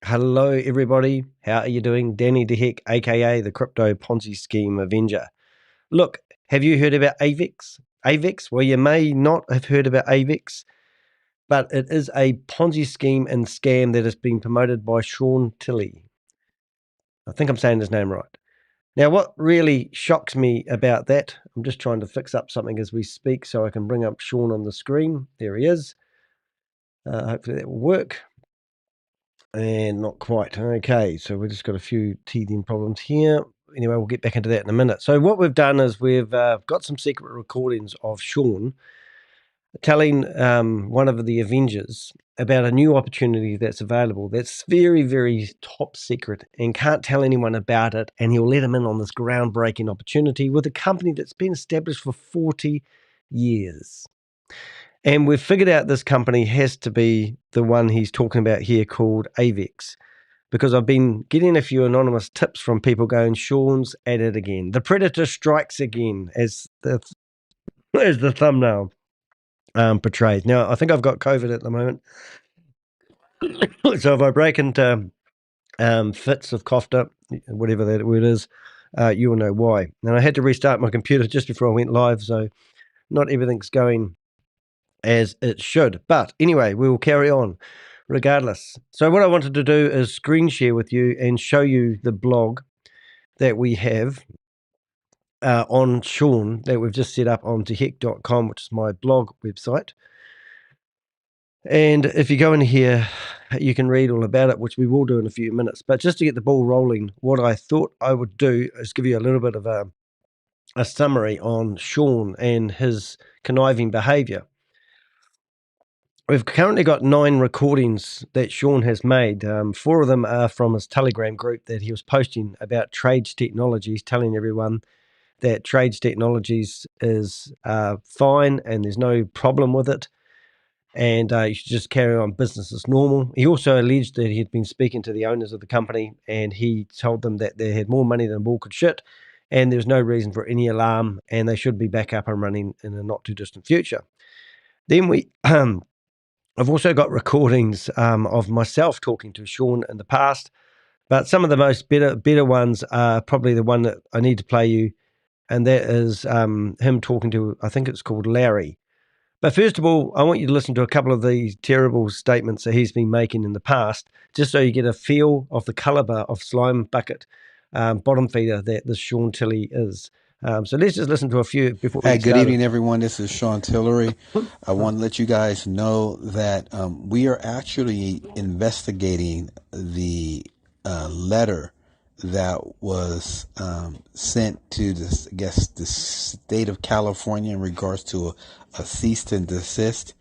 Hello, everybody. How are you doing? Danny DeHeck, aka the Crypto Ponzi Scheme Avenger. Look, have you heard about Aifeex? Aifeex? Well, you may not have heard about Aifeex, but it is a Ponzi scheme and scam that has been promoted by Sean Tillery. I think I'm saying his name right. Now, what really shocks me about that, I'm just trying to fix up something as we speak so I can bring up Sean on the screen. There he is. Hopefully that will work. And not quite. Okay, so we've just got a few teething problems here. Anyway, we'll get back into that in a minute. So what we've done is we've got some secret recordings of Sean telling one of the Avengers about a new opportunity that's available that's very, very top secret and can't tell anyone about it. And he'll let him in on this groundbreaking opportunity with a company that's been established for 40 years. And we've figured out this company has to be the one he's talking about here called Aifeex, because I've been getting a few anonymous tips from people going, Sean's at it again. The predator strikes again, as the thumbnail portrays. Now, I think I've got COVID at the moment. So if I break into fits of coughter, whatever that word is, you will know why. And I had to restart my computer just before I went live, so not everything's going as it should. But anyway, we will carry on regardless. So what I wanted to do is screen share with you and show you the blog that we have on Sean that we've just set up on DeHeck.com, which is my blog website. And if you go in here, you can read all about it, which we will do in a few minutes. But just to get the ball rolling, what I thought I would do is give you a little bit of a summary on Sean and his conniving behavior. We've currently got 9 recordings that Sean has made. 4 of them are from his Telegram group that he was posting about Trage Technologies, telling everyone that Trage Technologies is fine and there's no problem with it, and you should just carry on business as normal. He also alleged that he had been speaking to the owners of the company and he told them that they had more money than a bull could shit and there's no reason for any alarm and they should be back up and running in a not too distant future. Then we I've also got recordings of myself talking to Sean in the past, but some of the most better ones are probably the one that I need to play you, and that is him talking to, I think it's called Larry. But first of all, I want you to listen to a couple of these terrible statements that he's been making in the past, just so you get a feel of the caliber of slime bucket bottom feeder that this Sean Tillery is. So let's just listen to a few before we Hey, get good started. evening, everyone. This is Sean Tillery. I want to let you guys know that we are actually investigating the letter that was sent to the, I guess, the state of California in regards to a cease and desist,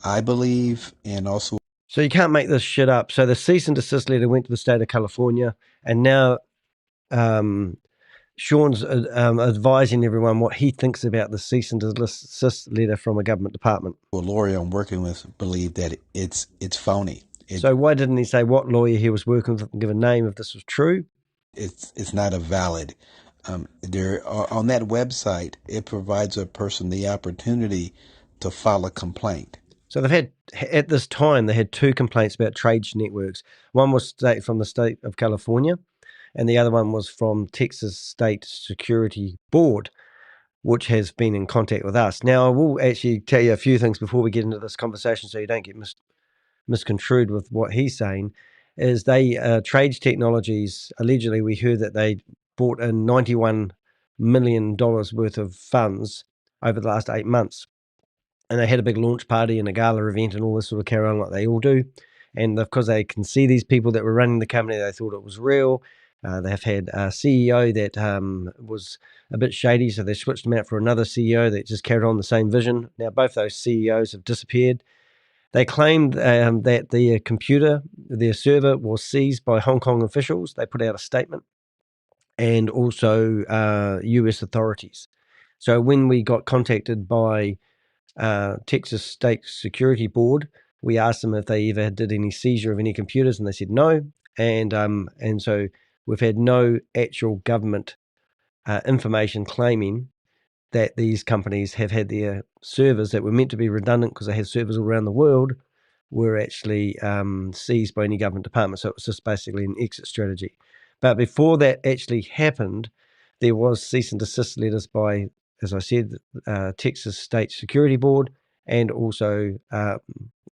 I believe, and also. So you can't make this shit up. So the cease and desist letter went to the state of California, and now Sean's advising everyone what he thinks about the cease and desist letter from a government department. A lawyer I'm working with believe that it's phony. So why didn't he say what lawyer he was working with and give a name if this was true? It's not a valid. There on that website, it provides a person the opportunity to file a complaint. So they've had, at this time, they had 2 complaints about trade networks. One was from the state of California, and the other one was from Texas State Security Board, which has been in contact with us. Now, I will actually tell you a few things before we get into this conversation so you don't get misconstrued with what he's saying, is they, Trage Technologies, allegedly we heard that they brought in $91 million worth of funds over the last 8 months. And they had a big launch party and a gala event and all this sort of carry on like they all do. And because they can see these people that were running the company, they thought it was real. They've had a CEO that was a bit shady, so they switched him out for another CEO that just carried on the same vision. Now, both those CEOs have disappeared. They claimed that their server was seized by Hong Kong officials. They put out a statement, and also US authorities. So when we got contacted by Texas State Security Board, we asked them if they ever did any seizure of any computers, and they said no. And so we've had no actual government information claiming that these companies have had their servers that were meant to be redundant because they have servers all around the world were actually seized by any government department. So it was just basically an exit strategy. But before that actually happened, there was cease and desist letters by, as I said, Texas State Security Board and also the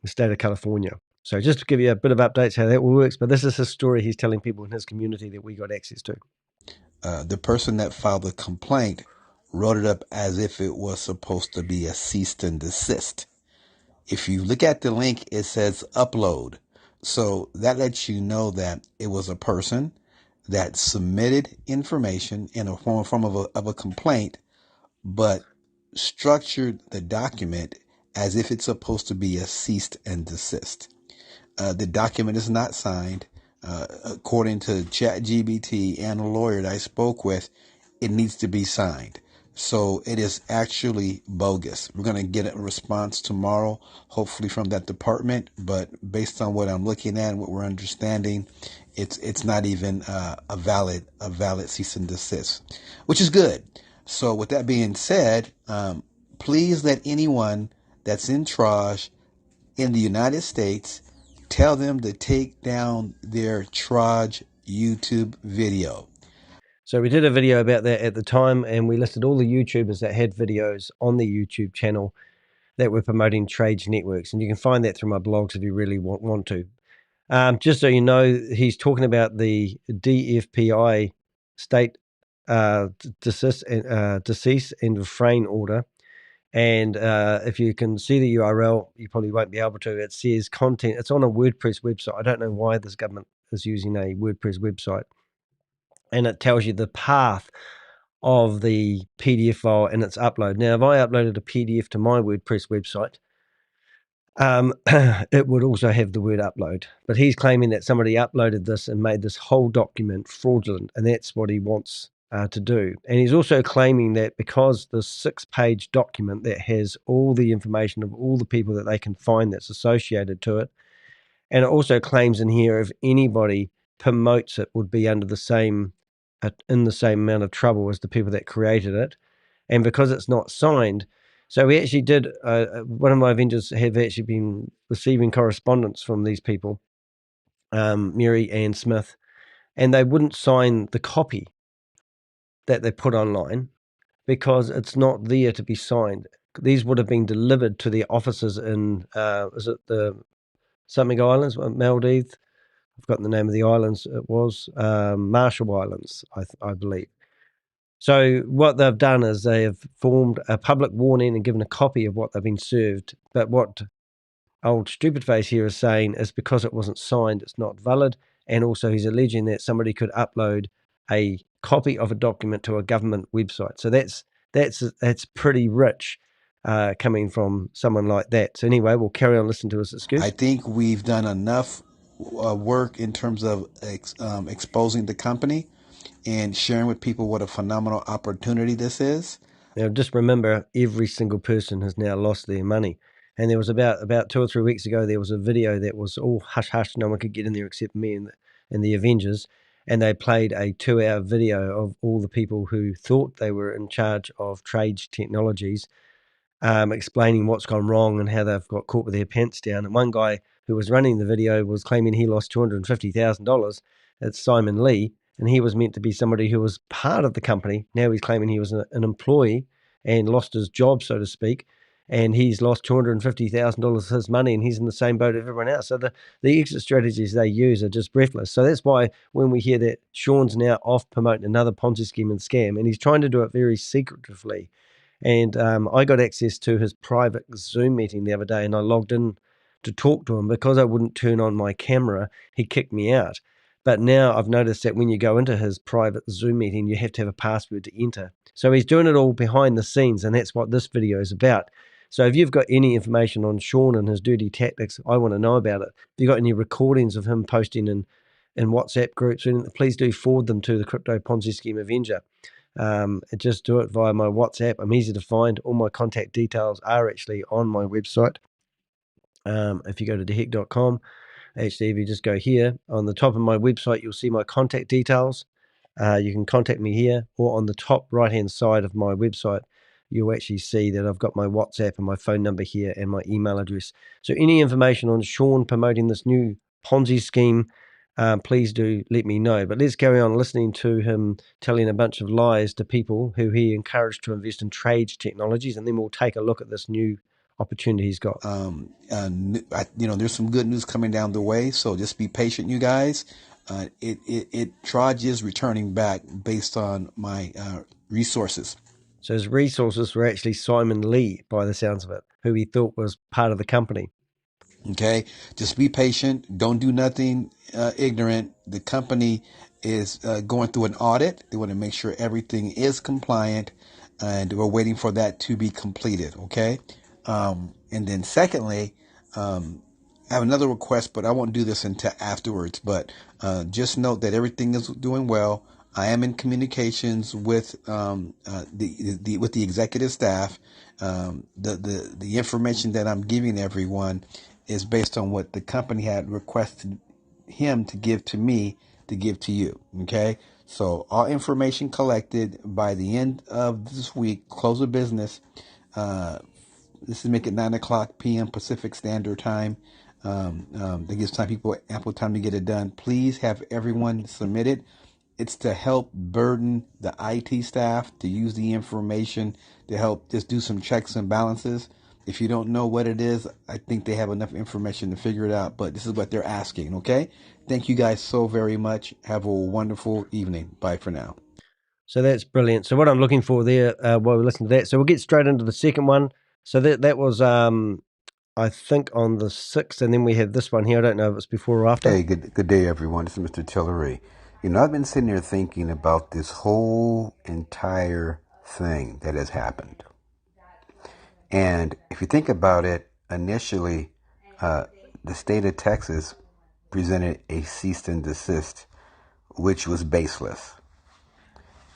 state of California. So just to give you a bit of updates how that works, but this is his story he's telling people in his community that we got access to. The person that filed the complaint wrote it up as if it was supposed to be a cease and desist. If you look at the link, it says upload. So that lets you know that it was a person that submitted information in a form of a complaint, but structured the document as if it's supposed to be a cease and desist. The document is not signed. According to ChatGPT and a lawyer that I spoke with, it needs to be signed. So it is actually bogus. We're going to get a response tomorrow, hopefully from that department. But based on what I'm looking at and what we're understanding, it's not even a valid cease and desist, which is good. So with that being said, please let anyone that's in Trage in the United States tell them to take down their Trage YouTube video. So we did a video about that at the time, and we listed all the YouTubers that had videos on the YouTube channel that were promoting Trage networks. And you can find that through my blogs if you really want to. Just so you know, he's talking about the DFPI State cease and refrain order. And if you can see the URL, you probably won't be able to. It says content. It's on a WordPress website. I don't know why this government is using a WordPress website. And it tells you the path of the PDF file and its upload. Now, if I uploaded a PDF to my WordPress website, it would also have the word upload. But he's claiming that somebody uploaded this and made this whole document fraudulent, and that's what he wants to do. And he's also claiming that because the 6-page document that has all the information of all the people that they can find that's associated to it, and it also claims in here if anybody promotes it would be under the same in the same amount of trouble as the people that created it. And because it's not signed, so we actually did, one of my vendors have actually been receiving correspondence from these people, Mary and Smith, and they wouldn't sign the copy that they put online because it's not there to be signed. These would have been delivered to their offices in, is it the something islands, Maldives? I've forgotten the name of the islands. It was Marshall Islands, I believe. So what they've done is they have formed a public warning and given a copy of what they've been served. But what old stupid face here is saying is because it wasn't signed, it's not valid. And also he's alleging that somebody could upload a copy of a document to a government website. So that's pretty rich coming from someone like that. So anyway, we'll carry on listening to his excuse. I think we've done enough work in terms of exposing the company and sharing with people what a phenomenal opportunity this is. Now, just remember, every single person has now lost their money. And there was about 2 or 3 weeks ago, there was a video that was all hush-hush. No one could get in there except me and the Avengers. And they played a 2-hour video of all the people who thought they were in charge of Trage Technologies, explaining what's gone wrong and how they've got caught with their pants down. And one guy who was running the video was claiming he lost $250,000. It's Simon Lee, and he was meant to be somebody who was part of the company. Now he's claiming he was an employee and lost his job, so to speak. And he's lost $250,000 of his money, and he's in the same boat as everyone else. So the exit strategies they use are just breathless. So that's why when we hear that Sean's now off promoting another Ponzi scheme and scam, and he's trying to do it very secretively. And I got access to his private Zoom meeting the other day, and I logged in to talk to him. Because I wouldn't turn on my camera, he kicked me out. But now I've noticed that when you go into his private Zoom meeting, you have to have a password to enter. So he's doing it all behind the scenes, and that's what this video is about. So if you've got any information on Sean and his dirty tactics, I want to know about it. If you've got any recordings of him posting in WhatsApp groups, please do forward them to the Crypto Ponzi Scheme Avenger. Just do it via my WhatsApp. I'm easy to find. All my contact details are actually on my website. If you go to theheck.com, actually, if you just go here, on the top of my website, you'll see my contact details. You can contact me here, or on the top right-hand side of my website, you'll actually see that I've got my WhatsApp and my phone number here and my email address. So any information on Sean promoting this new Ponzi scheme, please do let me know. But let's carry on listening to him telling a bunch of lies to people who he encouraged to invest in Trage Technologies, and then we'll take a look at this new opportunity he's got. There's some good news coming down the way, so just be patient, you guys. Trage is returning back based on my resources. So his resources were actually Simon Lee, by the sounds of it, who he thought was part of the company. Okay, just be patient. Don't do nothing ignorant. The company is going through an audit. They want to make sure everything is compliant, and we're waiting for that to be completed. Okay, and then secondly, I have another request, but I won't do this until afterwards. But just note that everything is doing well. I am in communications with with the executive staff. The information that I'm giving everyone is based on what the company had requested him to give to me to give to you. Okay, so all information collected by the end of this week, close of business. This is make it 9:00 p.m. Pacific Standard Time. That gives people ample time to get it done. Please have everyone submit it. It's to help burden the IT staff to use the information to help just do some checks and balances. If you don't know what it is, I think they have enough information to figure it out, but this is what they're asking, okay? Thank you guys so very much. Have a wonderful evening. Bye for now. So that's brilliant. So what I'm looking for there while we listen to that, so we'll get straight into the second one. So that was, I think, on the 6th, and then we have this one here. I don't know if it's before or after. Hey, good day, everyone. This is Mr. Tillery. I've been sitting here thinking about this whole entire thing that has happened. And if you think about it, initially, the state of Texas presented a cease and desist, which was baseless.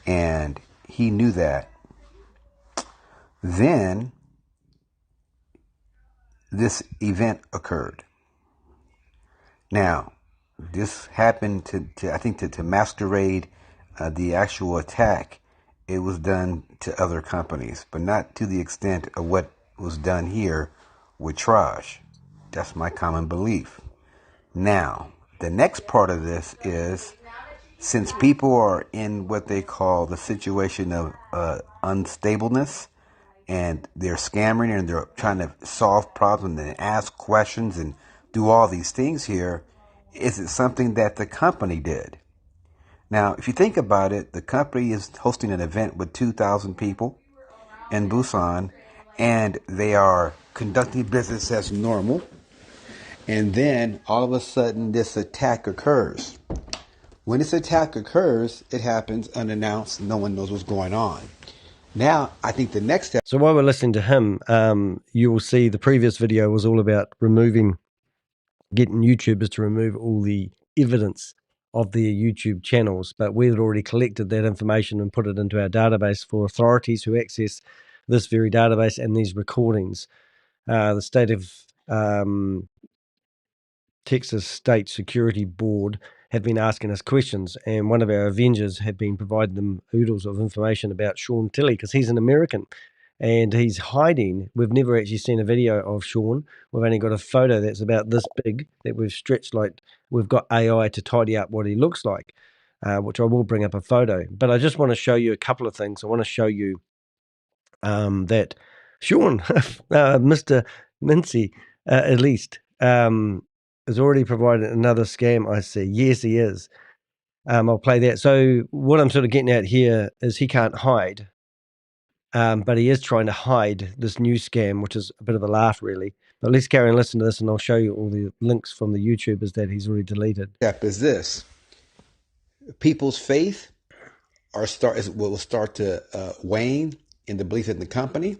And he knew that. Then this event occurred. Now, this happened to masquerade the actual attack. It was done to other companies, but not to the extent of what was done here with Trage. That's my common belief. Now, the next part of this is, since people are in what they call the situation of unstableness, and they're scammering and they're trying to solve problems and ask questions and do all these things here, is it something that the company did? Now, if you think about it, the company is hosting an event with 2,000 people in Busan, and they are conducting business as normal. And then all of a sudden, this attack occurs. When this attack occurs, it happens unannounced. No one knows what's going on. Now, I think the next step. So while we're listening to him, you will see the previous video was all about getting YouTubers to remove all the evidence of their YouTube channels, but we had already collected that information and put it into our database for authorities who access this very database and these recordings. The state of Texas State Security Board have been asking us questions, and one of our Avengers had been providing them oodles of information about Sean Tillery, because he's an American and he's hiding. We've never actually seen a video of Sean. We've only got a photo that's about this big that we've stretched, like we've got AI to tidy up what he looks like, which I will bring up a photo. But I just want to show you a couple of things. I want to show you that Sean, Mr. Mincy, at least, has already provided another scam, I see. Yes, he is. I'll play that. So what I'm sort of getting at here is he can't hide. But he is trying to hide this new scam, which is a bit of a laugh, really. But let's carry on and listen to this, and I'll show you all the links from the YouTubers that he's already deleted. Step is this: people's faith will start to wane in the belief in the company,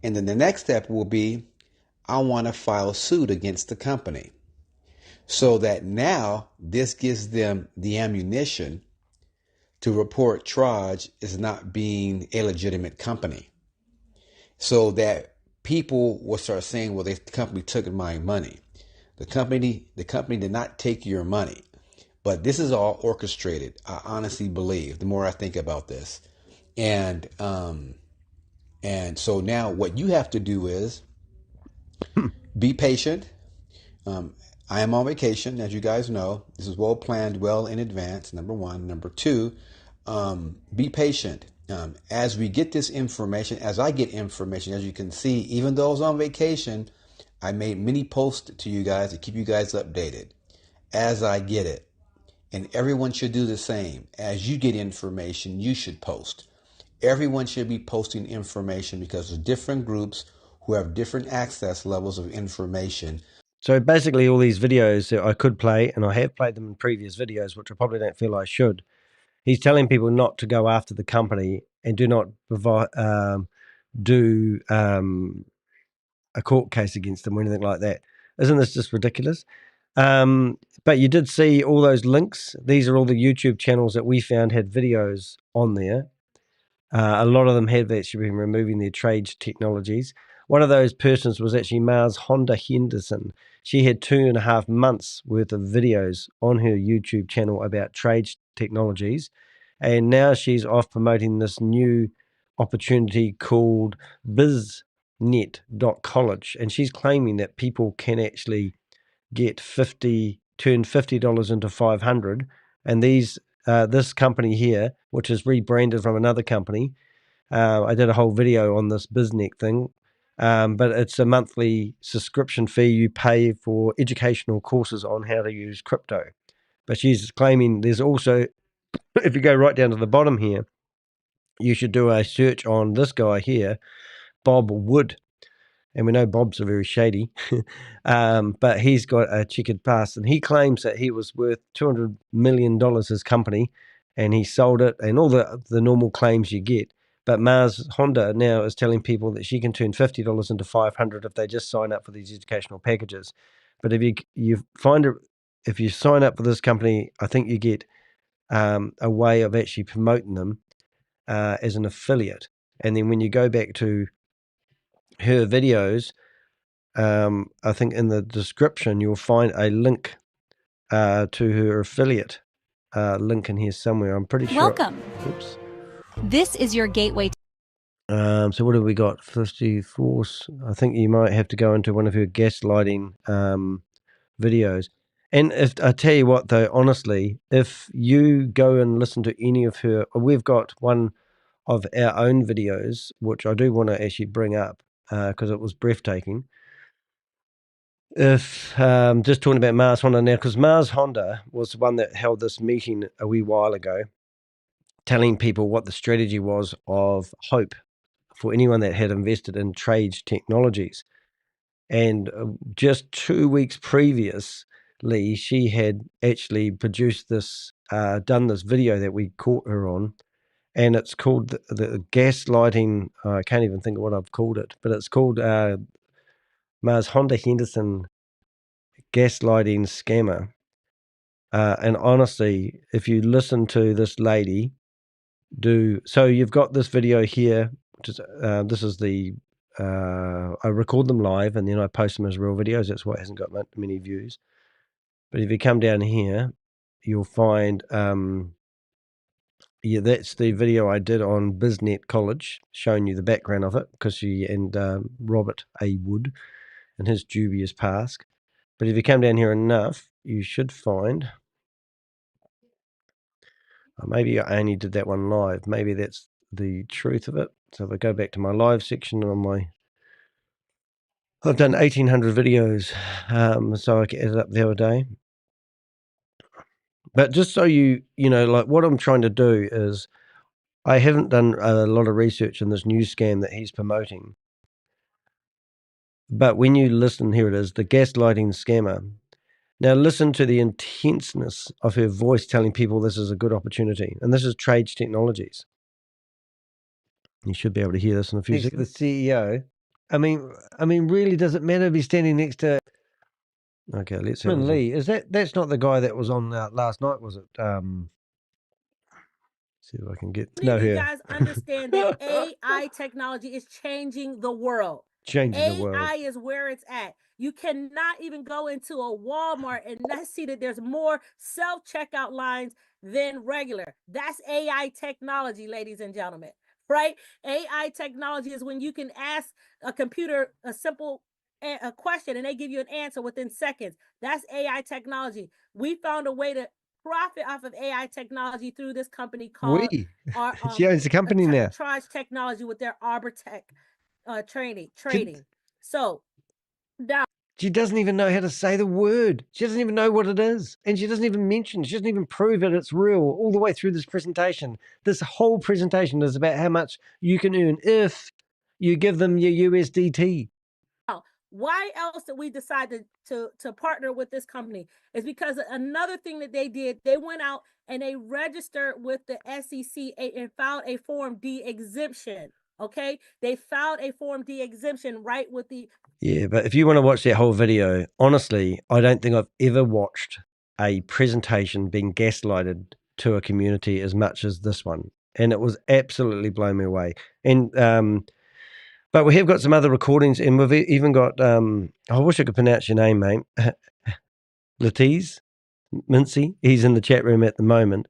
and then the next step will be, I want to file suit against the company, so that now this gives them the ammunition to report Trage as not being a legitimate company, so that people will start saying, well, the company took my money. The company did not take your money. But this is all orchestrated, I honestly believe, the more I think about this. And And so now what you have to do is be patient. I am on vacation, as you guys know. This is well planned, well in advance, number one. Number two, be patient. As we get this information, as I get information, as you can see, even though I was on vacation, I made many posts to you guys to keep you guys updated as I get it. And everyone should do the same. As you get information, you should post. Everyone should be posting information because there's different groups who have different access levels of information. So basically all these videos that I could play, and I have played them in previous videos, which I probably don't feel I should, he's telling people not to go after the company and do not provide, do a court case against them or anything like that. Isn't this just ridiculous? But you did see all those links. These are all the YouTube channels that we found had videos on there. A lot of them have actually been removing their Trage Technologies. One of those persons was actually Mars Honda Henderson. She had 2.5 months worth of videos on her YouTube channel about Trage Technologies. And now she's off promoting this new opportunity called biznet.college. And she's claiming that people can actually get turn $50 into 500. And this company here, which is rebranded from another company, I did a whole video on this biznet thing, but it's a monthly subscription fee you pay for educational courses on how to use crypto. But she's claiming there's also, if you go right down to the bottom here, you should do a search on this guy here, Bob Wood. And we know Bob's a very shady, but he's got a checkered past, and he claims that he was worth $200 million, his company, and he sold it, and all the normal claims you get. But Mars Honda now is telling people that she can turn $50 into 500 if they just sign up for these educational packages. But if if you sign up for this company, I think you get a way of actually promoting them as an affiliate. And then when you go back to her videos, I think in the description you'll find a link to her affiliate link in here somewhere. I'm pretty sure. Welcome. Oops. This is your gateway. So what have we got? 54. I think you might have to go into one of her gaslighting videos. And if I tell you what, though, honestly, if you go and listen to any of her, we've got one of our own videos, which I do want to actually bring up because it was breathtaking. If just talking about Mars Honda now, because Mars Honda was the one that held this meeting a wee while ago, telling people what the strategy was of hope for anyone that had invested in Trage Technologies. And just 2 weeks previously, she had actually produced this, done this video that we caught her on, and it's called the Gaslighting. I can't even think of what I've called it, but it's called Mars Honda Henderson Gaslighting Scammer. And honestly, if you listen to this lady so you've got this video here, which is this is the I record them live and then I post them as real videos. That's why it hasn't got many views. But if you come down here, you'll find that's the video I did on biznet College, showing you the background of it, because she and Robert A. Wood and his dubious past. But if you come down here enough, you should find. Maybe I only did that one live. Maybe that's the truth of it. So if I go back to my live section on I've done 1,800 videos, so I added up the other day. But just so you know, like what I'm trying to do is, I haven't done a lot of research in this new scam that he's promoting. But when you listen, here it is, the gaslighting scammer. Now listen to the intenseness of her voice telling people this is a good opportunity. And this is Trage Technologies. You should be able to hear this in a few seconds. The CEO. I mean, really, does it matter if he's standing next to? Okay, let's have Lee. That's not the guy that was on last night, was it? See if I can get. No, you guys understand that AI technology is changing the world. AI is where it's at. You cannot even go into a Walmart and not see that there's more self-checkout lines than regular. That's AI technology, ladies and gentlemen. right? AI technology is when you can ask a computer a simple a question and they give you an answer within seconds. That's AI technology. We found a way to profit off of AI technology through this company called she owns the company now. Trage Technology with their arbitrage trading. So now she doesn't even know how to say the word. She doesn't even know what it is. And she doesn't even mention, she doesn't even prove that it's real all the way through this presentation. This whole presentation is about how much you can earn if you give them your USDT. Why else did we decide to partner with this company? Is because another thing that they did, they went out and they registered with the SEC and filed a Form D exemption. Okay, they filed a Form D exemption right with the. Yeah, but if you want to watch that whole video, honestly, I don't think I've ever watched a presentation being gaslighted to a community as much as this one. And it was absolutely blowing me away. And but we have got some other recordings, and we've even got I wish I could pronounce your name, mate. Latiz Mincy. He's in the chat room at the moment.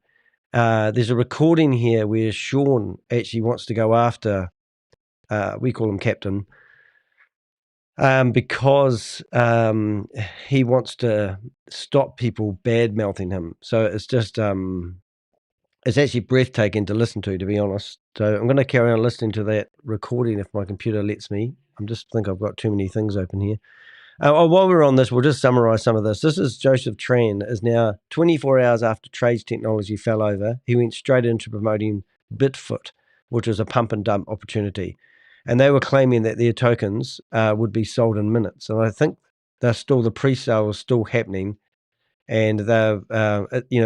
There's a recording here where Sean actually wants to go after we call him Captain. Because he wants to stop people bad-mouthing him. So it's just, it's actually breathtaking to listen to be honest. So I'm going to carry on listening to that recording if my computer lets me. I just think I've got too many things open here. While we're on this, we'll just summarize some of this. This is Joseph Tran, is now 24 hours after Trage Technology fell over. He went straight into promoting Bitfoot, which was a pump and dump opportunity. And they were claiming that their tokens would be sold in minutes. And I think the pre-sale was still happening. And they've,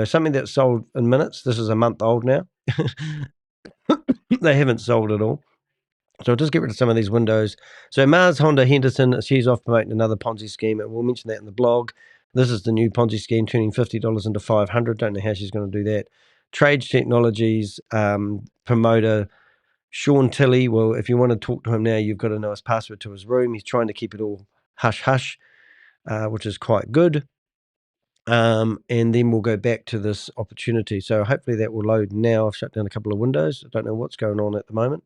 something that's sold in minutes, this is a month old now. They haven't sold at all. So I'll just get rid of some of these windows. So Mars Honda Henderson, she's off promoting another Ponzi scheme, and we'll mention that in the blog. This is the new Ponzi scheme, turning $50 into $500. Don't know how she's going to do that. Trage Technologies promoter Sean Tillery. Well, if you want to talk to him now, you've got to know his password to his room. He's trying to keep it all hush-hush, which is quite good. And then we'll go back to this opportunity. So hopefully that will load now. I've shut down a couple of windows. I don't know what's going on at the moment.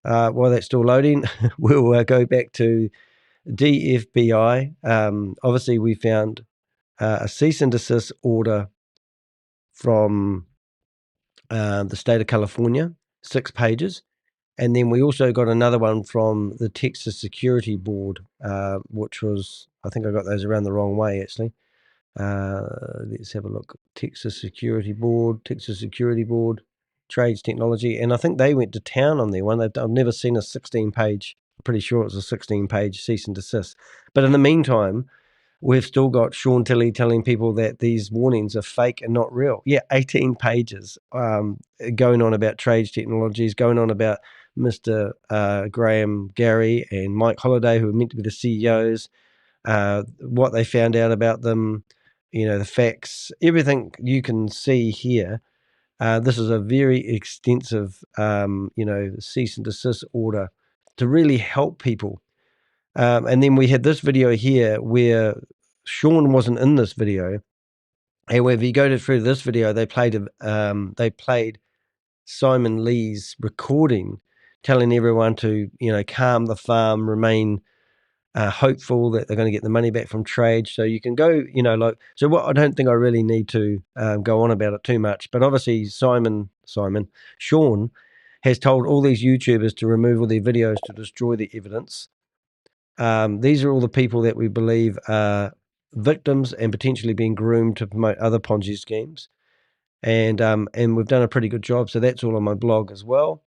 While that's still loading, we'll go back to DFPI. Obviously, we found a cease-and-desist order from the state of California, 6 pages. And then we also got another one from the Texas Security Board, which was, I think I got those around the wrong way, actually. Let's have a look. Texas Security Board, Trage Technology. And I think they went to town on their one. I've never seen a 16-page, I'm pretty sure it was a 16-page cease and desist. But in the meantime, we've still got Sean Tillery telling people that these warnings are fake and not real. Yeah, 18 pages going on about Trage Technologies, going on about Mr. Graham Gary and Mike Holliday, who are meant to be the CEOs, what they found out about them, the facts, everything you can see here. This is a very extensive, cease and desist order to really help people. And then we had this video here where Sean wasn't in this video. However, if you go through this video, they played Simon Lee's recording, telling everyone to, calm the farm, remain hopeful that they're going to get the money back from Trade. So you can go, so what I don't think I really need to go on about it too much, but obviously Sean has told all these YouTubers to remove all their videos to destroy the evidence. These are all the people that we believe are victims and potentially being groomed to promote other Ponzi schemes. And we've done a pretty good job. So that's all on my blog as well.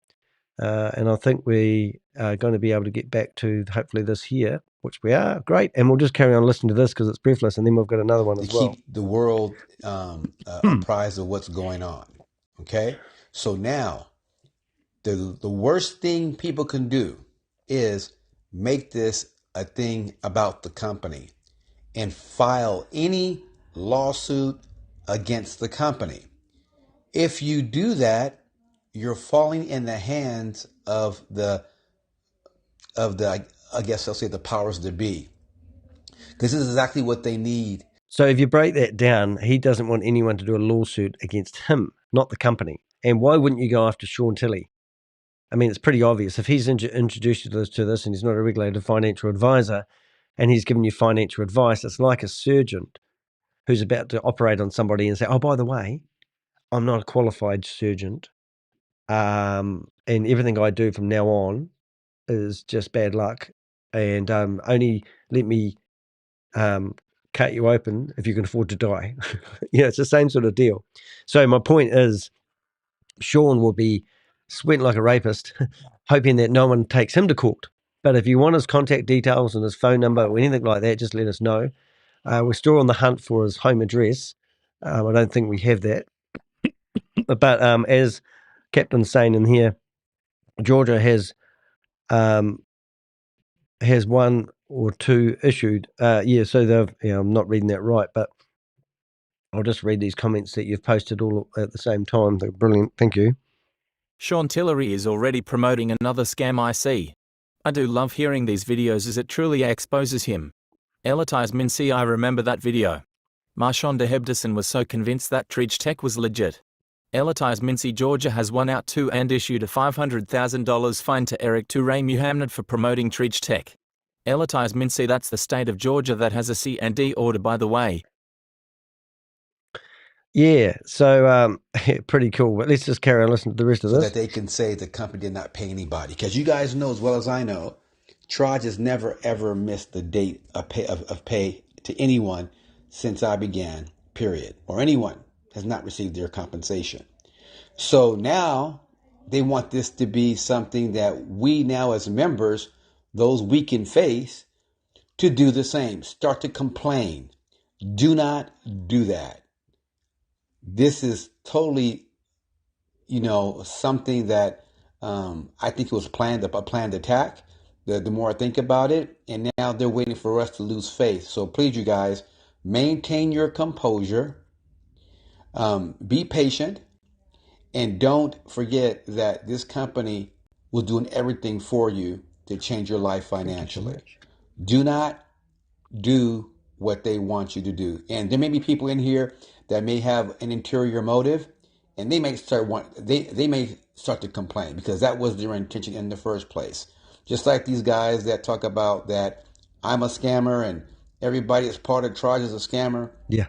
And I think we are going to be able to get back to hopefully this here, which we are. Great. And we'll just carry on listening to this because it's breathless. And then we've got another one as well. Keep the world apprised of what's going on. Okay? So now, the worst thing people can do is make this a thing about the company and file any lawsuit against the company. If you do that, you're falling in the hands of the I guess I'll say the powers that be, because this is exactly what they need. So if you break that down, he doesn't want anyone to do a lawsuit against him, not the company. And why wouldn't you go after Sean Tillery? I mean, it's pretty obvious. If he's introduced you to this and he's not a regulated financial advisor and he's giving you financial advice, it's like a surgeon who's about to operate on somebody and say, oh, by the way, I'm not a qualified surgeon. And everything I do from now on is just bad luck. And only let me cut you open if you can afford to die. It's the same sort of deal. So my point is, Sean will be sweating like a rapist, hoping that no one takes him to court. But if you want his contact details and his phone number or anything like that, just let us know. We're still on the hunt for his home address. I don't think we have that. But as Captain's saying in here, Georgia has one or two issued. So they've. I'm not reading that right, but I'll just read these comments that you've posted all at the same time. They're brilliant. Thank you. Sean Tillery is already promoting another scam I see. I do love hearing these videos as it truly exposes him. Aifeex Mincy, I remember that video. Marchand de Henderson was so convinced that TradeTech was legit. Aifeex Mincy, Georgia has won out too and issued a $500,000 fine to Eric Ture Muhammad for promoting TradeTech. Aifeex Mincy, that's the state of Georgia that has a C&D order, by the way. Yeah, so pretty cool. But let's just carry on listening to the rest of this. So that they can say the company did not pay anybody. Because you guys know as well as I know, Trage has never ever missed the date of pay to anyone since I began, period. Or anyone has not received their compensation. So now they want this to be something that we now as members, those weak in faith, to do the same. Start to complain. Do not do that. This is totally, something that I think it was a planned attack. The more I think about it, and now they're waiting for us to lose faith. So please, you guys, maintain your composure. Be patient. And don't forget that this company will do everything for you to change your life financially. Do not do what they want you to do. And there may be people in here that may have an interior motive, and they may start to complain because that was their intention in the first place. Just like these guys that talk about that I'm a scammer and everybody that's part of Trage is a scammer. Yeah.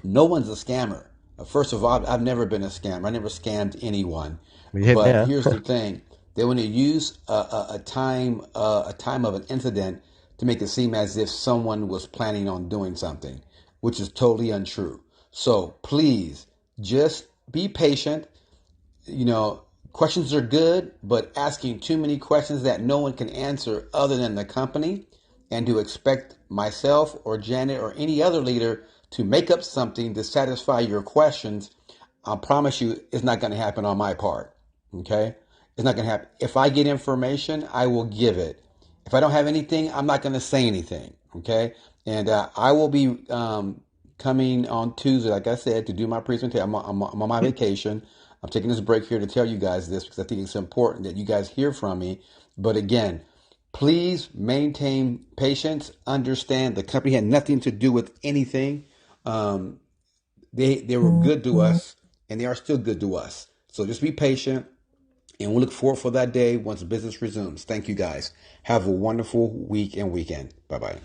No one's a scammer. First of all, I've never been a scammer. I never scammed anyone. But here's the thing: they want to use a time of an incident to make it seem as if someone was planning on doing something, which is totally untrue. So please, just be patient. Questions are good, but asking too many questions that no one can answer other than the company, and to expect myself or Janet or any other leader to make up something to satisfy your questions, I promise you it's not going to happen on my part. Okay? It's not going to happen. If I get information, I will give it. If I don't have anything, I'm not going to say anything. Okay? And I will be coming on Tuesday, like I said, to do my presentation. I'm on my vacation. I'm taking this break here to tell you guys this because I think it's important that you guys hear from me. But again, please maintain patience. Understand the company had nothing to do with anything. They were good to us, and they are still good to us. So just be patient, and we'll look forward for that day once business resumes. Thank you, guys. Have a wonderful week and weekend. Bye-bye.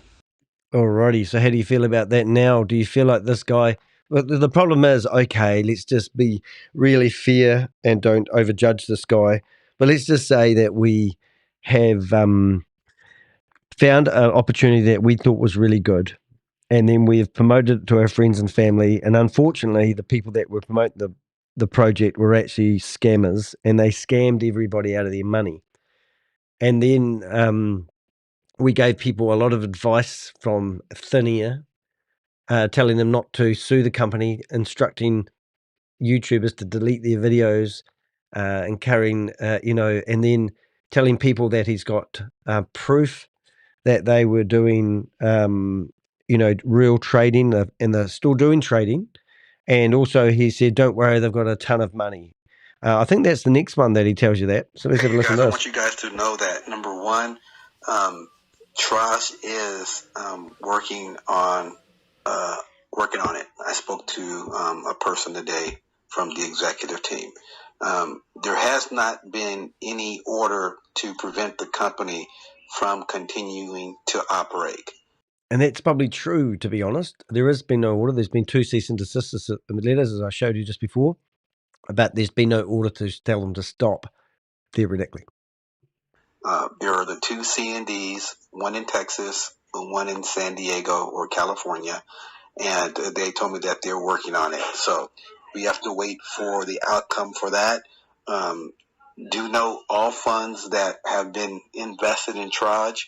Alrighty, so how do you feel about that now? Do you feel like this guy... Well, the problem is, okay, let's just be really fair and don't overjudge this guy. But let's just say that we have found an opportunity that we thought was really good. And then we've promoted it to our friends and family. And unfortunately, the people that were promoting the project were actually scammers, and they scammed everybody out of their money. And then we gave people a lot of advice from thin air, telling them not to sue the company, instructing YouTubers to delete their videos, and carrying, and then telling people that he's got proof that they were doing, real trading, and they're still doing trading. And also he said, don't worry, they've got a ton of money. I think that's the next one that he tells you that. So let's have a listen to this. I want you guys to know that, number one, Trage is working on it. I spoke to a person today from the executive team. There has not been any order to prevent the company from continuing to operate. And that's probably true, to be honest. There has been no order. There's been 2 cease-and-desist letters, as I showed you just before, but there's been no order to tell them to stop, theoretically. There are the 2 C&Ds, one in Texas, one in San Diego or California, and they told me that they're working on it. So we have to wait for the outcome for that. Do know all funds that have been invested in Trage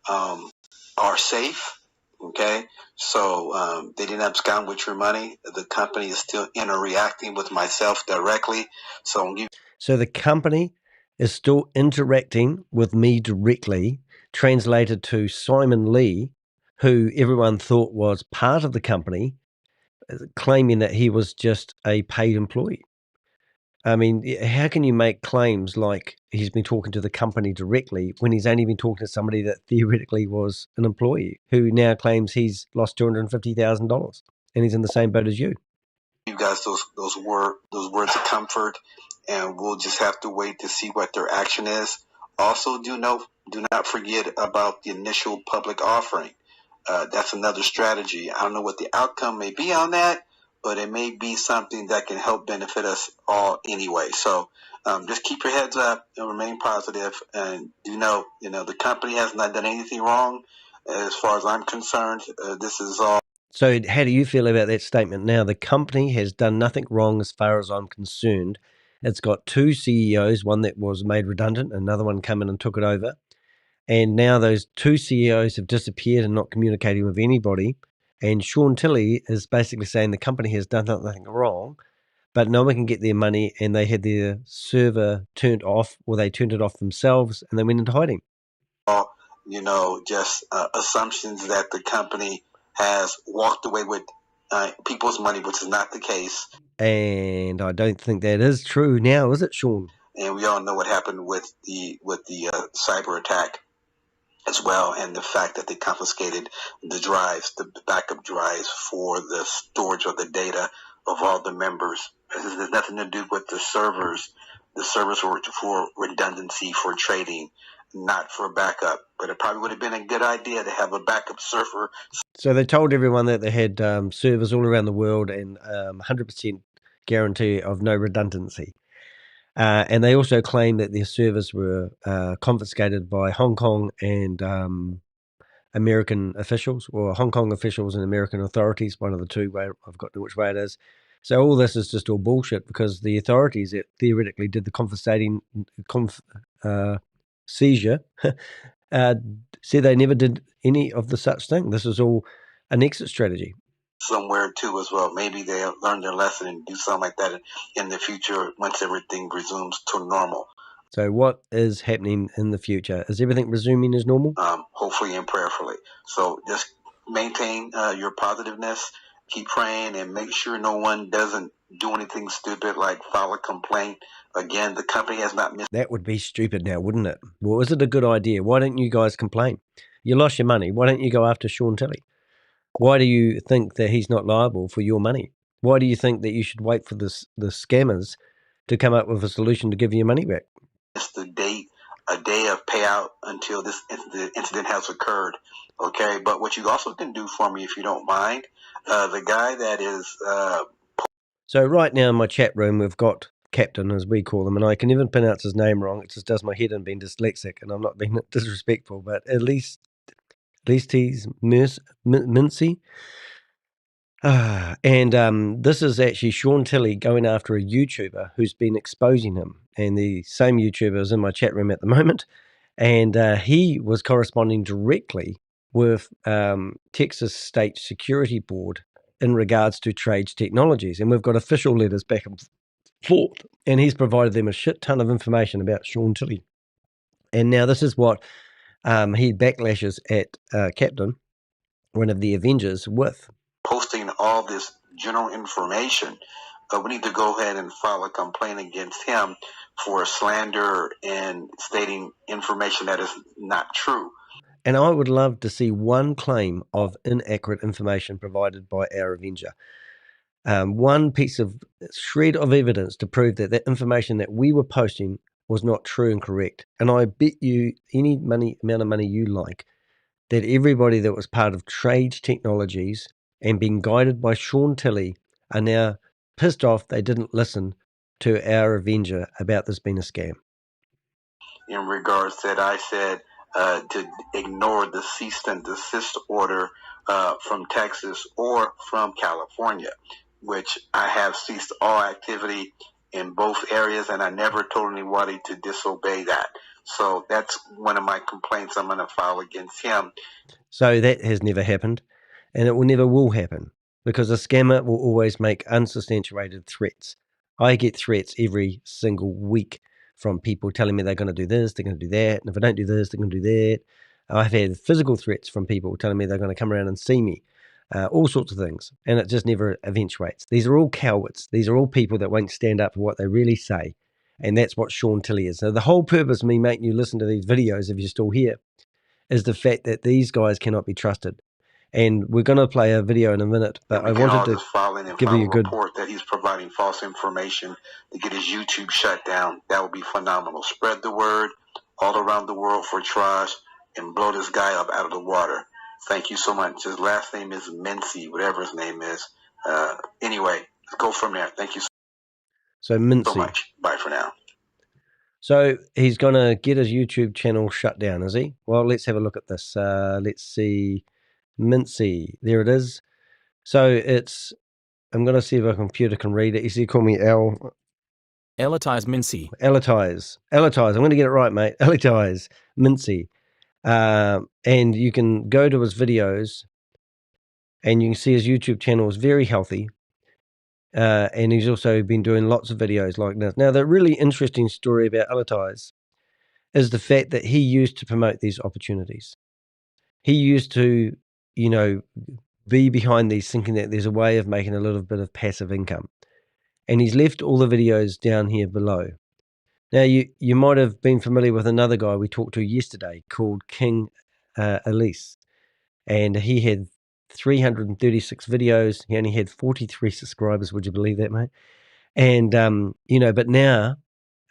are safe. Okay, so they didn't abscond with your money. The company is still interacting with myself directly. So the company is still interacting with me directly, translated to Simon Lee, who everyone thought was part of the company, claiming that he was just a paid employee. I mean, how can you make claims like he's been talking to the company directly when he's only been talking to somebody that theoretically was an employee who now claims he's lost $250,000 and he's in the same boat as you? You guys those words of comfort, and we'll just have to wait to see what their action is. Also, do not forget about the initial public offering. That's another strategy. I don't know what the outcome may be on that, but it may be something that can help benefit us all anyway. So just keep your heads up and remain positive, and the company has not done anything wrong as far as I'm concerned. This is all. So how do you feel about that statement now? The company has done nothing wrong as far as I'm concerned. It's got 2 CEOs, one that was made redundant, another one came in and took it over. And now those 2 CEOs have disappeared and not communicating with anybody. And Sean Tillery is basically saying the company has done nothing wrong, but no one can get their money, and they had their server turned off, or they turned it off themselves, and they went into hiding. Just assumptions that the company has walked away with people's money, which is not the case. And I don't think that is true now, is it, Sean? And we all know what happened with the cyber attack as well, and the fact that they confiscated the drives, the backup drives for the storage of the data of all the members. This has nothing to do with the servers. The servers were for redundancy, for trading, not for backup. But it probably would have been a good idea to have a backup server. So they told everyone that they had servers all around the world and 100% guarantee of no redundancy. And they also claimed that their servers were confiscated by Hong Kong and American officials, or Hong Kong officials and American authorities, one of the two. I've got which way it is. So all this is just all bullshit, because the authorities that theoretically did the seizure said they never did any of the such thing. This is all an exit strategy. Somewhere too as well. Maybe they have learned their lesson and do something like that in the future once everything resumes to normal. So what is happening in the future? Is everything resuming as normal? Hopefully and prayerfully. So just maintain your positiveness, keep praying, and make sure no one doesn't do anything stupid like file a complaint. Again, the company has not missed. That would be stupid now, wouldn't it? Well, is it a good idea? Why don't you guys complain? You lost your money. Why don't you go after Sean Tillery? Why do you think that he's not liable for your money? Why do you think that you should wait for the scammers to come up with a solution to give you your money back? It's a day of payout until this incident has occurred. Okay, but what you also can do for me, if you don't mind, the guy that is. So right now in my chat room, we've got Captain, as we call him, and I can even pronounce his name wrong. It just does my head in being dyslexic, and I'm not being disrespectful, but at least he's Mincy. And this is actually Sean Tillery going after a YouTuber who's been exposing him. And the same YouTuber is in my chat room at the moment. And he was corresponding directly with Texas State Security Board in regards to Trage Technologies. And we've got official letters back and forth. And he's provided them a shit ton of information about Sean Tillery. And now this is what he backlashes at Captain, one of the Avengers, with posting all this general information. We need to go ahead and file a complaint against him for slander and stating information that is not true. And I would love to see one claim of inaccurate information provided by our Avenger. one piece of shred of evidence to prove that that information that we were posting was not true and correct. And I bet you any amount of money you like that everybody that was part of Trage Technologies and being guided by Sean Tillery are now pissed off they didn't listen to our Avenger about this being a scam. In regards that I said to ignore the cease and desist order from Texas or from California, which I have ceased all activity in both areas, and I never told anybody to disobey that. So that's one of my complaints I'm going to file against him. So that has never happened, and it will never will happen, because a scammer will always make unsubstantiated threats. I get threats every single week from people telling me they're going to do this, they're going to do that, and if I don't do this, they're going to do that. I've had physical threats from people telling me they're going to come around and see me, all sorts of things, and it just never eventuates. These are all cowards. These are all people that won't stand up for what they really say, and that's what Sean Tillery is. So the whole purpose of me making you listen to these videos, if you're still here, is the fact that these guys cannot be trusted. And we're going to play a video in a minute, but I wanted to give you a good report that he's providing false information to get his YouTube shut down. That would be phenomenal. Spread the word all around the world for Trage and blow this guy up out of the water. Thank you so much. His last name is Mincy, whatever his name is. Anyway, let's go from there. Thank you so Mincy. much. Bye for now. So he's going to get his YouTube channel shut down, is he? Well, let's have a look at this. Let's see. Mincy. There it is. So it's, I'm going to see if our computer can read it. You see, call me Aifeex Mincy. Aifeex. Aifeex. I'm going to get it right, mate. Aifeex Mincy. And you can go to his videos and you can see his YouTube channel is very healthy. And he's also been doing lots of videos like this. Now, the really interesting story about Aifeex is the fact that he used to promote these opportunities. He used to, you know, be behind these thinking that there's a way of making a little bit of passive income. And he's left all the videos down here below. Now, you might have been familiar with another guy we talked to yesterday called King Elise. And he had 336 videos. He only had 43 subscribers. Would you believe that, mate? And, you know, but now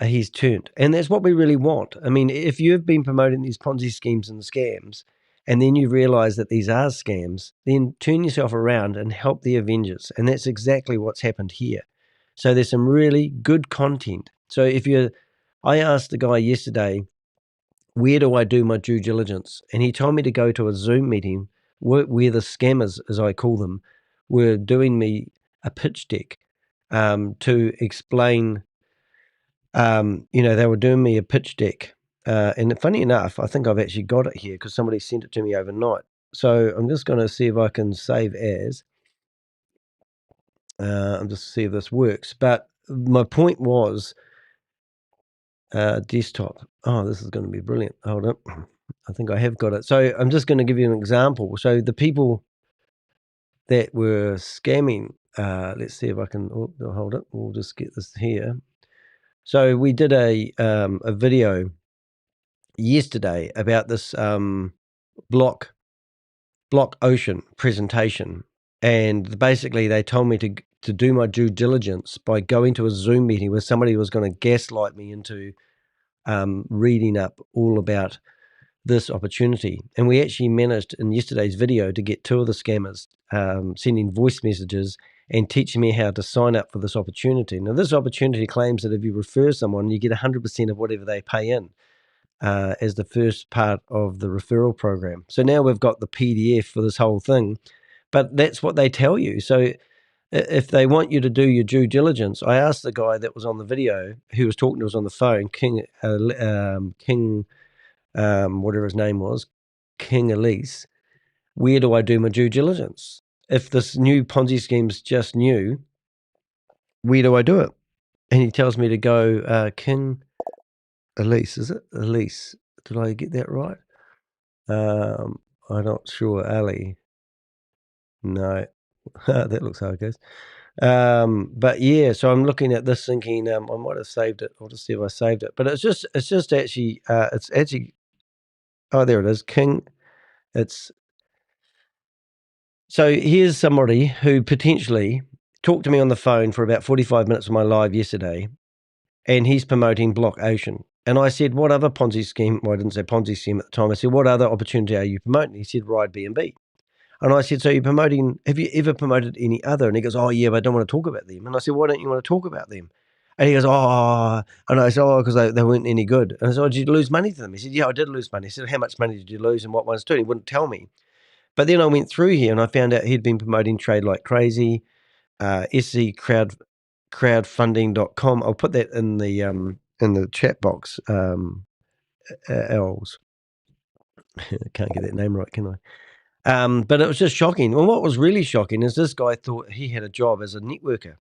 he's turned. And that's what we really want. I mean, if you've been promoting these Ponzi schemes and scams, and then you realize that these are scams, then turn yourself around and help the Avengers. And that's exactly what's happened here. So there's some really good content. So I asked the guy yesterday, where do I do my due diligence? And he told me to go to a Zoom meeting where the scammers, as I call them, were doing me a pitch deck to explain, you know, they were doing me a pitch deck. And funny enough, I think I've actually got it here because somebody sent it to me overnight. So I'm just going to see if I can save as. I'm just see if this works. But my point was, desktop. Oh, this is going to be brilliant. Hold on. I think I have got it. So I'm just going to give you an example. So the people that were scamming, let's see if I can, hold it. We'll just get this here. So we did a video yesterday about this block ocean presentation. And basically they told me to do my due diligence by going to a Zoom meeting where somebody was going to gaslight me into reading up all about this opportunity. And we actually managed in yesterday's video to get two of the scammers sending voice messages and teaching me how to sign up for this opportunity. Now, this opportunity claims that if you refer someone, you get 100% of whatever they pay in as the first part of the referral program. So now we've got the PDF for this whole thing, but that's what they tell you. So if they want you to do your due diligence, I asked the guy that was on the video who was talking to us on the phone, King, whatever his name was, King Elise, where do I do my due diligence? If this new Ponzi scheme's just new, where do I do it? And he tells me to go, King Elise, is it? Elise. Did I get that right? I'm not sure. Ali. No. That looks how it goes. But yeah, so I'm looking at this thinking, I might have saved it. I'll just see if I saved it. But it's just actually, it's actually, oh, there it is. King. So here's somebody who potentially talked to me on the phone for about 45 minutes of my live yesterday, and he's promoting Block Ocean. And I said, what other Ponzi scheme? Well, I didn't say Ponzi scheme at the time. I said, what other opportunity are you promoting? He said, Ride B&B. And I said, so you're promoting, have you ever promoted any other? And he goes, oh, yeah, but I don't want to talk about them. And I said, why don't you want to talk about them? And he goes, oh, and I said, oh, because they weren't any good. And I said, oh, did you lose money to them? He said, yeah, I did lose money. I said, how much money did you lose and what ones too? He wouldn't tell me. But then I went through here and I found out he'd been promoting Trade Like Crazy, crowdfunding.com. I'll put that in the chat box, Els. I can't get that name right, can I? But it was just shocking. And what was really shocking is this guy thought he had a job as a networker.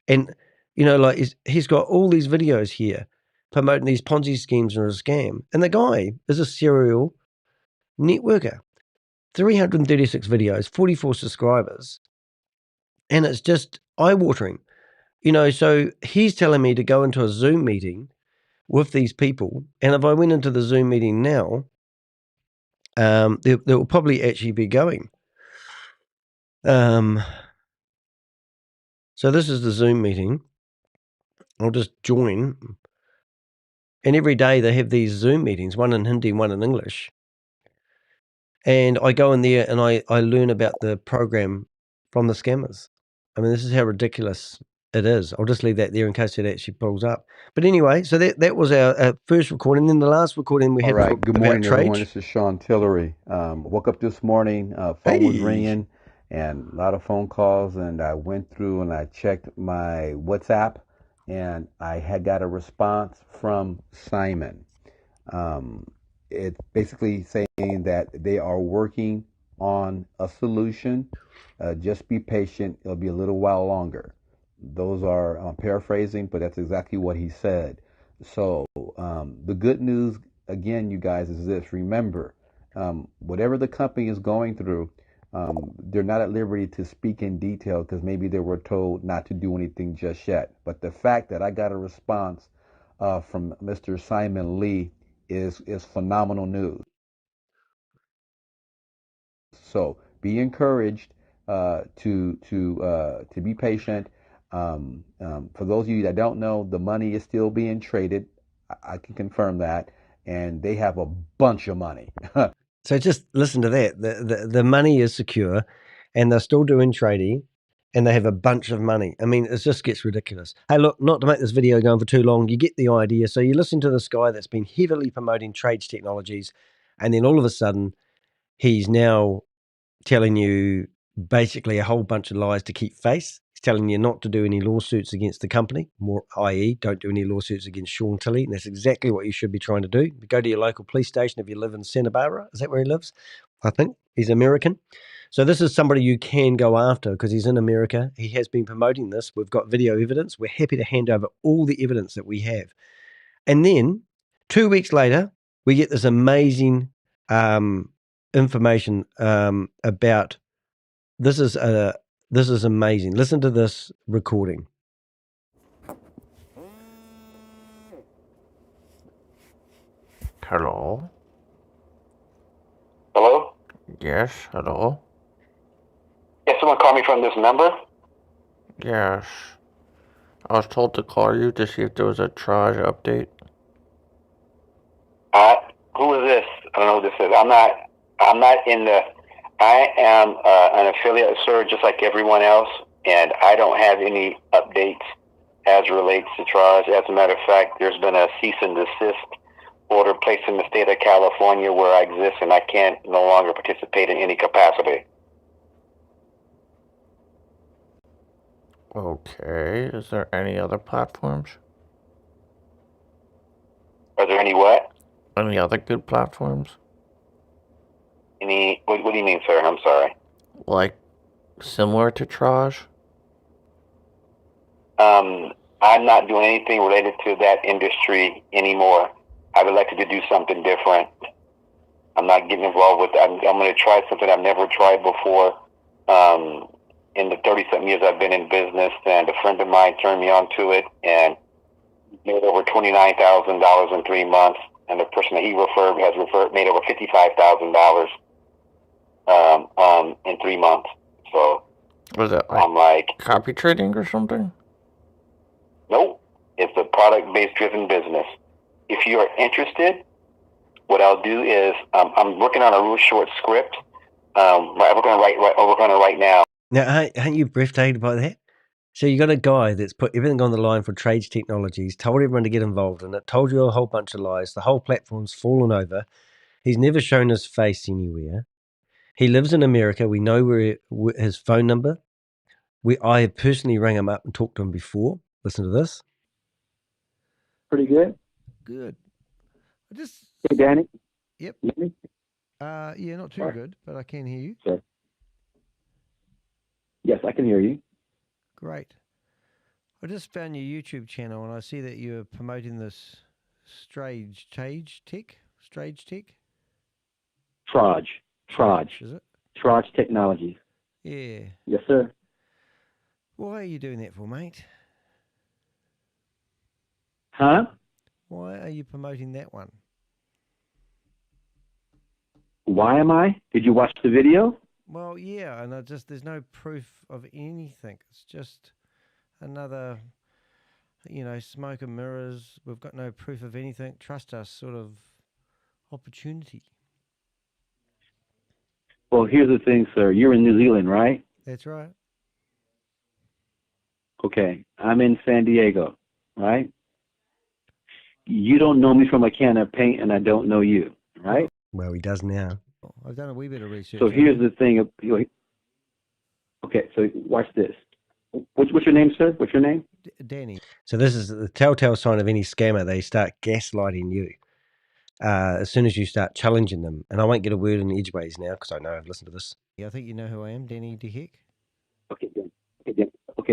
And, like he's got all these videos here promoting these Ponzi schemes are a scam. And the guy is a serial networker. 336 videos, 44 subscribers. And it's just eye-watering. So he's telling me to go into a Zoom meeting with these people. And if I went into the Zoom meeting now, they will probably actually be going. So this is the Zoom meeting. I'll just join. And every day they have these Zoom meetings, one in Hindi, one in English. And I go in there and I learn about the program from the scammers. I mean, this is how ridiculous it is. I'll just leave that there in case it actually pulls up. But anyway, so that was our first recording. Then the last recording we had All right. Good morning, about everyone. Trage. This is Sean Tillery. Woke up this morning, phone was ringing, and a lot of phone calls. And I went through and I checked my WhatsApp, and I had got a response from Simon. It's basically saying that they are working on a solution. Just be patient. It'll be a little while longer. Those are paraphrasing, but that's exactly what he said. So the good news, again, you guys, is this. Remember, whatever the company is going through, they're not at liberty to speak in detail because maybe they were told not to do anything just yet. But the fact that I got a response from Mr. Simon Lee is phenomenal news. So be encouraged to be patient. For those of you that don't know, the money is still being traded. I can confirm that, and they have a bunch of money. So just listen to that. The money is secure, and they're still doing trading, and they have a bunch of money. I mean, it just gets ridiculous. Hey, look, not to make this video going for too long, you get the idea. So you listen to this guy that's been heavily promoting Trage Technologies, and then all of a sudden, he's now telling you basically a whole bunch of lies to keep face. He's telling you not to do any lawsuits against the company, more i.e. don't do any lawsuits against Sean Tillery. And that's exactly what you should be trying to do. Go to your local police station if you live in Santa Barbara. Is that where he lives? I think he's American. So this is somebody you can go after because he's in America. He has been promoting this. We've got video evidence. We're happy to hand over all the evidence that we have. And then 2 weeks later, we get this amazing information about this is amazing. Listen to this recording. Hello? Hello? Yes, hello? Yes, someone called me from this number? Yes. I was told to call you to see if there was a Trage update. Who is this? I don't know who this is. I am an affiliate, sir, just like everyone else, and I don't have any updates as relates to Trage. As a matter of fact, there's been a cease-and-desist order placed in the state of California where I exist, and I can't no longer participate in any capacity. Okay, is there any other platforms? Are there any what? Any other good platforms? What do you mean, sir? I'm sorry. Like, similar to Trage? I'm not doing anything related to that industry anymore. I would like to do something different. I'm not getting involved with that. I'm going to try something I've never tried before. In the 30-something years I've been in business, and a friend of mine turned me on to it and made over $29,000 in 3 months. And the person that he made over $55,000 in 3 months. So Was that I'm like, copy trading or something? nope, it's a product-based driven business. If you are interested, what I'll do is I'm working on a real short script. We're going to write now. Now, aren't you breathtaking by that? So you got a guy that's put everything on the line for Trage Technologies, told everyone to get involved in it, told you a whole bunch of lies. The whole platform's fallen over. He's never shown his face anywhere. He lives in America. We know where his phone number. I have personally rang him up and talked to him before. Listen to this. Pretty good. Good. Hey, Danny. Yep. You hear me? Yeah, not too good, but I can hear you. Sure. Yes, I can hear you. Great. I just found your YouTube channel and I see that you're promoting this Trage Tech. Trage. Is it? Trage Technologies. Yeah. Yes, sir. Why are you doing that for, mate? Huh? Why are you promoting that one? Why am I? Did you watch the video? Well, yeah, and there's no proof of anything. It's just another, smoke and mirrors. We've got no proof of anything. Trust us, sort of opportunity. Well, here's the thing, sir. You're in New Zealand, right? That's right. Okay. I'm in San Diego, right? You don't know me from a can of paint, and I don't know you, right? Well, he does now. I've done a wee bit of research. So here's the thing. Okay, so watch this. What's your name, sir? What's your name? Danny. So this is the telltale sign of any scammer. They start gaslighting you as soon as you start challenging them. And I won't get a word in edgeways now because I know I've listened to this. Yeah, I think you know who I am, Danny DeHeck. Okay,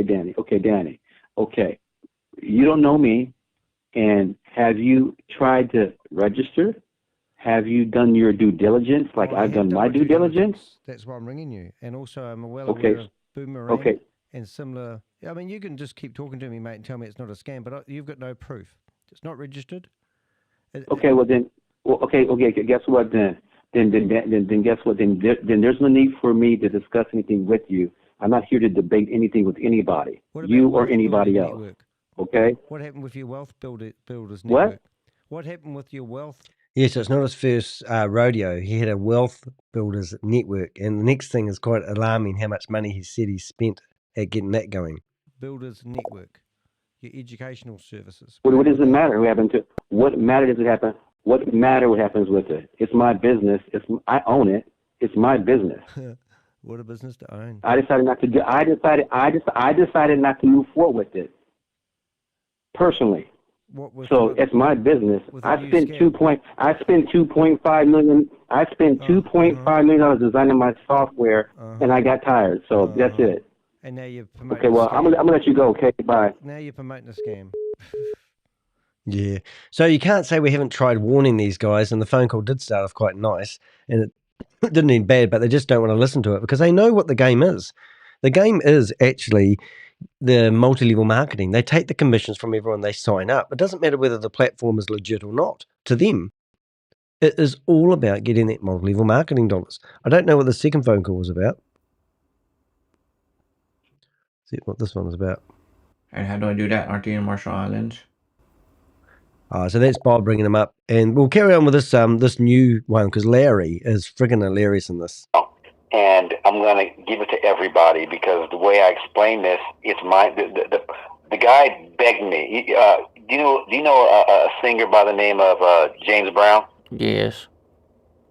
Danny. Okay, Danny. Okay. You don't know me, and have you tried to register? Have you done your due diligence like I've done my due diligence? That's why I'm ringing you. And also I'm well aware of Boomerang and similar. I mean, you can just keep talking to me, mate, and tell me it's not a scam, but you've got no proof. It's not registered. Okay, guess what then? Then guess what? Then there's no need for me to discuss anything with you. I'm not here to debate anything with anybody, you or anybody else. Network? Okay? What happened with your wealth builders network? What? What happened with your wealth? Yes, it's not his first rodeo. He had a wealth builders network, and the next thing is quite alarming how much money he said he spent at getting that going. Builders network, your educational services. What does it matter who happened to? What matter does it happen? What matter what happens with it? It's my business. I own it. It's my business. What a business to own. I decided not to do. I decided not to move forward with it. Personally. So it's my business. I spent $2.5 million. I spent $2.5 million designing my software, and I got tired. So that's it. And now you're promoting. Okay, well, I'm gonna let you go. Okay, bye. Now you're promoting a scam. Yeah. So you can't say we haven't tried warning these guys, and the phone call did start off quite nice, and it didn't end bad, but they just don't want to listen to it because they know what the game is. The game is actually the multi-level marketing. They take the commissions from everyone they sign up. It doesn't matter whether the platform is legit or not. To them, it is all about getting that multi-level marketing dollars. I don't know what the second phone call was about. See what this one is about. And how do I do that? Aren't they in Marshall Islands? So that's Bob bringing them up. And we'll carry on with this this new one because Larry is friggin' hilarious in this. And I'm going to give it to everybody because the way I explain this, it's my the guy begged me. Do you know a singer by the name of James Brown? Yes.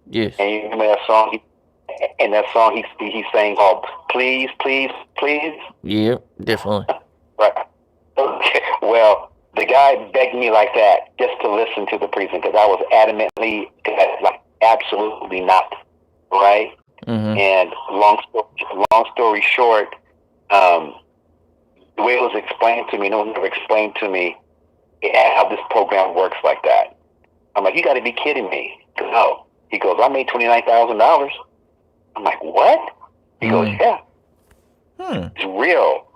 Yes. And you remember that song? And that song he sang called "Please, Please, Please." Yeah, definitely. Right. Okay. Well, the guy begged me like that just to listen to the presentation because I was adamantly like absolutely not. Right. Mm-hmm. And long story short, the way it was explained to me, no one ever explained to me how this program works like that. I'm like, you got to be kidding me. No. He goes, I made $29,000. I'm like, what? He goes, yeah. It's real.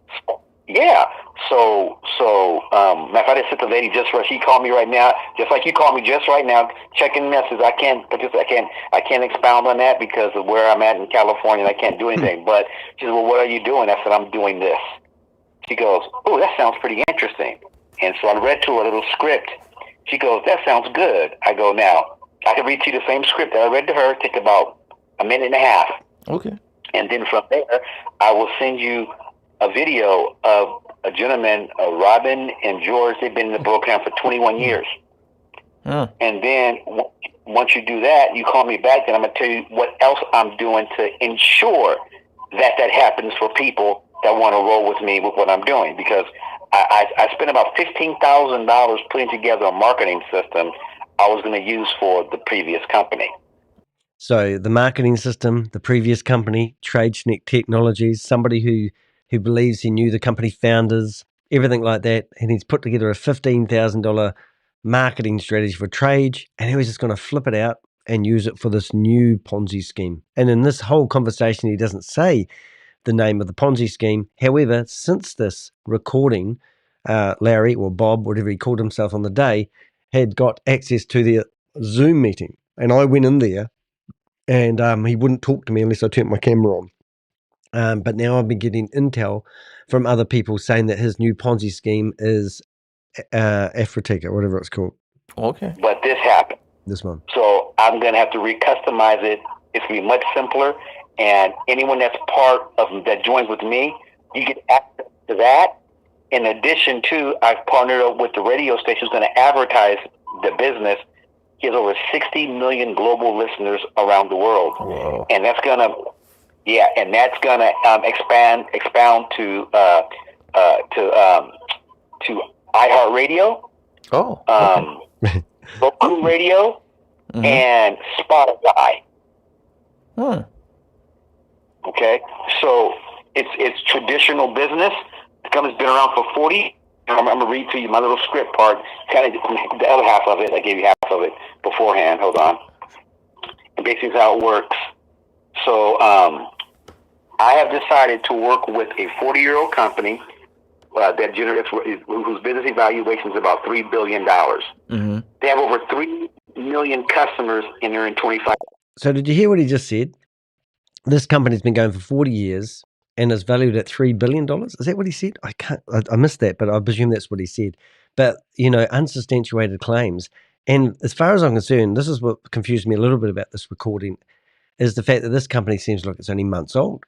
Yeah. So, matter of fact, I sent the lady just right. She called me right now, just like you called me just right now, checking messages. I can't expound on that because of where I'm at in California. And I can't do anything. But she said, "Well, what are you doing?" I said, "I'm doing this." She goes, "Oh, that sounds pretty interesting." And so I read to her a little script. She goes, "That sounds good." I go, "Now, I can read to you the same script that I read to her. Take about a minute and a half. Okay. And then from there, I will send you a video of a gentleman, Robin and George. They've been in the program for 21 years. And then once you do that, you call me back, and I'm going to tell you what else I'm doing to ensure that happens for people that want to roll with me with what I'm doing. Because I spent about $15,000 putting together a marketing system I was going to use for the previous company. So the marketing system, the previous company, Trage Technologies, somebody who believes he knew the company founders, everything like that, and he's put together a $15,000 marketing strategy for Trage, and he was just going to flip it out and use it for this new Ponzi scheme. And in this whole conversation, he doesn't say the name of the Ponzi scheme. However, since this recording, Larry or Bob, whatever he called himself on the day, had got access to their Zoom meeting, and I went in there, and he wouldn't talk to me unless I turned my camera on. But now I've been getting intel from other people saying that his new Ponzi scheme is Aifeex or whatever it's called. Okay. But this happened. This one. So I'm going to have to recustomize it. It's going to be much simpler. And anyone that's that joins with me, you get access to that. In addition to, I've partnered up with the radio station who's going to advertise the business. He has over 60 million global listeners around the world. Whoa. And that's going to, expound to iHeartRadio. Oh. Okay. Roku Radio, and Spotify. Okay, so it's traditional business. The company's been around for 40. I'm going to read to you my little script part, kind of the other half of it. I gave you half of it beforehand. Hold on. And basically how it works. So I have decided to work with a 40-year-old company that generates, whose business evaluation is about $3 billion. They have over 3 million customers, and they're in 25. So did you hear what he just said? This company's been going for 40 years and is valued at $3 billion. Is that what he said? I missed that, but I presume that's what he said. But, unsubstantiated claims. And as far as I'm concerned, this is what confused me a little bit about this recording, is the fact that this company seems like it's only months old.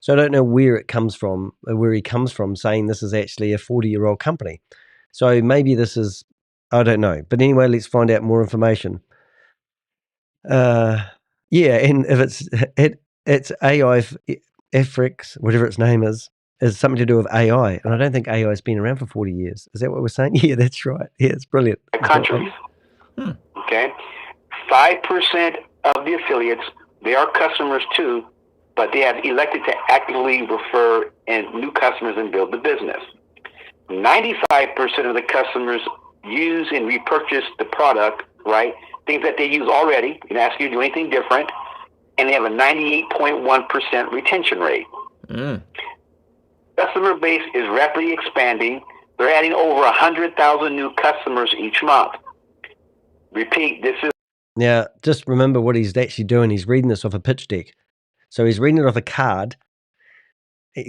So I don't know where he comes from saying this is actually a 40-year-old company. So maybe this is, I don't know. But anyway, let's find out more information. And if it's Aifeex, whatever its name is something to do with AI. And I don't think AI has been around for 40 years. Is that what we're saying? Yeah, that's right. Yeah, it's brilliant. Countries. Okay. 5% of the affiliates, they are customers too, but they have elected to actively refer in new customers and build the business. 95% of the customers use and repurchase the product, right? Things that they use already, and ask you to do anything different, and they have a 98.1% retention rate. Customer base is rapidly expanding. They're adding over 100,000 new customers each month. Repeat, this is... Now, just remember what he's actually doing. He's reading this off a pitch deck. So he's reading it off a card,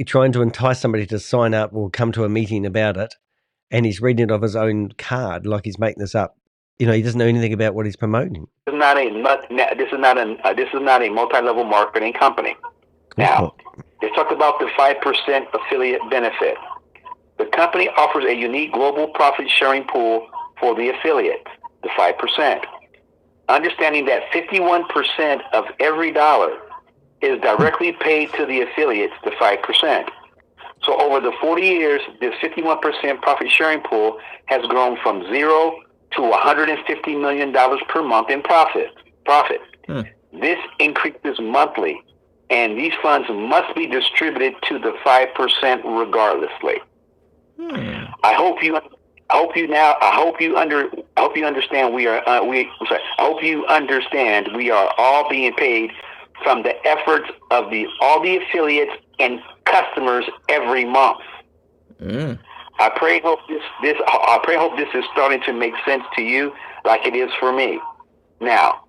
trying to entice somebody to sign up or come to a meeting about it, and he's reading it off his own card like he's making this up. He doesn't know anything about what he's promoting. This is not a multi-level marketing company. Now, let's talk about the 5% affiliate benefit. The company offers a unique global profit-sharing pool for the affiliates, the 5%. Understanding that 51% of every dollar is directly paid to the affiliates, the 5%. So over the 40 years, this 51% profit-sharing pool has grown from zero to $150 million per month in profit. This increases monthly, and these funds must be distributed to the 5% regardlessly. I hope you understand we are all being paid from the efforts of all the affiliates and customers every month. I pray hope this is starting to make sense to you, like it is for me. Now,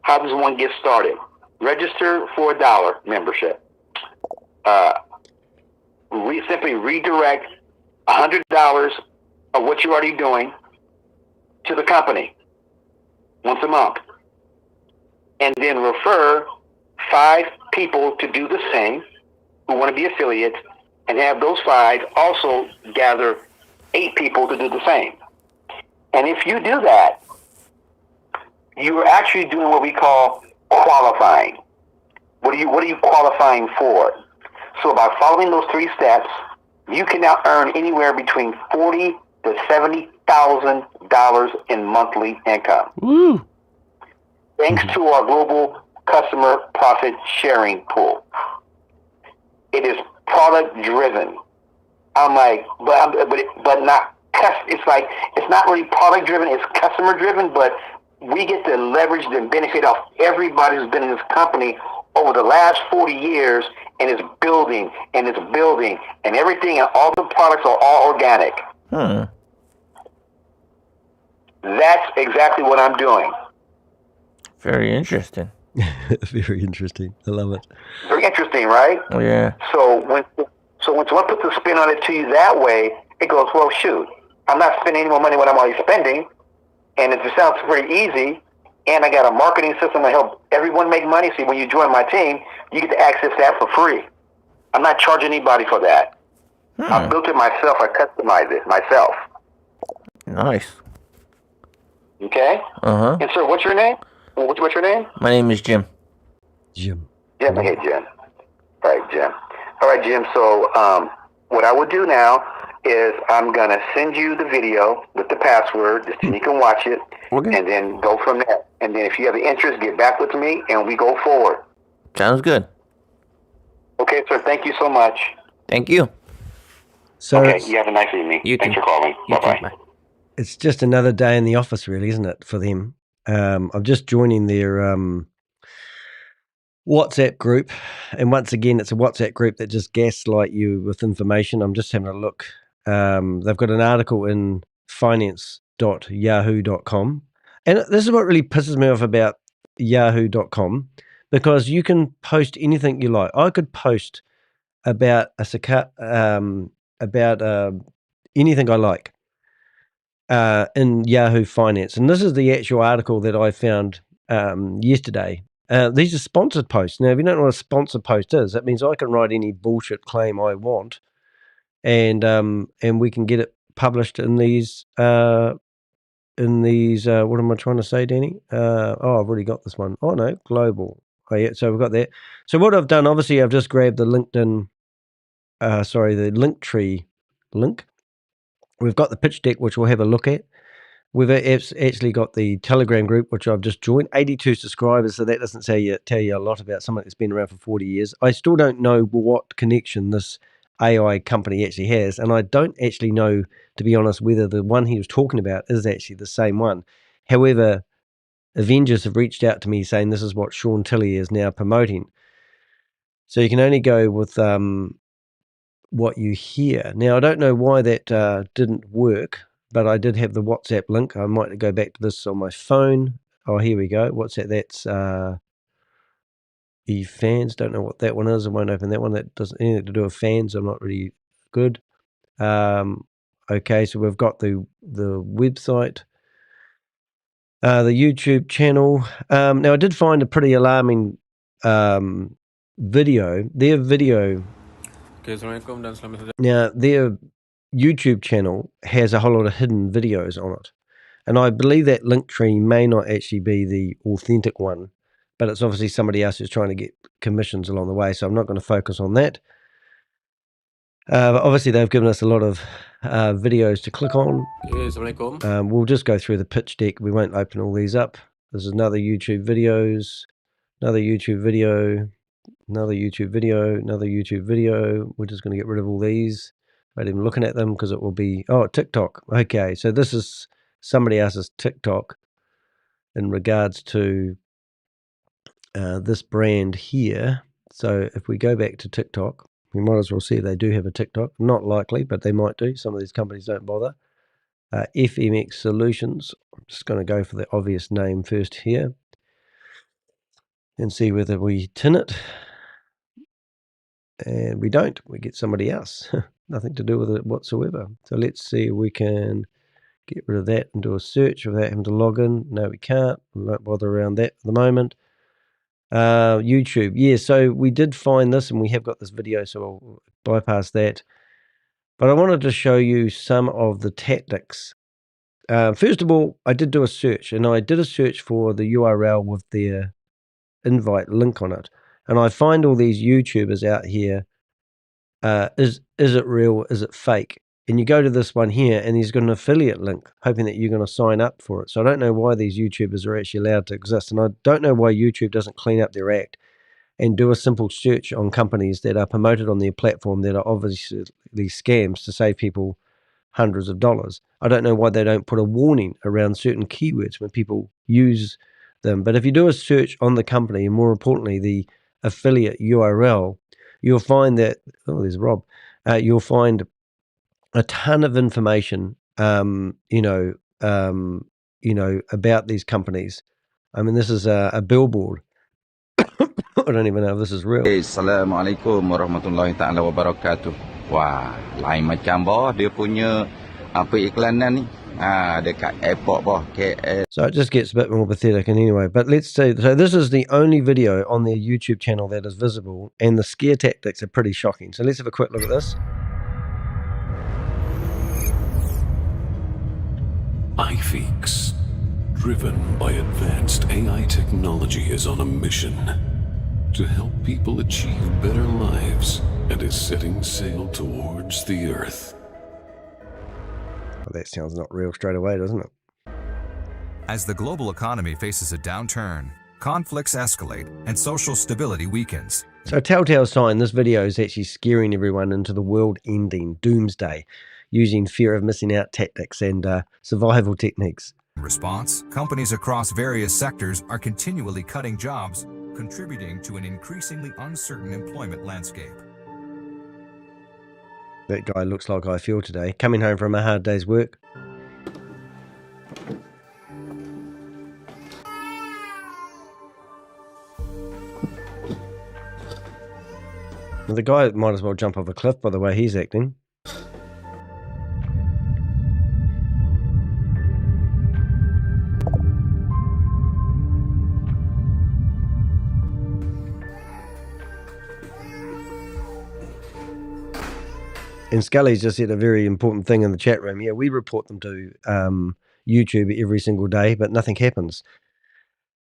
how does one get started? Register for $1 membership. We simply redirect $100 of what you're already doing to the company once a month, and then refer 5 people to do the same who want to be affiliates, and have those 5 also gather 8 people to do the same. And if you do that, you are actually doing what we call qualifying. What are you qualifying for? So by following those 3 steps, you can now earn anywhere between $40,000 to $70,000 in monthly income. Woo. Thanks to our global customer profit sharing pool. It is product driven. I'm like, but not. It's like it's not really product driven. It's customer driven, but we get to leverage the benefit of everybody who's been in this company over the last 40 years, and it's building and it's building, and everything and all the products are all organic. That's exactly what I'm doing. Very interesting. Very interesting. I love it. Very interesting, right? Oh, yeah. So when someone puts a spin on it to you that way, it goes, well, shoot, I'm not spending any more money what I'm already spending, and it sounds pretty easy, and I got a marketing system to help everyone make money. So when you join my team, you get to access that for free. I'm not charging anybody for that. I built it myself. I customized it myself. Nice. Okay? And sir, what's your name? What's your name? My name is Jim. Jim. Jim. Hey, Jim. All right, Jim. All right, Jim. So what I will do now is I'm going to send you the video with the password just so you can watch it, and then go from there. And then if you have the interest, get back with me, and we go forward. Sounds good. Okay, sir. Thank you so much. Thank you. So okay, you have a nice evening. Thanks for calling. Bye-bye. It's just another day in the office, really, isn't it, for them? I'm just joining their WhatsApp group, and once again, it's a WhatsApp group that just gaslight you with information. I'm just having a look. They've got an article in finance.yahoo.com, and this is what really pisses me off about yahoo.com, because you can post anything you like. I could post about anything I like in Yahoo Finance, and this is the actual article that I found yesterday. These are sponsored posts. Now, if you don't know what a sponsored post is, that means I can write any bullshit claim I want, and we can get it published in these. What am I trying to say, Danny? I've already got this one. Oh no, global. Oh yeah, so we've got that. So what I've done, obviously, I've just grabbed the LinkedIn, the Linktree link. We've got the pitch deck, which we'll have a look at. We've actually got the Telegram group, which I've just joined. 82 subscribers, so that doesn't tell you a lot about someone that's been around for 40 years. I still don't know what connection this AI company actually has, and I don't actually know, to be honest, whether the one he was talking about is actually the same one. However, Avengers have reached out to me saying this is what Sean Tillery is now promoting. So you can only go with what you hear. Now, I don't know why that didn't work, but I did have the WhatsApp link. I might go back to this on my phone. Oh, here we go. What's that? That's eFans. Don't know what that one is. I won't open that one. That doesn't anything to do with fans. I'm not really good. Okay, so we've got the website, the YouTube channel. Now, I did find a pretty alarming video. Their video. Now, their YouTube channel has a whole lot of hidden videos on it. And I believe that Linktree may not actually be the authentic one, but it's obviously somebody else who's trying to get commissions along the way. So I'm not going to focus on that. But obviously, they've given us a lot of videos to click on. We'll just go through the pitch deck. We won't open all these up. This is another YouTube videos, another YouTube video, another YouTube video, another YouTube video. We're just going to get rid of all these. Not even looking at them because it will be, TikTok. Okay, so this is somebody else's TikTok in regards to this brand here. So if we go back to TikTok, You might as well see if they do have a TikTok. Not likely, but they might do. Some of these companies don't bother. FMX Solutions. I'm just going to go for the obvious name first here and see whether we tin it. And we don't. We get somebody else. Nothing to do with it whatsoever. So let's see if we can get rid of that and do a search without having to log in. No, we can't. We won't bother around that for the moment. YouTube. Yeah, so we did find this and we have got this video, so I'll bypass that. But I wanted to show you some of the tactics. First of all, I did do a search, and I did a search for the URL with their invite link on it. And I find all these YouTubers out here. Is it real? Is it fake? And you go to this one here, and he's got an affiliate link, hoping that you're going to sign up for it. So I don't know why these YouTubers are actually allowed to exist, and I don't know why YouTube doesn't clean up their act and do a simple search on companies that are promoted on their platform that are obviously scams to save people hundreds of dollars. I don't know why they don't put a warning around certain keywords when people use them. But if you do a search on the company, and more importantly, the affiliate URL, you'll find that, oh, there's Rob, you'll find a ton of information, about these companies. I mean, this is a billboard. I don't even know if this is real. Assalamualaikum warahmatullahi taala wabarakatuh. Wah, lain macam boh dia punya apa iklanan ni. Dekat airport boh, KL. So it just gets a bit more pathetic. And anyway, but let's say, so this is the only video on their YouTube channel that is visible, and the scare tactics are pretty shocking. So let's have a quick look at this. Aifeex, driven by advanced AI technology, is on a mission to help people achieve better lives and is setting sail towards the earth. Well, that sounds not real straight away, doesn't it? As the global economy faces a downturn, conflicts escalate and social stability weakens. So telltale sign, this video is actually scaring everyone into the world-ending doomsday using fear of missing out tactics and survival techniques. In response, companies across various sectors are continually cutting jobs, contributing to an increasingly uncertain employment landscape. That guy looks like I feel today, coming home from a hard day's work. Well, the guy might as well jump off a cliff by the way he's acting. And Scully's just said a very important thing in the chat room. Yeah, we report them to YouTube every single day, but nothing happens.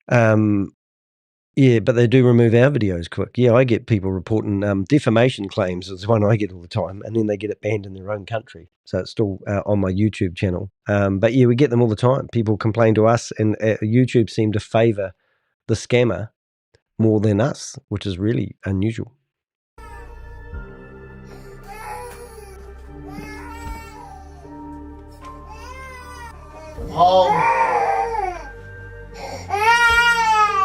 Yeah, but they do remove our videos quick. Yeah, I get people reporting defamation claims is one I get all the time, and then they get it banned in their own country. So it's still on my YouTube channel. But yeah, we get them all the time. People complain to us, and YouTube seem to favor the scammer more than us, which is really unusual.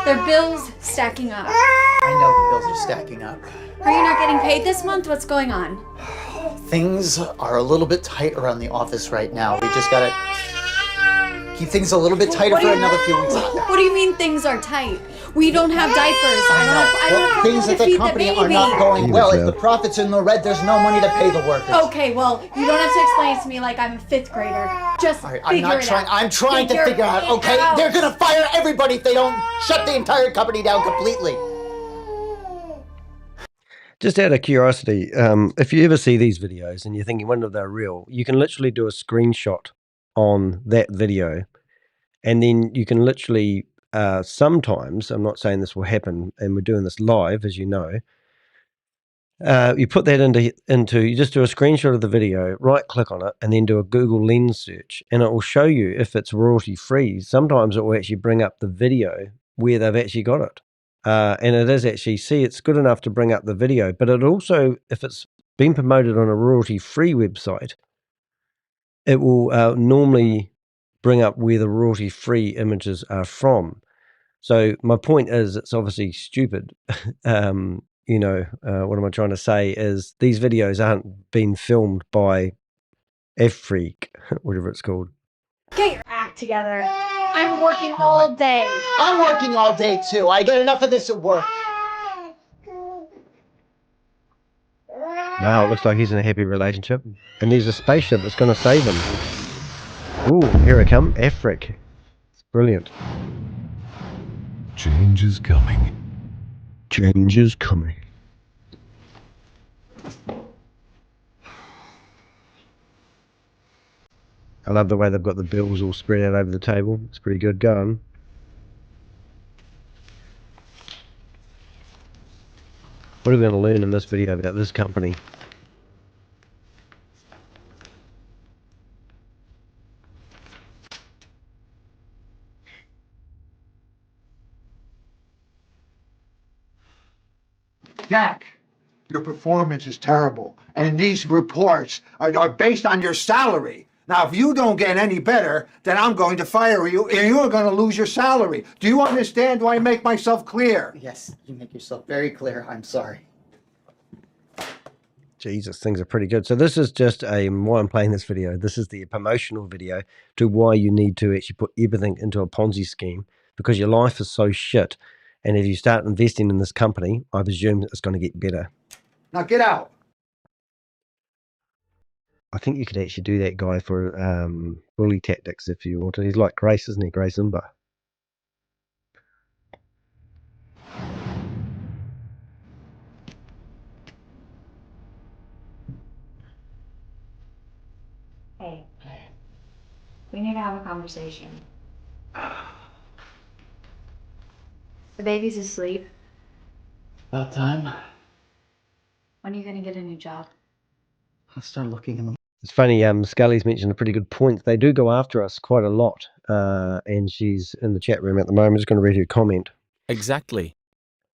Their bills stacking up. I know the bills are stacking up. Are you not getting paid this month? What's going on? Things are a little bit tight around the office right now. We just gotta keep things a little bit tighter for another few weeks. What do you mean things are tight? We don't have diapers. I don't have things at the company are not going well. If the profit's in the red, there's no money to pay the workers. Okay, well, you don't have to explain it to me like I'm a 5th grader. Just figure it out. I'm trying to figure out, okay? They're gonna fire everybody if they don't shut the entire company down completely. Just out of curiosity, if you ever see these videos and you're thinking, wonder if they're real, you can literally do a screenshot on that video, and then you can literally sometimes, I'm not saying this will happen, and we're doing this live, as you know, you put that into you just do a screenshot of the video, right click on it, and then do a Google Lens search, and it will show you if it's royalty free. Sometimes it will actually bring up the video where they've actually got it, and it is actually, see, it's good enough to bring up the video, but it also, if it's been promoted on a royalty free website, it will normally bring up where the royalty free images are from. So my point is, it's obviously stupid you know, what am I trying to say is these videos aren't being filmed by Aifeex, whatever it's called. Get your act together. I'm working all day. I'm working all day too. I get enough of this at work. Wow, it looks like he's in a happy relationship. And there's a spaceship that's going to save him. Ooh, here it comes. Aifeex. It's brilliant. Change is coming. Change is coming. I love the way they've got the bills all spread out over the table. It's pretty good going. What are we going to learn in this video about this company? Jack, your performance is terrible, and these reports are based on your salary. Now, if you don't get any better, then I'm going to fire you, and you're going to lose your salary. Do you understand? Do I make myself clear? Yes, you make yourself very clear. I'm sorry. Jesus, things are pretty good. So this is just why I'm playing this video. This is the promotional video to why you need to actually put everything into a Ponzi scheme, because your life is so shit. And if you start investing in this company, I presume it's going to get better. Now get out. I think you could actually do that guy for bully tactics if you want to. He's like Grace, isn't he? Grace Imber. Hey, we need to have a conversation. The baby's asleep. About time. When are you gonna get a new job? I'll start looking in the... It's funny, Scully's mentioned a pretty good point. They do go after us quite a lot, and she's in the chat room at the moment. I'm just going to read her comment. Exactly.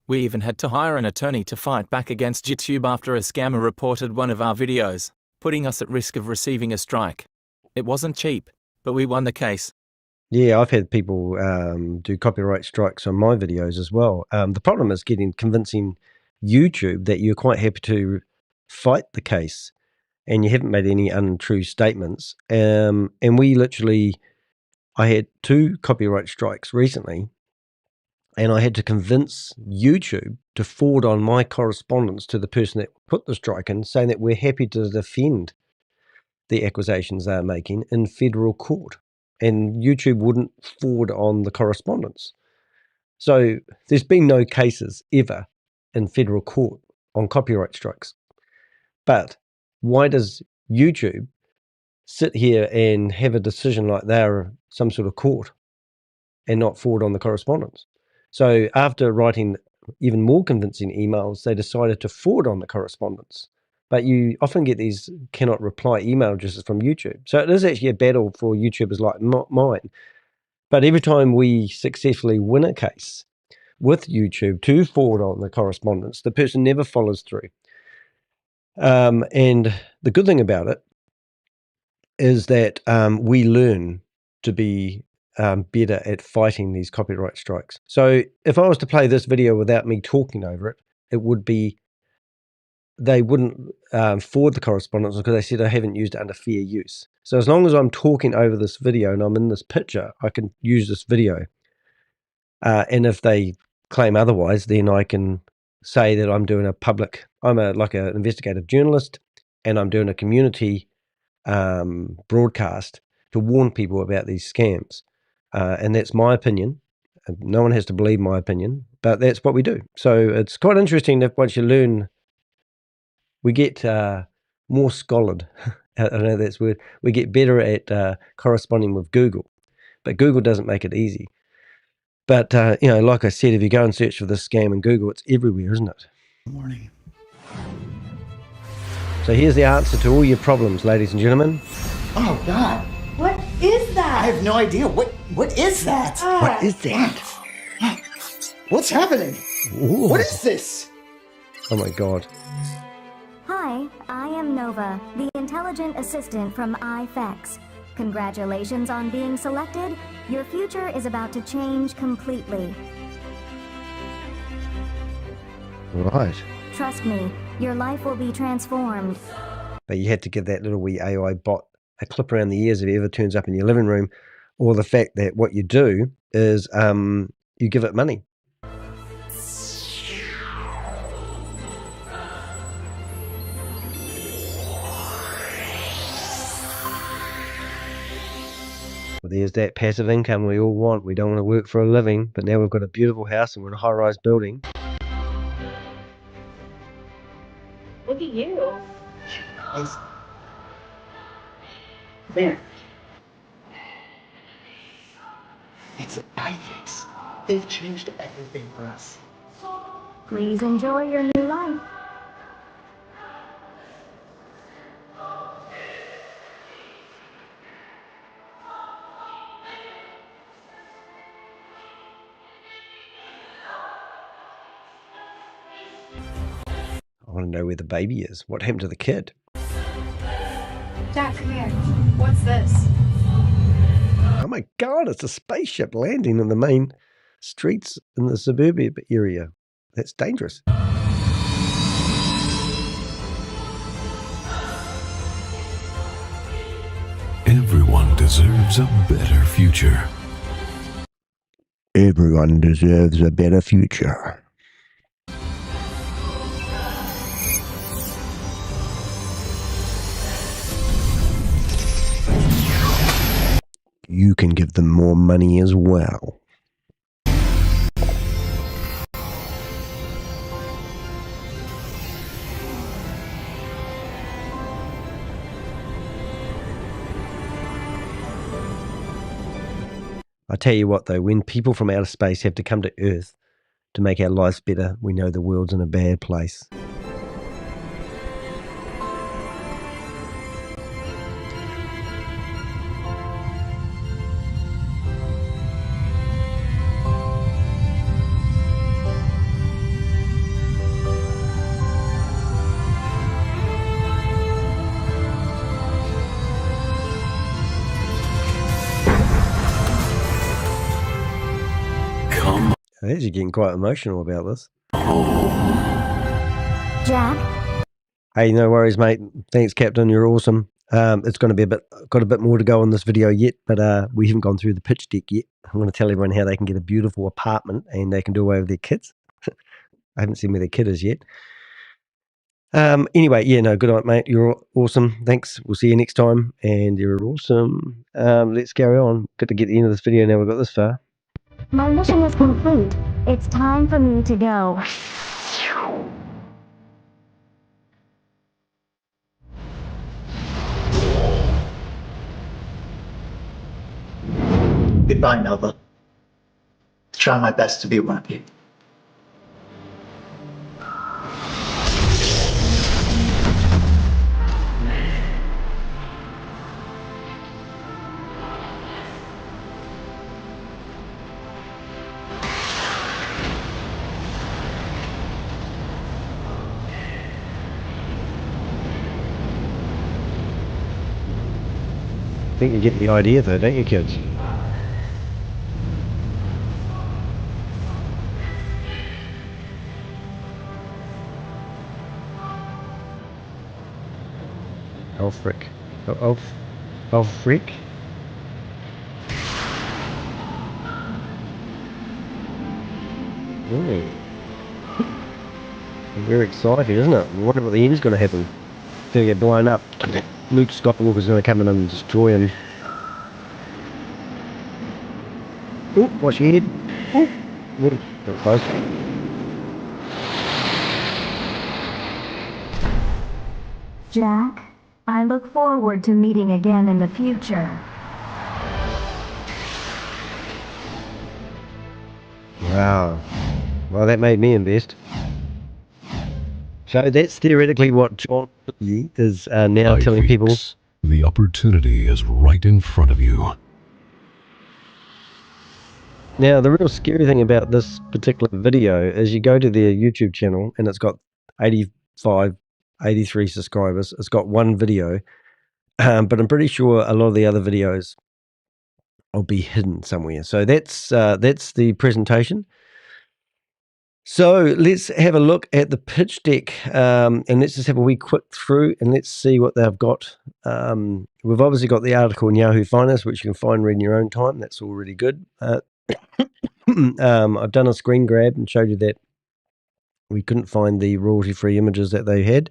We even had to hire an attorney to fight back against YouTube after a scammer reported one of our videos, putting us at risk of receiving a strike. It wasn't cheap, but we won the case. Yeah, I've had people do copyright strikes on my videos as well. The problem is convincing YouTube that you're quite happy to fight the case and you haven't made any untrue statements. And I had 2 copyright strikes recently, and I had to convince YouTube to forward on my correspondence to the person that put the strike in, saying that we're happy to defend the accusations they're making in federal court. And YouTube wouldn't forward on the correspondence. So there's been no cases ever in federal court on copyright strikes. But why does YouTube sit here and have a decision like they're some sort of court and not forward on the correspondence? So after writing even more convincing emails, they decided to forward on the correspondence. But you often get these cannot reply email addresses from YouTube. So it is actually a battle for YouTubers like mine. But every time we successfully win a case with YouTube to forward on the correspondence, the person never follows through. And the good thing about it is that we learn to be better at fighting these copyright strikes. So if I was to play this video without me talking over it, it would be, they wouldn't forward the correspondence because they said I haven't used it under fair use. So as long as I'm talking over this video and I'm in this picture, I can use this video. And if they claim otherwise, then I can say that I'm doing I'm like an investigative journalist, and I'm doing a community broadcast to warn people about these scams. And that's my opinion. No one has to believe my opinion, but that's what we do. So it's quite interesting that once you learn, we get more scholared. I know that's weird. We get better at corresponding with Google, but Google doesn't make it easy. But, like I said, if you go and search for this scam in Google, it's everywhere, isn't it? Good morning. So here's the answer to all your problems, ladies and gentlemen. Oh, God. What is that? I have no idea. What is that? What is that? What's happening? Ooh. What is this? Oh, my God. Hi, I am Nova, the intelligent assistant from Aifeex. Congratulations on being selected. Your future is about to change completely. Right. Trust me, your life will be transformed. But you had to give that little wee AI bot a clip around the ears if it ever turns up in your living room, or the fact that what you do is you give it money. Well, there's that passive income we all want. We don't want to work for a living, but now we've got a beautiful house and we're in a high-rise building. Look at you. There. It's Aifeex. They've changed everything for us. Please enjoy your new life. I want to know where the baby is. What happened to the kid? Jack, come here. What's this? Oh my God, it's a spaceship landing in the main streets in the suburbia area. That's dangerous. Everyone deserves a better future. Everyone deserves a better future. You can give them more money as well. I tell you what though, when people from outer space have to come to Earth to make our lives better, we know the world's in a bad place. I'm actually getting quite emotional about this. Jack? Hey, no worries, mate. Thanks, Captain. You're awesome. It's going to be got a bit more to go on this video yet, but we haven't gone through the pitch deck yet. I'm going to tell everyone how they can get a beautiful apartment and they can do away with their kids. I haven't seen where their kid is yet. Anyway, yeah, no, good night, mate. You're awesome. Thanks. We'll see you next time. And you're awesome. Let's carry on. Good to get the end of this video now we've got this far. My mission is complete. It's time for me to go. Goodbye, Nova. Try my best to be one of you. I think you get the idea though, don't you, kids? Elfric. Elfric? Ooh. Very exciting, isn't it? I wonder what the end's going to happen. They'll get blown up. Luke Skywalker's going to come in and destroy him. Ooh, watch your head. Ooh, got close. Jack, I look forward to meeting again in the future. Wow. Well, that made me invest. So that's theoretically what Sean is now telling people. The opportunity is right in front of you. Now, the real scary thing about this particular video is you go to their YouTube channel and it's got 85, 83 subscribers. It's got one video, but I'm pretty sure a lot of the other videos will be hidden somewhere. So that's the presentation. So let's have a look at the pitch deck, and let's just have a wee quick through and let's see what they've got. We've obviously got the article in Yahoo Finance, which you can find read in your own time. That's all really good. I've done a screen grab and showed you that we couldn't find the royalty-free images that they had.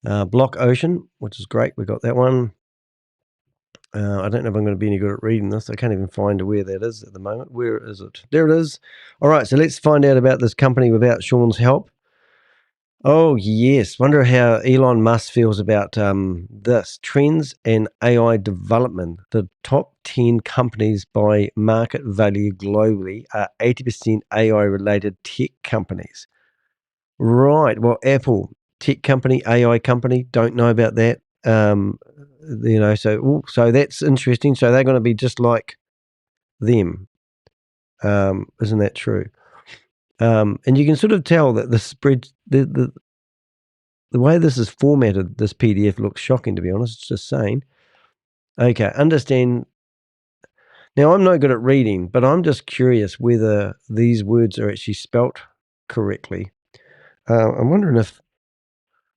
Block Ocean, which is great. We got that one. I don't know if I'm going to be any good at reading this. I can't even find where that is at the moment. Where is it? There it is. All right, so let's find out about this company without Sean's help. Oh, yes. Wonder how Elon Musk feels about this. Trends and AI development. The top 10 companies by market value globally are 80% AI-related tech companies. Right. Well, Apple, tech company, AI company, don't know about that. So that's interesting. So they're going to be just like them. Isn't that true? And you can sort of tell that the spread, the way this is formatted, this PDF looks shocking, to be honest. It's just saying. Okay, understand. Now, I'm no good at reading, but I'm just curious whether these words are actually spelt correctly. I'm wondering if,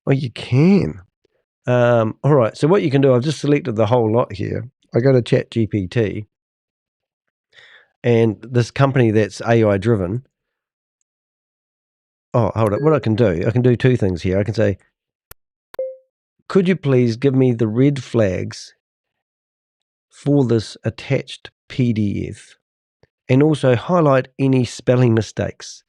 well, you can. All right, so what you can do, I've just selected the whole lot here. I go to ChatGPT, and this company that's AI driven. Oh, hold on. What I can do two things here. I can say, could you please give me the red flags for this attached PDF and also highlight any spelling mistakes?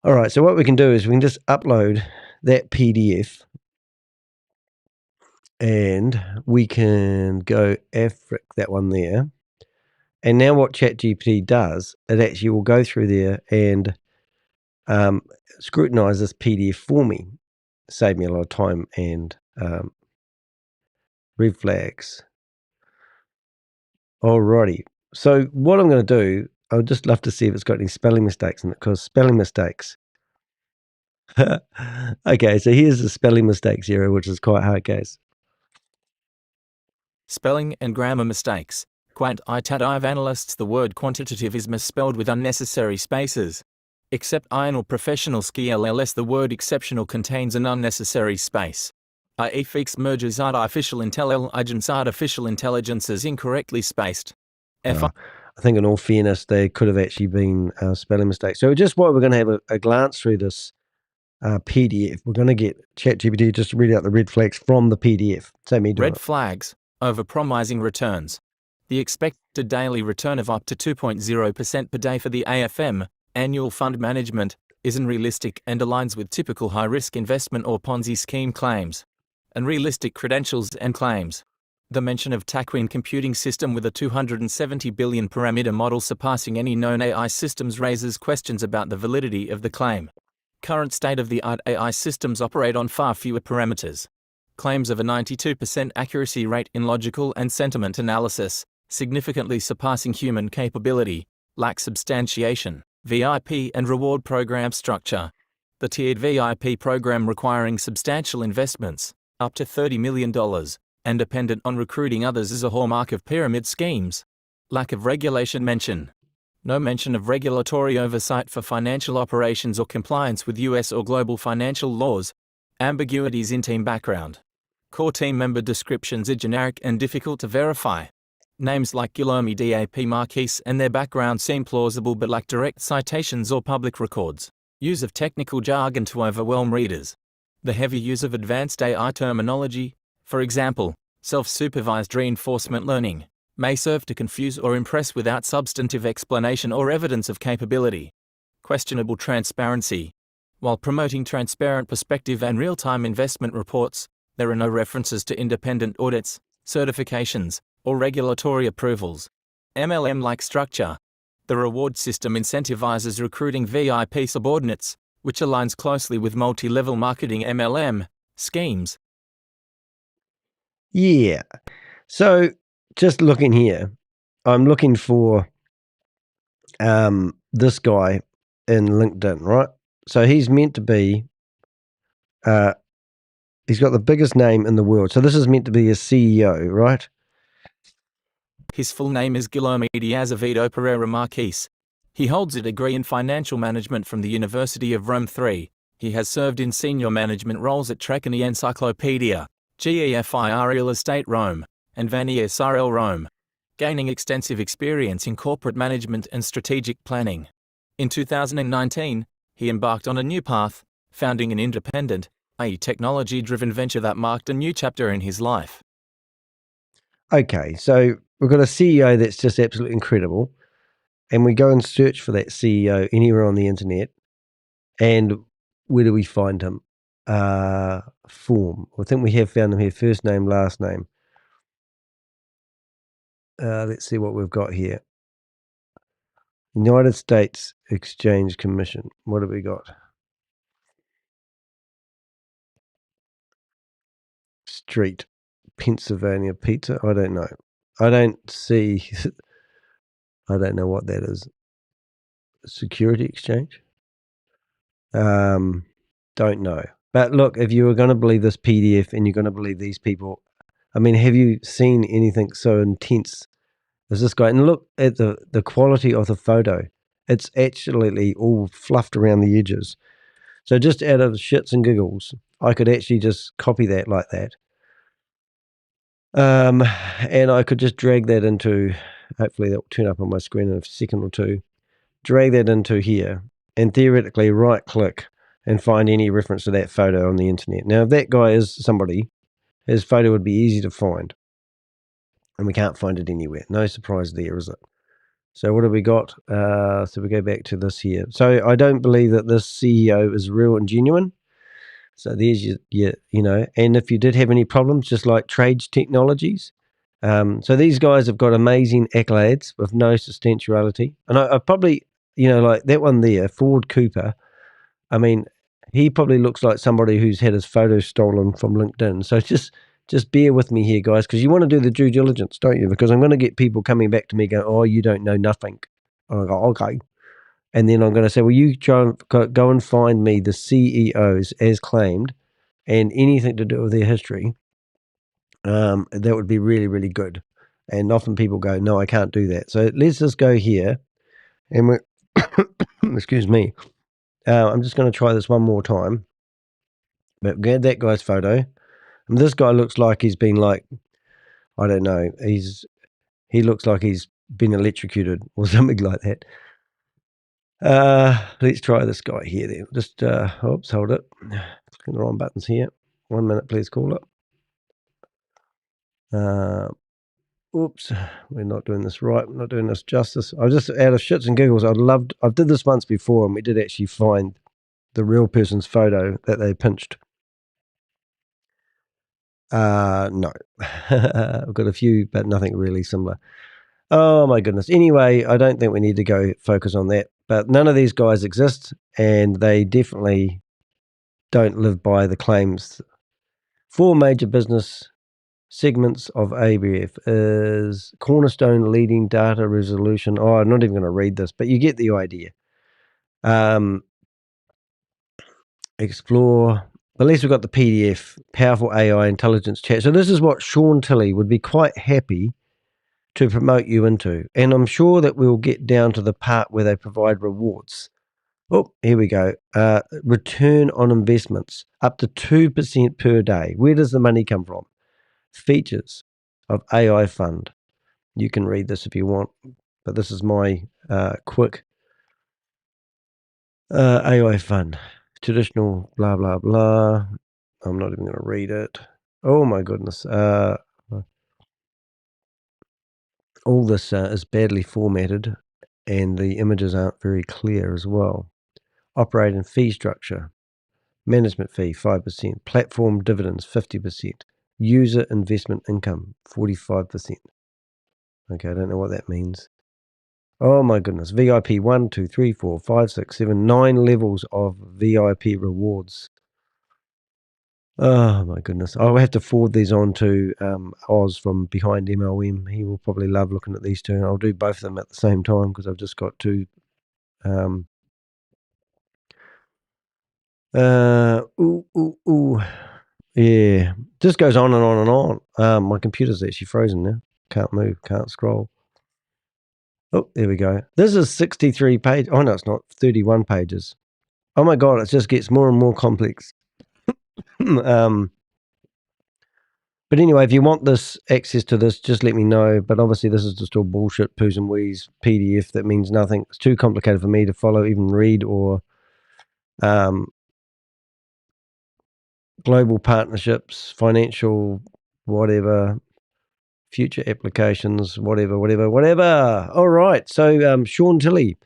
All right, so what we can do is we can just upload that PDF and we can go Aifeex, that one there. And now what ChatGPT does, it actually will go through there and scrutinize this PDF for me. Save me a lot of time and red flags. Alrighty. So what I'm going to do, I would just love to see if it's got any spelling mistakes in it, because spelling mistakes. Okay, so here's the spelling mistakes area, which is quite hard, guys. Spelling and grammar mistakes. Quantitative analysts, the word quantitative is misspelled with unnecessary spaces. Except iron or professional skills, the word exceptional contains an unnecessary space. Aifeex merges artificial intelligence is incorrectly spaced. I think in all fairness, they could have actually been spelling mistakes. So just what we're going to have a glance through this PDF. We're going to get ChatGPT just to read out the red flags from the PDF. So me do Red it. flags. Overpromising returns. The expected daily return of up to 2.0% per day for the AFM, annual fund management, isn't realistic and aligns with typical high-risk investment or Ponzi scheme claims. Unrealistic credentials and claims. The mention of Taquin computing system with a 270 billion parameter model surpassing any known AI systems raises questions about the validity of the claim. Current state-of-the-art AI systems operate on far fewer parameters. Claims of a 92% accuracy rate in logical and sentiment analysis, significantly surpassing human capability, lack substantiation. VIP and reward program structure. The tiered VIP program requiring substantial investments, up to $30 million, and dependent on recruiting others is a hallmark of pyramid schemes. Lack of regulation mention. No mention of regulatory oversight for financial operations or compliance with US or global financial laws. Ambiguities in team background. Core team member descriptions are generic and difficult to verify. Names like Guilherme DAP Marquise and their background seem plausible but lack direct citations or public records. Use of technical jargon to overwhelm readers. The heavy use of advanced AI terminology, for example, self-supervised reinforcement learning, may serve to confuse or impress without substantive explanation or evidence of capability. Questionable transparency. While promoting transparent perspective and real-time investment reports, there are no references to independent audits, certifications, or regulatory approvals. MLM-like structure. The reward system incentivizes recruiting VIP subordinates, which aligns closely with multi-level marketing MLM schemes. Yeah. So just looking here, I'm looking for this guy in LinkedIn, right? So he's meant to be, he's got the biggest name in the world. So this is meant to be a CEO, right? His full name is Guilherme de Azevedo Pereira Marquise. He holds a degree in financial management from the University of Rome III. He has served in senior management roles at Trecani Encyclopedia, GEFI Real Estate Rome, and Vanier SRL Rome, gaining extensive experience in corporate management and strategic planning. In 2019, he embarked on a new path, founding an independent, technology-driven venture that marked a new chapter in his life. Okay, so we've got a CEO that's just absolutely incredible, and we go and search for that CEO anywhere on the internet, and where do we find him? Form. I think we have found him here, first name, last name. Let's see what we've got here. United States Exchange Commission. What have we got? Street, Pennsylvania Pizza. I don't know. I don't see. I don't know what that is. Security Exchange. Don't know. But look, if you were going to believe this PDF and you're going to believe these people, I mean, have you seen anything so intense as this guy? And look at the quality of the photo. It's actually all fluffed around the edges. So just out of shits and giggles, I could actually just copy that like that. And I could just drag that into, hopefully that will turn up on my screen in a second or two, drag that into here and theoretically right click and find any reference to that photo on the internet. Now, if that guy is somebody, his photo would be easy to find. And we can't find it anywhere. No surprise there, is it? So what have we got? So we go back to this here. So I don't believe that this CEO is real and genuine. So there's your and if you did have any problems, just like Trage Technologies. So these guys have got amazing accolades with no substantiality. And I probably, like that one there, Ford Cooper, I mean, he probably looks like somebody who's had his photo stolen from LinkedIn. So just bear with me here, guys, because you want to do the due diligence, don't you? Because I'm going to get people coming back to me going, oh, you don't know nothing. And I go, okay. And then I'm going to say, well, you try and go and find me the CEOs as claimed and anything to do with their history. That would be really, really good. And often people go, no, I can't do that. So let's just go here. And we're, excuse me. I'm just going to try this one more time. But get that guy's photo. And this guy looks like he's been I don't know. He looks like he's been electrocuted or something like that. Let's try this guy here then. Just, oops, hold it. Clicking the wrong buttons here. 1 minute, please call it. Oops, we're not doing this right. We're not doing this justice. I just, out of shits and giggles, I did this once before and we did actually find the real person's photo that they pinched. No. I've got a few, but nothing really similar. Oh my goodness. Anyway, I don't think we need to go focus on that. But none of these guys exist, and they definitely don't live by the claims. 4 major business segments of ABF is cornerstone leading data resolution. Oh, I'm not even going to read this, but you get the idea. Explore. At least we've got the PDF, powerful AI intelligence chat. So this is what Sean Tillery would be quite happy to promote you into. And I'm sure that we'll get down to the part where they provide rewards. Oh, here we go. Return on investments, up to 2% per day. Where does the money come from? Features of AI fund. You can read this if you want, but this is my quick AI fund. Traditional blah, blah, blah. I'm not even going to read it. Oh, my goodness. All this is badly formatted and the images aren't very clear as well. Operating fee structure. Management fee, 5%. Platform dividends, 50%. User investment income, 45%. Okay, I don't know what that means. Oh my goodness. VIP 1, 2, 3, 4, 5, 6, 7, 9 levels of VIP rewards. Oh my goodness. I'll have to forward these on to Oz from behind MLM. He will probably love looking at these two. And I'll do both of them at the same time because I've just got two. Yeah. Just goes on and on and on. My computer's actually frozen now. Can't move, can't scroll. Oh, there we go. This is 63 pages. Oh, no, it's not. 31 pages. Oh, my God. It just gets more and more complex. But anyway, if you want this access to this, just let me know. But obviously, this is just all bullshit, poos and wees, PDF that means nothing. It's too complicated for me to follow, even read, or global partnerships, financial, whatever, future applications, whatever. All right. So, Sean Tillery,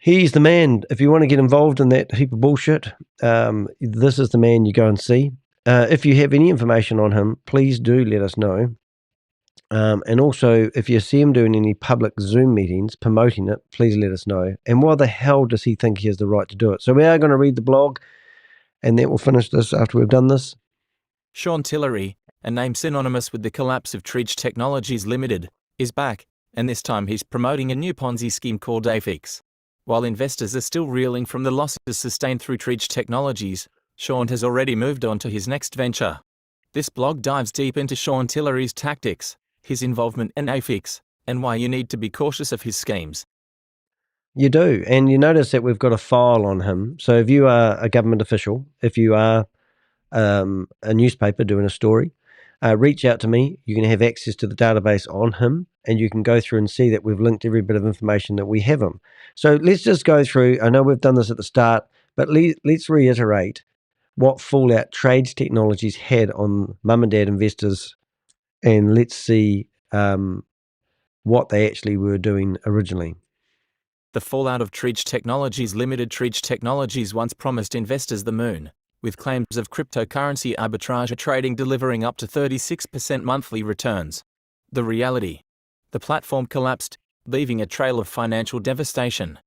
he's the man. If you want to get involved in that heap of bullshit, this is the man you go and see. If you have any information on him, please do let us know. And also, if you see him doing any public Zoom meetings promoting it, please let us know. And why the hell does he think he has the right to do it? So we are going to read the blog, and then we'll finish this after we've done this. Sean Tillery, a name synonymous with the collapse of Trage Technologies Limited, is back, and this time he's promoting a new Ponzi scheme called Aifeex. While investors are still reeling from the losses sustained through Trage Technologies, Sean has already moved on to his next venture. This blog dives deep into Sean Tillery's tactics, his involvement in Aifeex, and why you need to be cautious of his schemes. You do, and you notice that we've got a file on him. So if you are a government official, if you are a newspaper doing a story, reach out to me. You can have access to the database on him, and you can go through and see that we've linked every bit of information that we have him. So let's just go through. I know we've done this at the start, but let's reiterate what fallout Trage Technologies had on mum and dad investors, and let's see what they actually were doing originally. The fallout of Trage Technologies Limited. Trage Technologies once promised investors the moon, with claims of cryptocurrency arbitrage trading delivering up to 36% monthly returns. The reality: the platform collapsed, leaving a trail of financial devastation.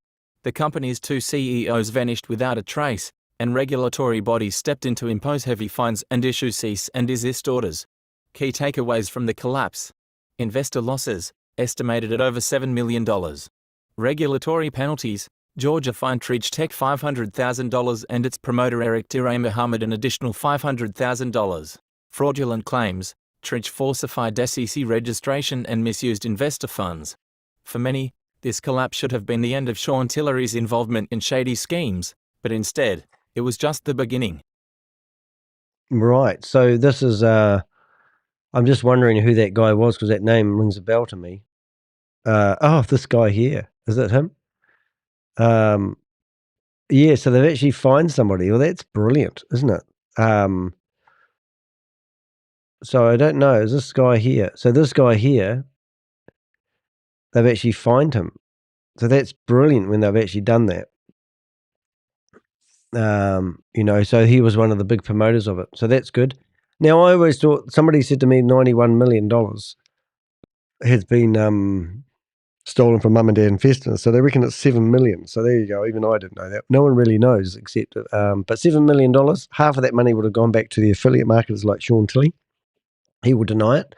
The company's two CEOs vanished without a trace, and regulatory bodies stepped in to impose heavy fines and issue cease-and-desist orders. Key takeaways from the collapse: investor losses, estimated at over $7 million. Regulatory penalties: Georgia fined Trage Tech $500,000 and its promoter Eric Tiray Muhammad an additional $500,000. Fraudulent claims: Trage falsified SEC registration and misused investor funds. For many, this collapse should have been the end of Sean Tillery's involvement in shady schemes, but instead, it was just the beginning. Right. So this is, I'm just wondering who that guy was, because that name rings a bell to me. This guy here. Is it him? Yeah, so they've actually fined somebody. Well, that's brilliant, isn't it? So I don't know. Is this guy here? So this guy here, they've actually fined him. So that's brilliant when they've actually done that. So he was one of the big promoters of it. So that's good. Now, I always thought, somebody said to me $91 million has been stolen from mum and dad investors. So they reckon it's $7 million. So there you go. Even I didn't know that. No one really knows except, but $7 million, half of that money would have gone back to the affiliate marketers like Sean Tillery. He will deny it.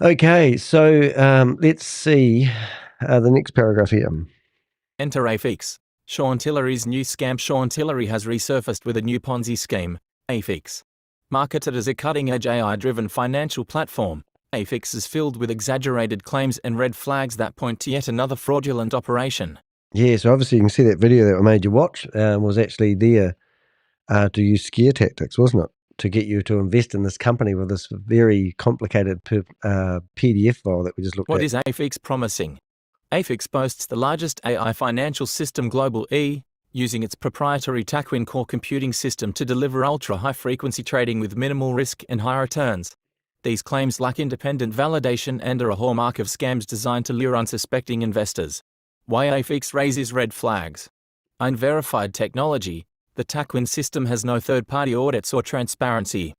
Okay, so let's see the next paragraph here. Enter Aifeex. Sean Tillery's new scam. Sean Tillery has resurfaced with a new Ponzi scheme, Aifeex. Marketed as a cutting-edge AI-driven financial platform, Aifeex is filled with exaggerated claims and red flags that point to yet another fraudulent operation. Yeah, so obviously you can see that video that I made you watch was actually there to use scare tactics, wasn't it? To get you to invest in this company with this very complicated PDF file that we just looked at. What is Aifeex promising? Aifeex boasts the largest AI financial system global using its proprietary Taquin core computing system to deliver ultra-high-frequency trading with minimal risk and high returns. These claims lack independent validation and are a hallmark of scams designed to lure unsuspecting investors. Why Aifeex raises red flags? Unverified technology. The Taquin system has no third-party audits or transparency.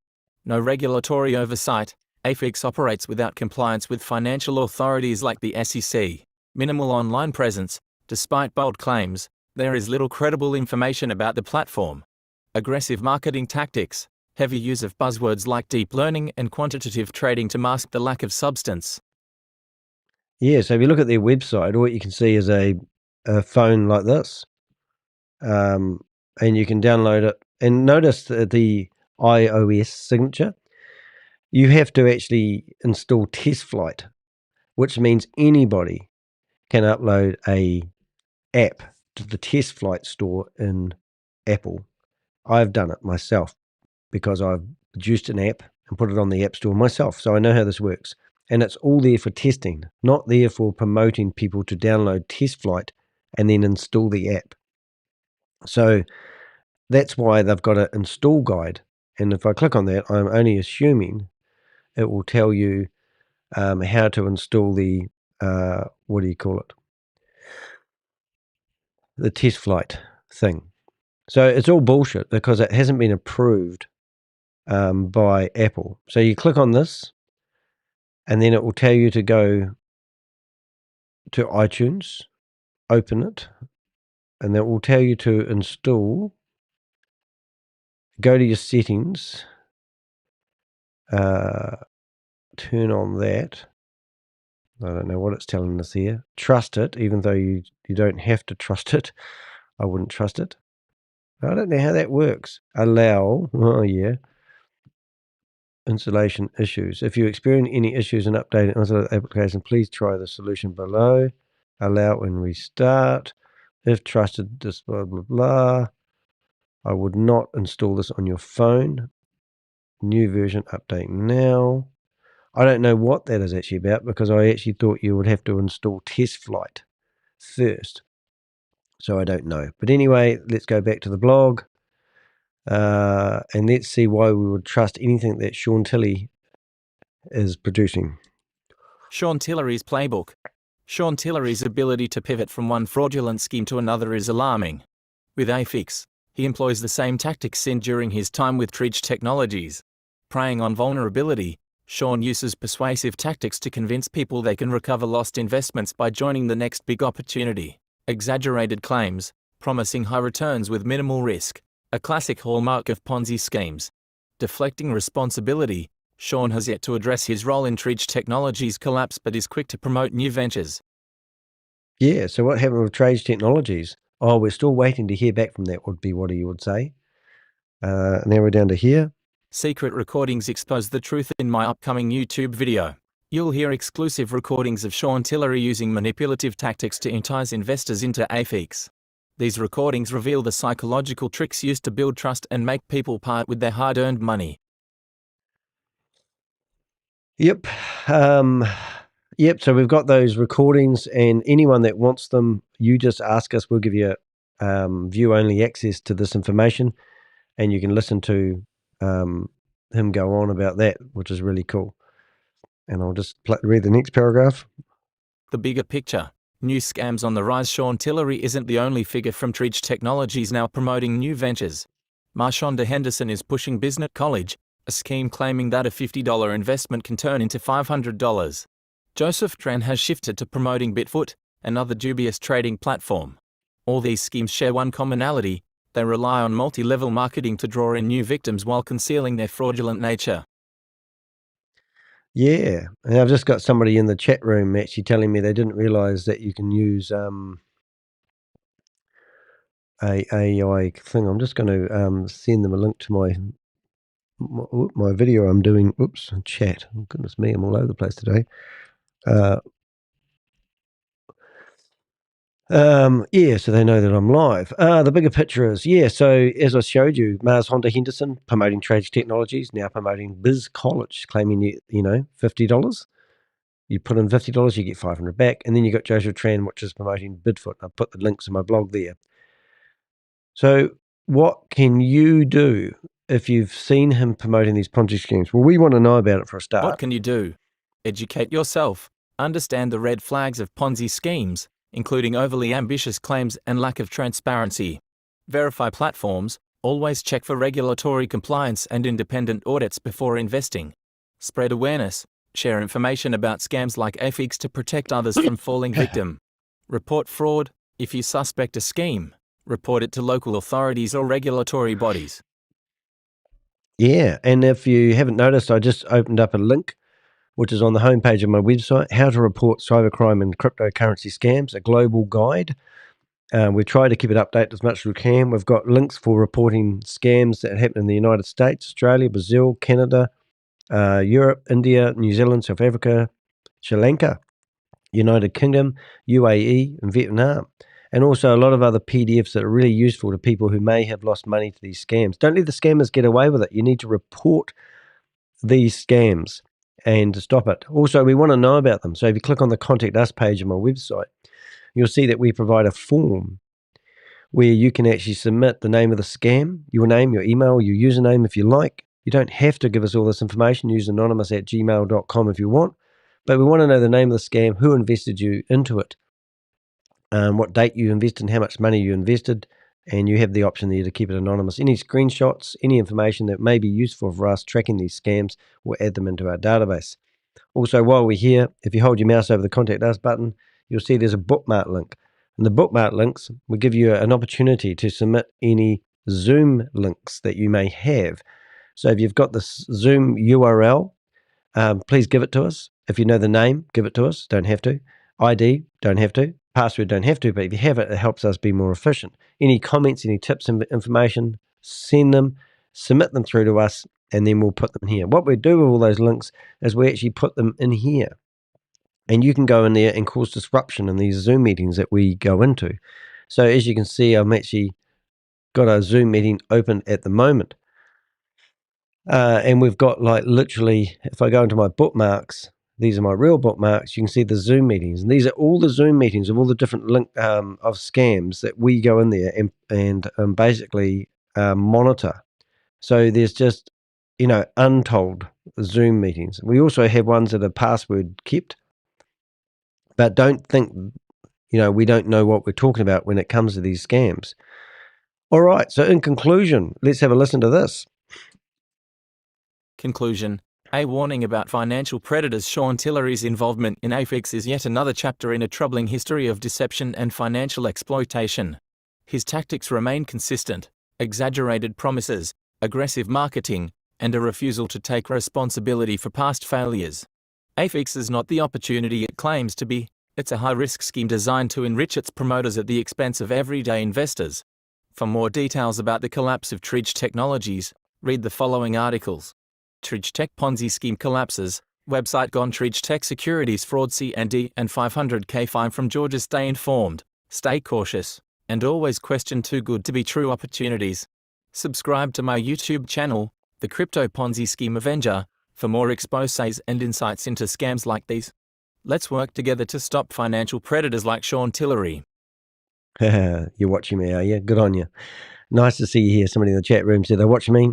No regulatory oversight. Aifeex operates without compliance with financial authorities like the SEC. Minimal online presence. Despite bold claims, there is little credible information about the platform. Aggressive marketing tactics. Heavy use of buzzwords like deep learning and quantitative trading to mask the lack of substance. Yeah, so if you look at their website, all you can see is a phone like this. And you can download it. And notice the iOS signature. You have to actually install TestFlight, which means anybody can upload a app to the test flight store in Apple. I've done it myself because I've produced an app and put it on the App Store myself, so I know how this works. And it's all there for testing, not there for promoting people to download test flight and then install the app. So that's why they've got an install guide. And if I click on that, I'm only assuming it will tell you how to install the, what do you call it? The test flight thing. So it's all bullshit because it hasn't been approved by Apple. So you click on this and then it will tell you to go to iTunes, open it, and it will tell you to install, go to your settings, turn on that. I don't know what it's telling us here. Trust it, even though you don't have to trust it. I wouldn't trust it. I don't know how that works. Allow, oh yeah, installation issues. If you experience any issues in updating the application, please try the solution below. Allow and restart. If trusted, this blah, blah, blah. I would not install this on your phone. New version update now. I don't know what that is actually about because I actually thought you would have to install test flight first. So I don't know. But anyway, let's go back to the blog. And let's see why we would trust anything that Sean Tillery is producing. Sean Tillery's playbook. Sean Tillery's ability to pivot from one fraudulent scheme to another is alarming. With Aifeex, he employs the same tactics seen during his time with Trage Technologies. Preying on vulnerability, Sean uses persuasive tactics to convince people they can recover lost investments by joining the next big opportunity. Exaggerated claims, promising high returns with minimal risk, a classic hallmark of Ponzi schemes. Deflecting responsibility, Sean has yet to address his role in Trage Technologies' collapse but is quick to promote new ventures. Yeah, so what happened with Trage Technologies? Oh, we're still waiting to hear back from that, would be what you would say. Now we're down to here. Secret recordings expose the truth in my upcoming YouTube video. You'll hear exclusive recordings of Sean Tillery using manipulative tactics to entice investors into Aifeex. These recordings reveal the psychological tricks used to build trust and make people part with their hard-earned money. Yep. Yep, so we've got those recordings, and anyone that wants them, you just ask us. We'll give you view-only access to this information, and you can listen to him go on about that, which is really cool. And I'll just read the next paragraph. The bigger picture. New scams on the rise. Sean Tillery isn't the only figure from Trage Technologies now promoting new ventures. Marshonda Henderson is pushing Business College, a scheme claiming that a $50 investment can turn into $500. Joseph Tran has shifted to promoting Bitfoot, another dubious trading platform. All these schemes share one commonality: they rely on multi-level marketing to draw in new victims while concealing their fraudulent nature. Yeah, and I've just got somebody in the chat room actually telling me they didn't realize that you can use a AI thing. I'm just going to send them a link to my video I'm doing. Oops, chat. Oh, goodness me, I'm all over the place today. Yeah, so they know that I'm live. The bigger picture is, yeah, so as I showed you, Honda Henderson promoting Trage Technologies, now promoting Biz College, claiming, you know, $50. You put in $50, you get $500 back. And then you got Joseph Tran, which is promoting Bidfoot. I've put the links in my blog there. So what can you do if you've seen him promoting these Ponzi schemes? Well, we want to know about it for a start. What can you do? Educate yourself. Understand the red flags of Ponzi schemes, including overly ambitious claims and lack of transparency. Verify platforms. Always check for regulatory compliance and independent audits before investing. Spread awareness. Share information about scams like Aifeex to protect others from falling victim. Report fraud. If you suspect a scheme, report it to local authorities or regulatory bodies. Yeah, and if you haven't noticed, I just opened up a link, which is on the homepage of my website, How to Report Cybercrime and Cryptocurrency Scams, a global guide. We try to keep it updated as much as we can. We've got links for reporting scams that happen in the United States, Australia, Brazil, Canada, Europe, India, New Zealand, South Africa, Sri Lanka. United Kingdom, UAE, and Vietnam. And also a lot of other PDFs that are really useful to people who may have lost money to these scams. Don't let the scammers get away with it. You need to report these scams and to stop it. Also, we want to know about them. So if you click on the Contact Us page on my website, you'll see that we provide a form where you can actually submit the name of the scam, your name, your email, your username if you like. You don't have to give us all this information. Use anonymous@gmail.com if you want. But we want to know the name of the scam, who invested you into it, what date you invested and how much money you invested, and you have the option there to keep it anonymous. Any screenshots, any information that may be useful for us tracking these scams, we'll add them into our database. Also, while we're here, if you hold your mouse over the Contact Us button, you'll see there's a bookmark link. And the bookmark links will give you an opportunity to submit any Zoom links that you may have. So if you've got this Zoom URL, please give it to us. If you know the name, give it to us. Don't have to. ID, don't have to. Password, don't have to. But if you have it, it helps us be more efficient. Any comments, any tips, information, send them, submit them through to us, and then we'll put them here. What we do with all those links is we actually put them in here. And you can go in there and cause disruption in these Zoom meetings that we go into. So as you can see, I'm actually got a Zoom meeting open at the moment. And we've got like literally, if I go into my bookmarks, these are my real bookmarks, you can see the Zoom meetings. And these are all the Zoom meetings of all the different of scams that we go in there and basically monitor. So there's just, untold Zoom meetings. We also have ones that are password kept. But don't think, we don't know what we're talking about when it comes to these scams. All right, so in conclusion, let's have a listen to this. Conclusion. A warning about financial predators. Sean Tillery's involvement in Aifeex is yet another chapter in a troubling history of deception and financial exploitation. His tactics remain consistent: exaggerated promises, aggressive marketing, and a refusal to take responsibility for past failures. Aifeex is not the opportunity it claims to be. It's a high-risk scheme designed to enrich its promoters at the expense of everyday investors. For more details about the collapse of Trage Technologies, read the following articles. TradeTech Ponzi scheme collapses, website gone. TradeTech securities fraud C&D and 500k fine from Georgia. Stay informed, stay cautious, and always question too good to be true opportunities. Subscribe to my YouTube channel, The Crypto Ponzi Scheme Avenger, for more exposés and insights into scams like these. Let's work together to stop financial predators like Sean Tillery. You're watching me, are you? Good on you. Nice to see you here. Somebody in the chat room said they're watching me.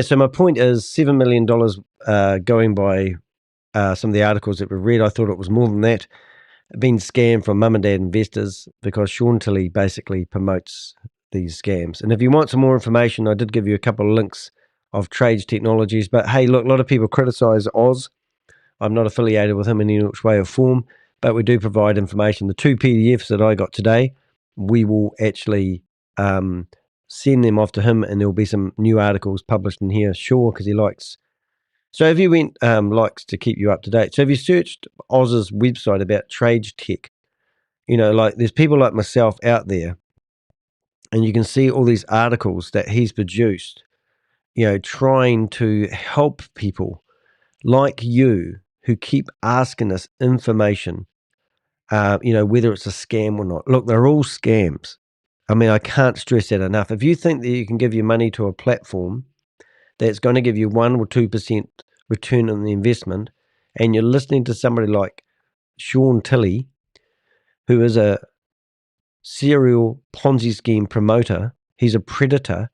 So my point is $7 million going by some of the articles that we've read. I thought it was more than that. Been scammed from mum and dad investors because Sean Tillery basically promotes these scams. And if you want some more information, I did give you a couple of links of Trage Technologies. But hey, look, a lot of people criticize Oz. I'm not affiliated with him in any which way or form, but we do provide information. The 2 PDFs that I got today, we will actually send them off to him, and there will be some new articles published in here, sure, because he likes. So if you went, likes to keep you up to date. So if you searched Oz's website about TradeTech, there's people like myself out there, and you can see all these articles that he's produced, trying to help people like you who keep asking us information, whether it's a scam or not. Look, they're all scams. I mean, I can't stress that enough. If you think that you can give your money to a platform that's going to give you 1 or 2% return on the investment, and you're listening to somebody like Sean Tillery, who is a serial Ponzi scheme promoter, he's a predator,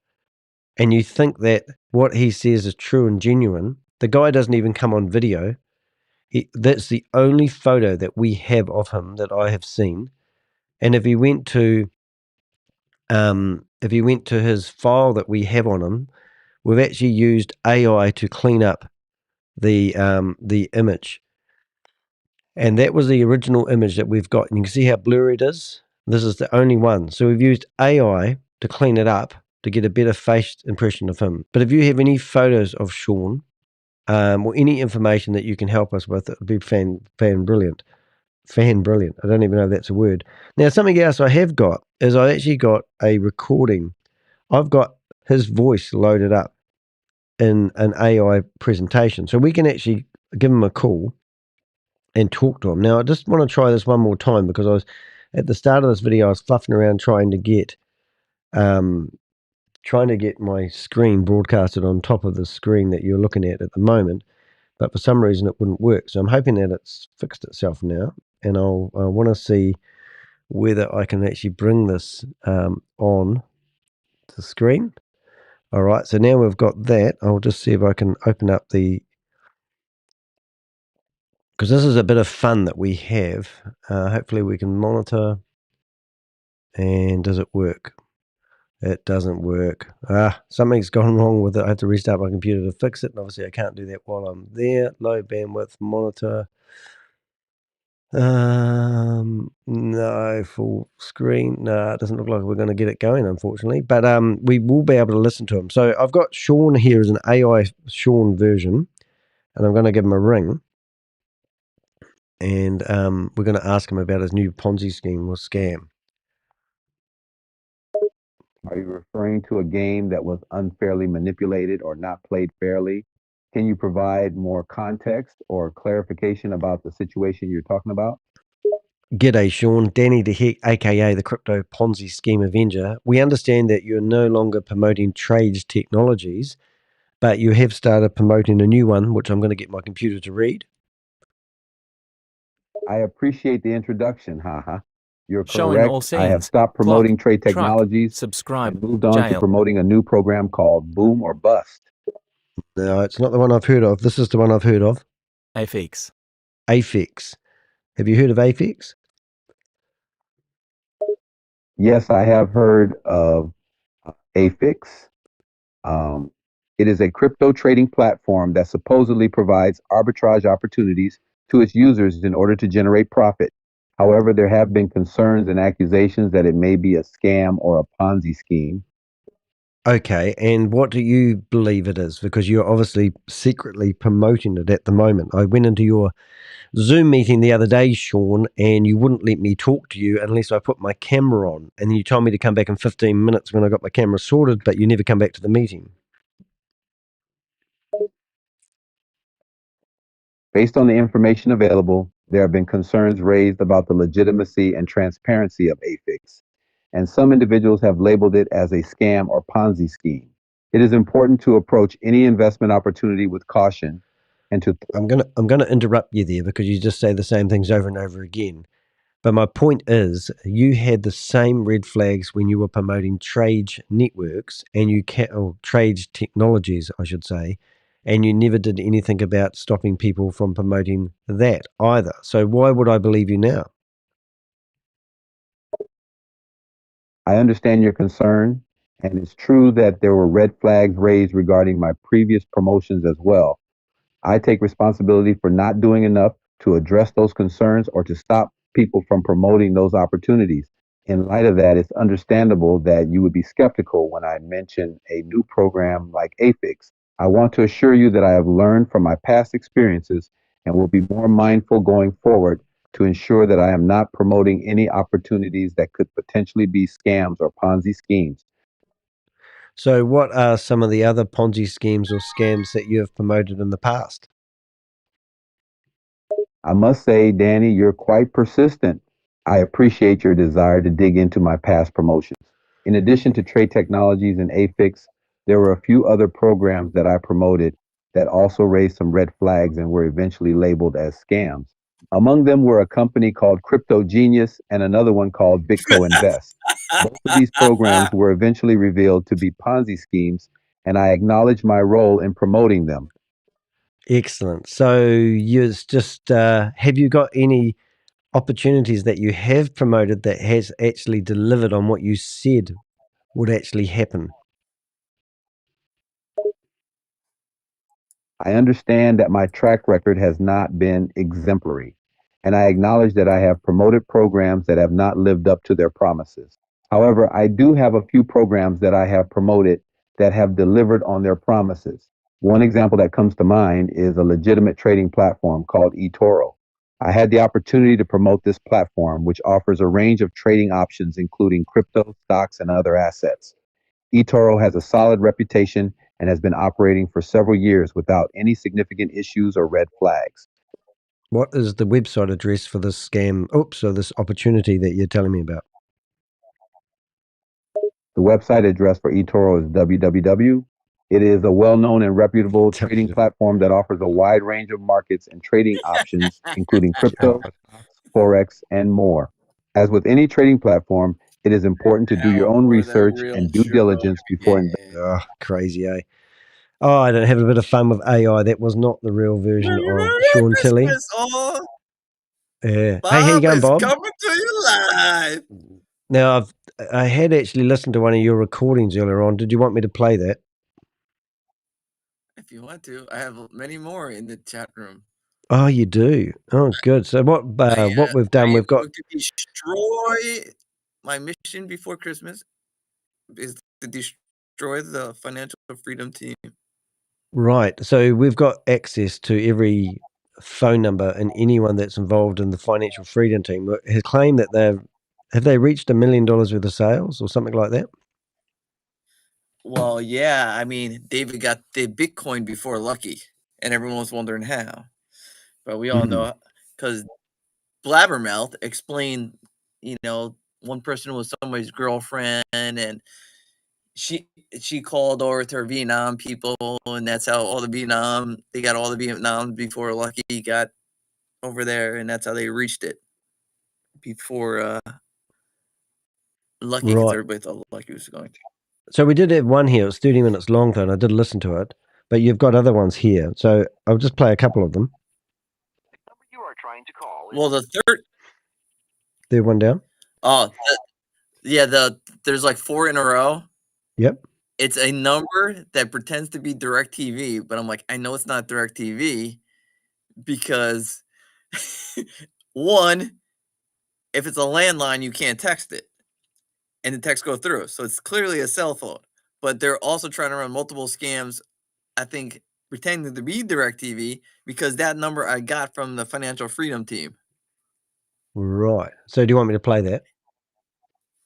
and you think that what he says is true and genuine, the guy doesn't even come on video. That's the only photo that we have of him that I have seen. And if he went to his file that we have on him, we've actually used AI to clean up the image. And that was the original image that we've got. And you can see how blurry it is. This is the only one. So we've used AI to clean it up to get a better face impression of him. But if you have any photos of Sean, or any information that you can help us with, it would be fan brilliant. Fan brilliant. I don't even know if that's a word. Now, something else I have got is I actually got a recording. I've got his voice loaded up in an AI presentation. So we can actually give him a call and talk to them. Now, I just want to try this one more time because I was at the start of this video, I was fluffing around trying to get my screen broadcasted on top of the screen that you're looking at the moment, but for some reason it wouldn't work. So I'm hoping that it's fixed itself now, and I want to see whether I can actually bring this on the screen. All right, so now we've got that. I'll just see if I can open up the, because this is a bit of fun that we have. Hopefully we can monitor. And does it work? It doesn't work. Something's gone wrong with it. I have to restart my computer to fix it. And obviously I can't do that while I'm there. Low bandwidth monitor. No, full screen. No, it doesn't look like we're going to get it going, unfortunately. But we will be able to listen to him. So I've got Sean here as an AI Sean version, and I'm going to give him a ring. And we're going to ask him about his new Ponzi scheme or scam. Are you referring to a game that was unfairly manipulated or not played fairly? Can you provide more context or clarification about the situation you're talking about? G'day, Sean. Danny the Heck, aka the Crypto Ponzi Scheme Avenger. We understand that you're no longer promoting Trage Technologies, but you have started promoting a new one, which I'm going to get my computer to read. I appreciate the introduction, haha. You're Showing all correct. I have scenes. stopped promoting Trade Truck, Technologies subscribe, and moved on to jail. promoting a new program called Boom or Bust. No, it's not the one I've heard of. This is the one I've heard of. Aifeex. Aifeex. Have you heard of Aifeex? Yes, I have heard of Aifeex. It is a crypto trading platform that supposedly provides arbitrage opportunities to its users in order to generate profit. However, there have been concerns and accusations that it may be a scam or a Ponzi scheme. Okay, and what do you believe it is? Because you're obviously secretly promoting it at the moment. I went into your Zoom meeting the other day, Sean, and you wouldn't let me talk to you unless I put my camera on. And then you told me to come back in 15 minutes when I got my camera sorted, but you never come back to the meeting. Based on the information available, there have been concerns raised about the legitimacy and transparency of Aifeex, and some individuals have labeled it as a scam or Ponzi scheme. It is important to approach any investment opportunity with caution and to... I'm gonna interrupt you there because you just say the same things over and over again. But my point is, you had the same red flags when you were promoting Trage Networks and or Trage Technologies, I should say, and you never did anything about stopping people from promoting that either. So why would I believe you now? I understand your concern, and it's true that there were red flags raised regarding my previous promotions as well. I take responsibility for not doing enough to address those concerns or to stop people from promoting those opportunities. In light of that, it's understandable that you would be skeptical when I mention a new program like Aifeex. I want to assure you that I have learned from my past experiences and will be more mindful going forward to ensure that I am not promoting any opportunities that could potentially be scams or Ponzi schemes. So what are some of the other Ponzi schemes or scams that you have promoted in the past? I must say, Danny, you're quite persistent. I appreciate your desire to dig into my past promotions. In addition to Trade Technologies and Aifeex, there were a few other programs that I promoted that also raised some red flags and were eventually labeled as scams. Among them were a company called Crypto Genius and another one called Bitco Invest. Both of these programs were eventually revealed to be Ponzi schemes, and I acknowledge my role in promoting them. Excellent. So you just have you got any opportunities that you have promoted that has actually delivered on what you said would actually happen? I understand that my track record has not been exemplary, and I acknowledge that I have promoted programs that have not lived up to their promises. However, I do have a few programs that I have promoted that have delivered on their promises. One example that comes to mind is a legitimate trading platform called eToro. I had the opportunity to promote this platform, which offers a range of trading options, including crypto, stocks, and other assets. eToro has a solid reputation and has been operating for several years without any significant issues or red flags. What is the website address for this scam? So this opportunity that you're telling me about. The website address for eToro is www. It is a well-known and reputable trading platform that offers a wide range of markets and trading options, including crypto, forex, and more. As with any trading platform, it is important to do your own research and due diligence before investing. Oh, crazy, eh? Oh, I don't have a bit of fun with AI. That was not the real version of Sean Tillery. Yeah. Hey, how you going, Bob? Coming to you live. Now, I had actually listened to one of your recordings earlier on. Did you want me to play that? If you want to, I have many more in the chat room. Oh, you do? Oh, good. So what we've done, we've got to destroy my mission before Christmas is to destroy the financial freedom team. right. So we've got access to every phone number and anyone that's involved in the financial freedom team has claimed that have they reached $1 million worth of sales or something like that? Well, yeah. I mean, David got the Bitcoin before Lucky, and everyone was wondering how. But we all know because Blabbermouth explained, one person was somebody's girlfriend, and she called over to her Vietnam people, and that's how all they got all the Vietnam before Lucky got over there, and that's how they reached it before Lucky, because Right. everybody thought Lucky was going to. So we did have one here. It was 30 minutes long, though, and I did listen to it. But you've got other ones here. So I'll just play a couple of them. You are trying to call. Well, the third. Third one down. Oh, there's like 4 in a row. Yep. It's a number that pretends to be DirecTV, but I'm like, I know it's not DirecTV because one, if it's a landline, you can't text it, and the text go through. So it's clearly a cell phone. But they're also trying to run multiple scams, I think, pretending to be DirecTV because that number I got from the financial freedom team. Right. So do you want me to play that?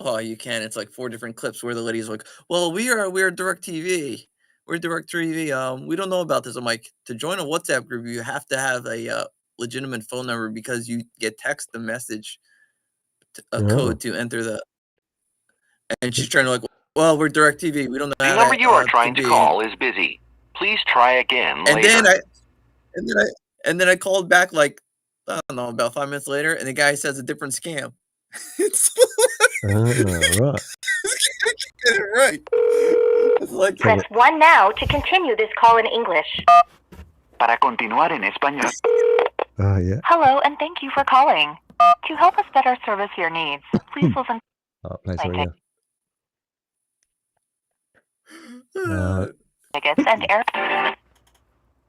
Oh, you can. It's like 4 different clips where the lady's like, "Well, we're DirecTV. We're DirecTV. We don't know about this." I'm like, to join a WhatsApp group, you have to have a legitimate phone number because you get text the message, a code to enter the. And she's trying to like, "Well, we're DirecTV. We don't know." The number you are trying to call is busy. Please try again later. And then I called back like, I don't know, about 5 minutes later, and the guy says a different scam. Right. Get it right. It's like, Press 1 now to continue this call in English. Para continuar en español. Oh, yeah. Hello, and thank you for calling. To help us better service your needs, please listen. Oh, play something else. Tickets and air.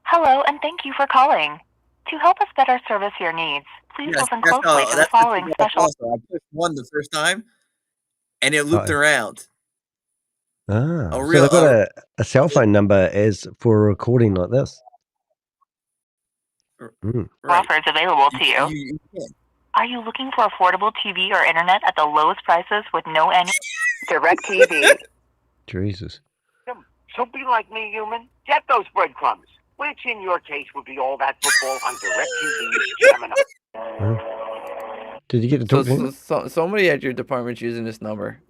Hello, and thank you for calling. To help us better service your needs, please listen closely to the following special. I pushed 1 the first time, and it looped around. So they've got a cell phone number as for a recording like this. Offers available to you. Are you looking for affordable TV or internet at the lowest prices with no annual? DirecTV. Jesus. So be like me, human. Get those breadcrumbs. Which, in your case, would be all that football on DirecTV's Gemini. Did you get to talk to him? Somebody at your department's using this number.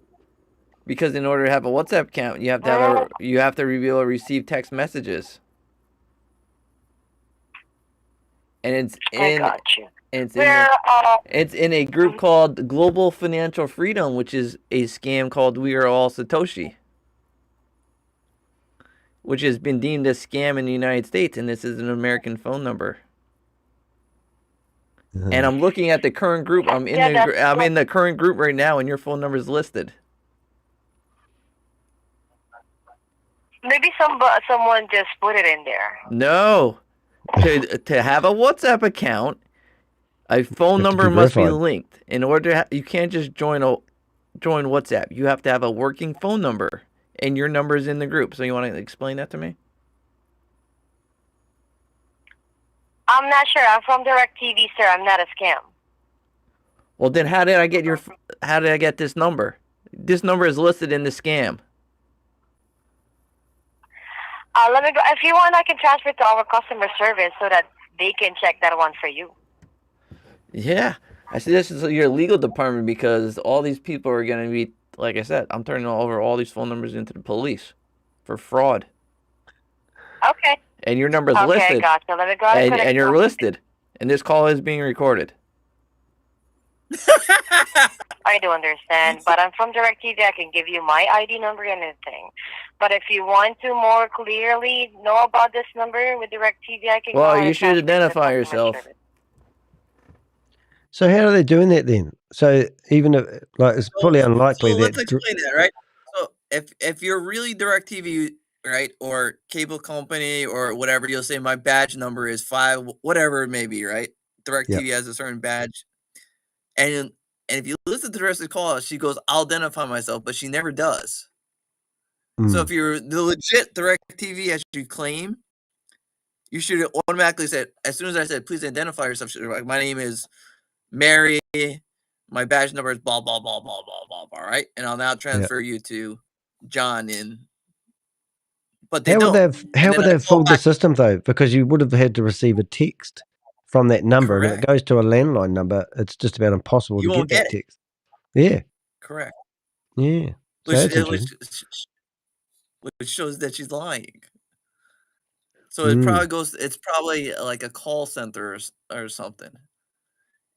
Because in order to have a WhatsApp account, you have to reveal or receive text messages. And it's in a group called Global Financial Freedom, which is a scam called We Are All Satoshi, which has been deemed a scam in the United States, and this is an American phone number. And I'm looking at the current group. I'm in the current group right now, and your phone number is listed. Maybe someone just put it in there. No. To have a WhatsApp account, a phone number must be linked. In order to you can't just join WhatsApp. You have to have a working phone number, and your number is in the group. So you want to explain that to me? I'm not sure. I'm from DirecTV, sir. I'm not a scam. Well, then how did I get this number? This number is listed in the scam. Let me go. If you want, I can transfer to our customer service so that they can check that one for you. Yeah. I see this is your legal department because all these people are going to be, like I said, I'm turning over all these phone numbers into the police for fraud. Okay. And your number is Okay, listed. gotcha. Let me go ahead and connect And you're you. listed. And this call is being recorded. I do understand, but I'm from DirecTV. I can give you my ID number and everything. But if you want to more clearly know about this number with DirecTV, I can go Well, ahead you and should transfer to the identify customer yourself. service. So how are they doing that then? So even if, like, it's probably unlikely So that. let's explain that, right? So if you're really DirecTV, right, or cable company or whatever, you'll say my badge number is 5, whatever it may be, right? DirecTV has a certain badge, and if you listen to the rest of the call, she goes, "I'll identify myself," but she never does. So if you're the legit DirecTV as you claim, you should automatically say, as soon as I said, "Please identify yourself," like, my name is Mary. My badge number is blah, blah, blah, blah, blah, blah, blah, right? And I'll now transfer you to John but they How would don't. they have fooled the system though? Because you would have had to receive a text from that number, and if it goes to a landline number, it's just about impossible You to won't get that get it. text. Yeah, Correct. yeah. So that's interesting. Which shows that she's lying. So it probably it's probably like a call center or something.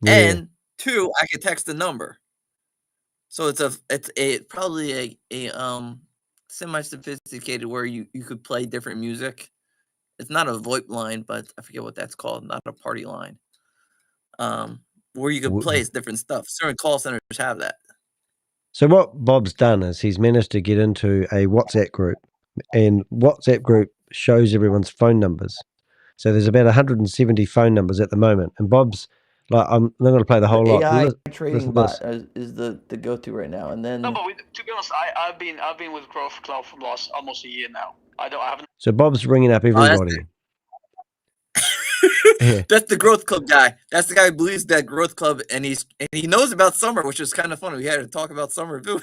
Yeah. And 2, I could text the number. So it's probably a semi-sophisticated where you could play different music. It's not a VoIP line, but I forget what that's called, not a party line. Where you could play different stuff. Certain call centers have that. So what Bob's done is he's managed to get into a WhatsApp group, and WhatsApp group shows everyone's phone numbers. So there's about 170 phone numbers at the moment, and Bob's like, I'm not going to play the whole lot. AI Listen trading to bot this. is the go-to right now. And then No, but to be honest, I've been with Growth Club for the last almost a year now. I haven't. So Bob's ringing up everybody. Yeah. That's the Growth Club guy. That's the guy who believes that Growth Club, and he knows about summer, which is kind of funny. We had to talk about summer too.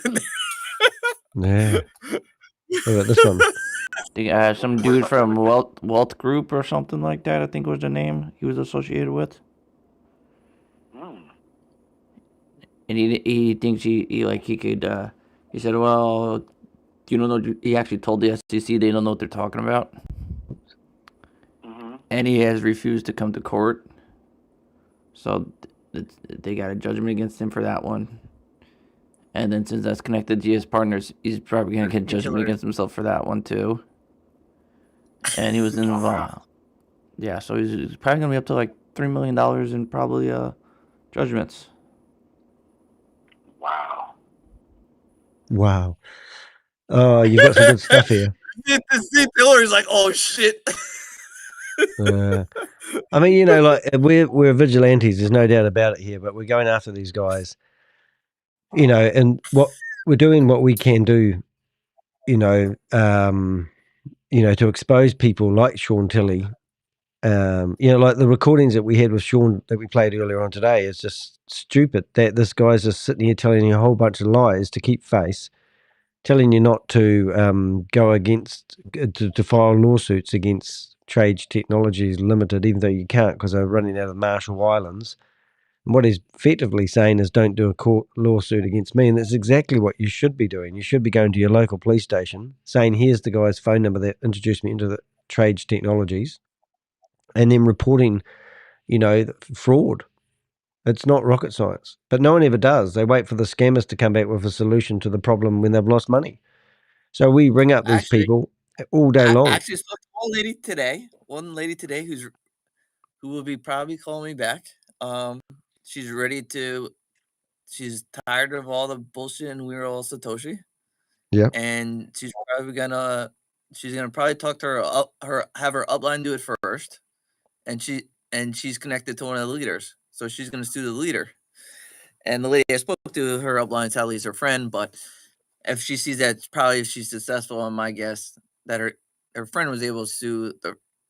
Yeah. What about this one? Some dude from Wealth Group or something like that, I think was the name he was associated with. And he thinks he could. He said, well, you don't know. He actually told the SEC they don't know what they're talking about. And he has refused to come to court. So they got a judgment against him for that one. And then since that's connected to his partners, he's probably going to get judgment against himself for that one too. And he was involved. Yeah, so he's probably going to be up to like $3 million in probably judgments. Wow. Oh, you've got some good stuff here. Steve Tillery's like, oh shit. I mean, you know, like we're vigilantes. There's no doubt about it here, but we're going after these guys. You know, and what we're doing, what we can do, you know, to expose people like Sean Tillery. You know, like the recordings that we had with Sean that we played earlier on today is just stupid. That this guy's just sitting here telling you a whole bunch of lies to keep face, telling you not to go against to file lawsuits against Trage Technologies Limited, even though you can't because they're running out of Marshall Islands. And what he's effectively saying is, don't do a court lawsuit against me, and that's exactly what you should be doing. You should be going to your local police station, saying, "Here's the guy's phone number that introduced me into the Trage Technologies," and then reporting, you know, fraud. It's not rocket science, but no one ever does. They wait for the scammers to come back with a solution to the problem when they've lost money. So we ring up these people all day long. I actually spoke to one lady today who will be probably calling me back. She's ready to. She's tired of all the bullshit and we're all Satoshi. Yeah. And she's probably gonna talk to have her upline do it first. And she's connected to one of the leaders. So she's gonna sue the leader. And the lady I spoke to, her upline, Sally's her friend, but if she sees that, probably if she's successful, on my guess, that her friend was able to sue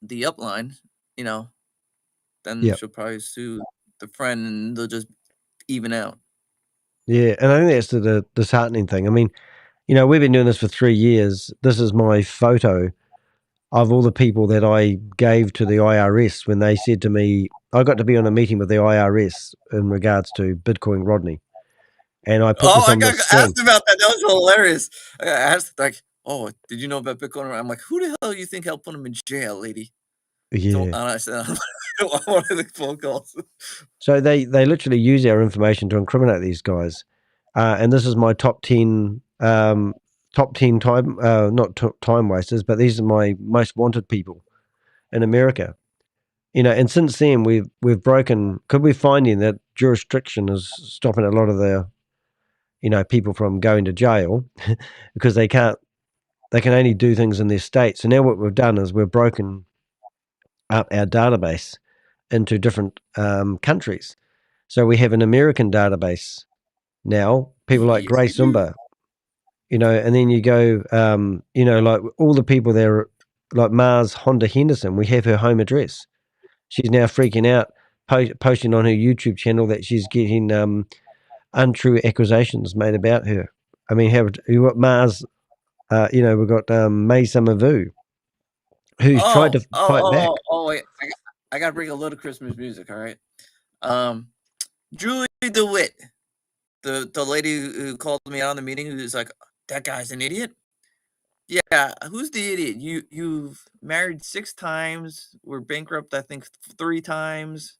the upline, you know, then she'll probably sue the friend and they'll just even out. Yeah, and I think that's the disheartening thing. I mean, you know, we've been doing this for 3 years. This is my photo of all the people that I gave to the IRS when they said to me, I got to be on a meeting with the IRS in regards to Bitcoin Rodney. And I put this I on the got screen. asked about that. That was hilarious. I got asked like, "Oh, did you know about Bitcoin?" I'm like, "Who the hell do you think helped put him in jail, lady?" Yeah. I said, "One of the phone calls." So they literally use our information to incriminate these guys. And this is my top 10 time not time wasters, but these are my most wanted people in America. And since then we've broken, because we're finding that jurisdiction is stopping a lot of the people from going to jail because they can only do things in their state. So now what we've done is we've broken up our database into different countries. So we have an American database now, people like Grace Zumba, and then you go, like all the people there, like Mars Honda Henderson, we have her home address. She's now freaking out, posting on her YouTube channel that she's getting untrue accusations made about her. I mean, you got Mars, we've got May Summer Vu, who's tried to fight back. Wait, I got to bring a little Christmas music. All right, Julie DeWitt, the lady who called me out on the meeting, who's like, that guy's an idiot. Yeah, who's the idiot? You've married 6 times. We're bankrupt, I think 3 times.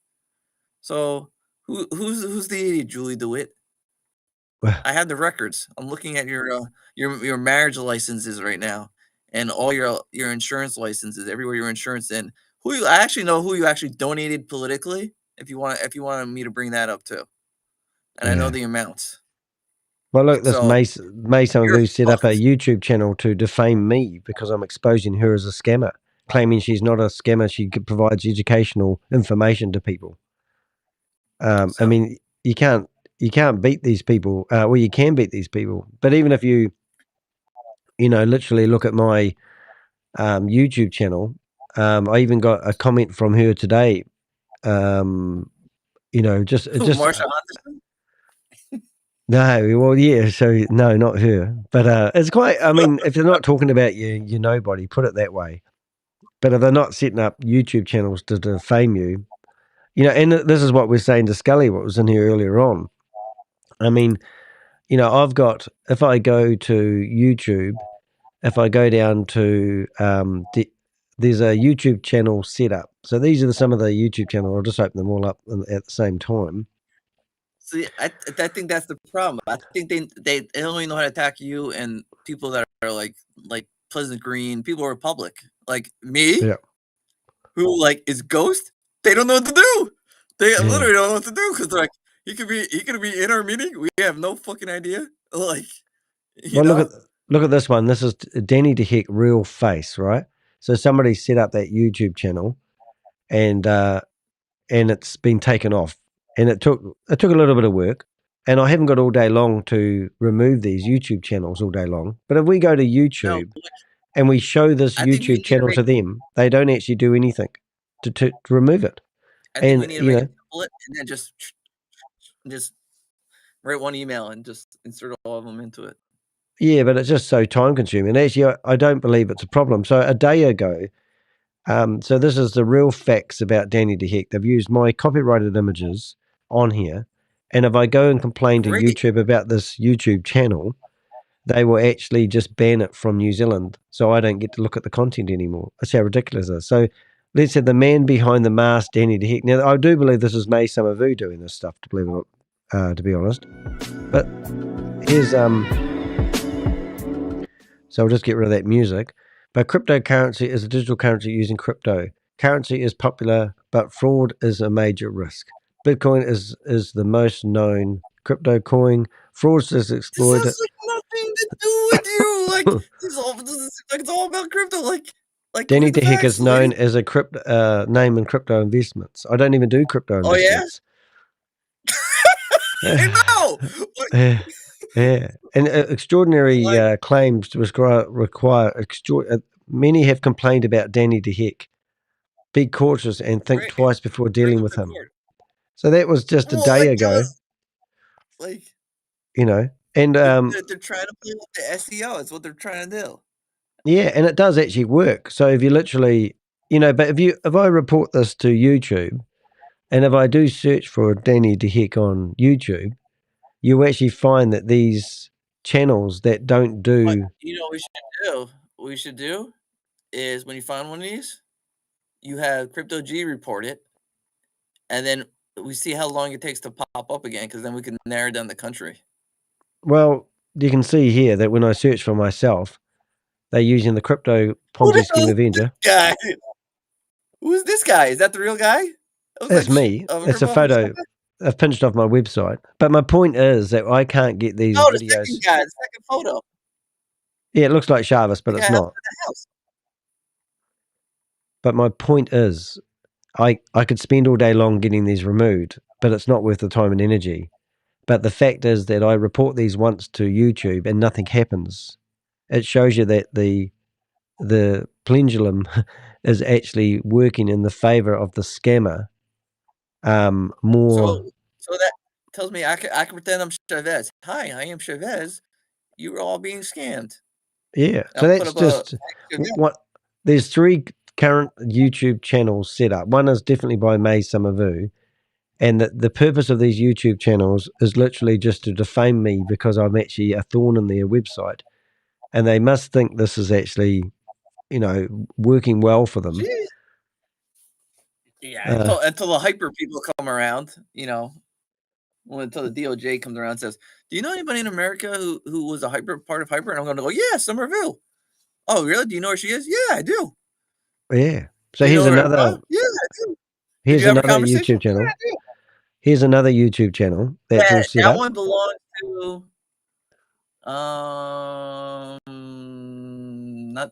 So who's the idiot, Julie DeWitt? I have the records. I'm looking at your marriage licenses right now, and all your insurance licenses, everywhere your insurance in. I actually know who you actually donated politically. If you wanted me to bring that up too, and I know the amounts. Well, look, this May Summer Vu set up a YouTube channel to defame me because I'm exposing her as a scammer, claiming she's not a scammer. She provides educational information to people. I mean, you can't beat these people. Well, you can beat these people, but even if you literally look at my YouTube channel, I even got a comment from her today. Just Marsha Henderson? No, well, yeah, so no, not her. But it's quite, I mean, if they're not talking about you nobody, put it that way. But if they're not setting up YouTube channels to defame you, and this is what we're saying to Scully, what was in here earlier on. I mean, I've got, if I go to YouTube, if I go down to, there's a YouTube channel set up. So these are some of the YouTube channels. I'll just open them all up at the same time. See, I think that's the problem. I think they only know how to attack you and people that are like Pleasant Green, people who are public, like me, who is ghost. They don't know what to do. They literally don't know what to do because they're like, he could be in our meeting. We have no fucking idea. Like, look at this one. This is Danny DeHeck real face, right? So somebody set up that YouTube channel, and it's been taken off. And it took a little bit of work, and I haven't got all day long to remove these YouTube channels all day long. But if we go to YouTube and we show this YouTube channel to them, they don't actually do anything to remove it. I think we need to make a template and then just write one email and just insert all of them into it. Yeah, but it's just so time consuming. Actually, I don't believe it's a problem. So a day ago, so this is the real facts about Danny DeHeck. They've used my copyrighted images on here, and if I go and complain to YouTube about this YouTube channel, they will actually just ban it from New Zealand, so I don't get to look at the content anymore. That's how ridiculous it is. So let's say the man behind the mask, Danny DeHeck. Now, I do believe this is May Summer Vu doing this stuff, to believe it or not, to be honest. But here's so I'll just get rid of that music. But cryptocurrency is a digital currency using crypto. Currency is popular, but fraud is a major risk. Bitcoin is the most known crypto coin. Fraudsters exploit it. This has nothing to do with you. It's all about crypto. Like Danny DeHeck is known as a crypto name in crypto investments. I don't even do crypto investments. Oh yeah. I know. Yeah, and extraordinary claims require many have complained about Danny DeHeck. Be cautious and think twice before dealing with him. So that was just a day ago. And they're trying to play with the SEO. It's what they're trying to do. Yeah, and it does actually work. So if you literally, but if I report this to YouTube, And if I do search for Danny DeHeck on YouTube, you actually find that these channels that don't do... You know what we should do? What we should do is when you find one of these, you have Crypto G report it, and then we see how long it takes to pop up again, because then we can narrow down the country. Well, you can see here that when I search for myself, they're using the crypto Ponzi scheme Avenger. Guy. Who's this guy? Is that the real guy? That's me. It's a photo I've pinched off my website. But my point is that I can't get these No, the videos. second guy, the second photo. Yeah, it looks like Jarvis, but it's not. But my point is, I could spend all day long getting these removed, but it's not worth the time and energy. But the fact is that I report these once to YouTube and nothing happens. It shows you that the pendulum is actually working in the favor of the scammer more. So that tells me I can pretend I'm Chavez. Hi, I am Chavez. You were all being scammed. Yeah, so that's just what. There's 3 current YouTube channels set up. One is definitely by May Summervu, and the purpose of these YouTube channels is literally just to defame me because I'm actually a thorn in their website, and they must think this is actually, working well for them. Jeez. Yeah, until the hyper people come around, until the DOJ comes around and says, "Do you know anybody in America who was a part of hyper?" And I'm going to go, "Yeah, Somerville." "Oh, really? Do you know where she is?" "Yeah, I do." Yeah. So here's another. Yeah, I do. Here's another YouTube channel. Yeah, I do. Here's another YouTube channel that's all set that up. one belongs to not.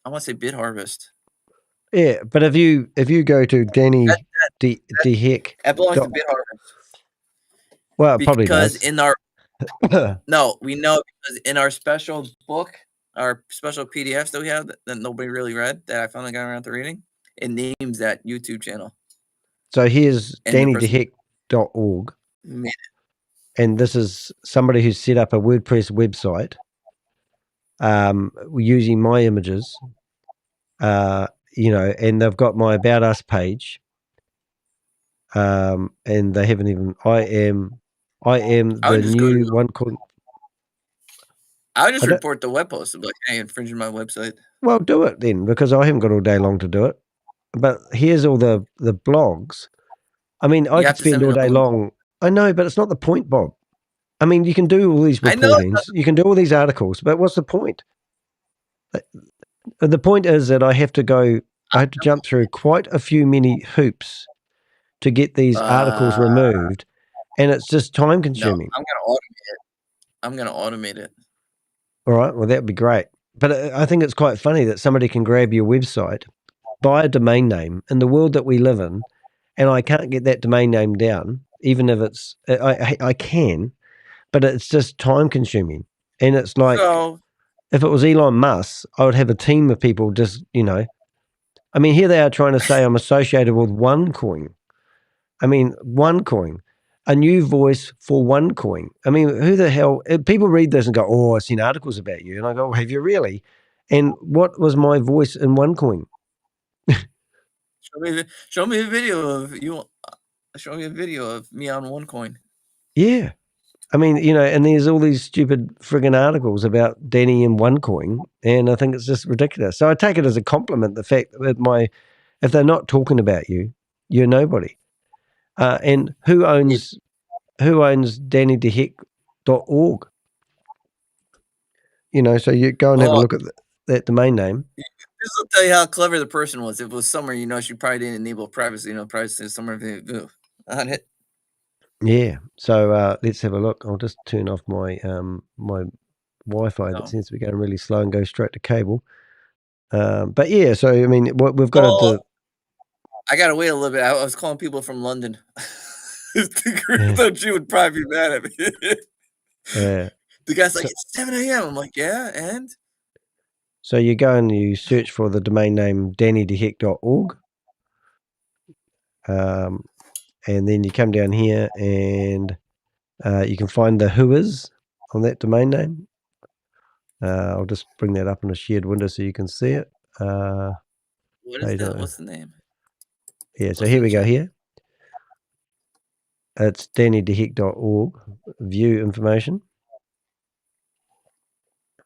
I want to say Bid Harvest. Yeah, but if you go to Danny DeHeck, that belongs to Bid Harvest. Well, it probably does. Because in our no, we know because in our special book, our special PDFs that we have that nobody really read, that I finally got around to reading, it names that YouTube channel. So here's DannyDeHeck.org. And this is somebody who's set up a WordPress website using my images, and they've got my About Us page. And they haven't even, I am the new one called. I would just report the web post and be like, "Hey, infringing my website." Well, do it then, because I haven't got all day long to do it. But here's all the blogs. I mean, I could spend all day long. I know, but it's not the point, Bob. I mean, you can do all these reportings, you can do all these articles, but what's the point? The point is that I have to jump through quite a few many hoops to get these articles removed, and it's just time consuming. No, I'm going to automate it. All right, well, that'd be great. But I think it's quite funny that somebody can grab your website, buy a domain name in the world that we live in, and I can't get that domain name down, even if it's I can, but it's just time consuming. And it's like, if it was Elon Musk, I would have a team of people just, I mean, here they are trying to say I'm associated with OneCoin. I mean, OneCoin, a new voice for OneCoin. I mean, who the hell? People read this and go, "Oh, I've seen articles about you," and I go, "Have you really?" And what was my voice in OneCoin? Show me a video of you. Show me a video of me on OneCoin. Yeah. I mean, and there's all these stupid friggin' articles about Danny and OneCoin, and I think it's just ridiculous. So I take it as a compliment, the fact that if they're not talking about you, you're nobody. And who owns DannyDeHeck.org? So you go and have a look at that domain name. This will tell you how clever the person was. If it was somewhere, she probably didn't enable privacy. Privacy is somewhere on it. Yeah. So let's have a look. I'll just turn off my my Wi-Fi that seems to be going really slow and go straight to cable. But yeah, so I mean, what we've got to do. I got to wait a little bit. I was calling people from London. She would probably be mad at me. The guy's like, "It's 7 a.m." I'm like, "Yeah, and?" So you go and you search for the domain name DannyDeHeck.org. And then you come down here and you can find the who is on that domain name. I'll just bring that up in a shared window so you can see it. What is that? What's the name? Yeah, so here we go here. It's DannyDeheck.org. View information.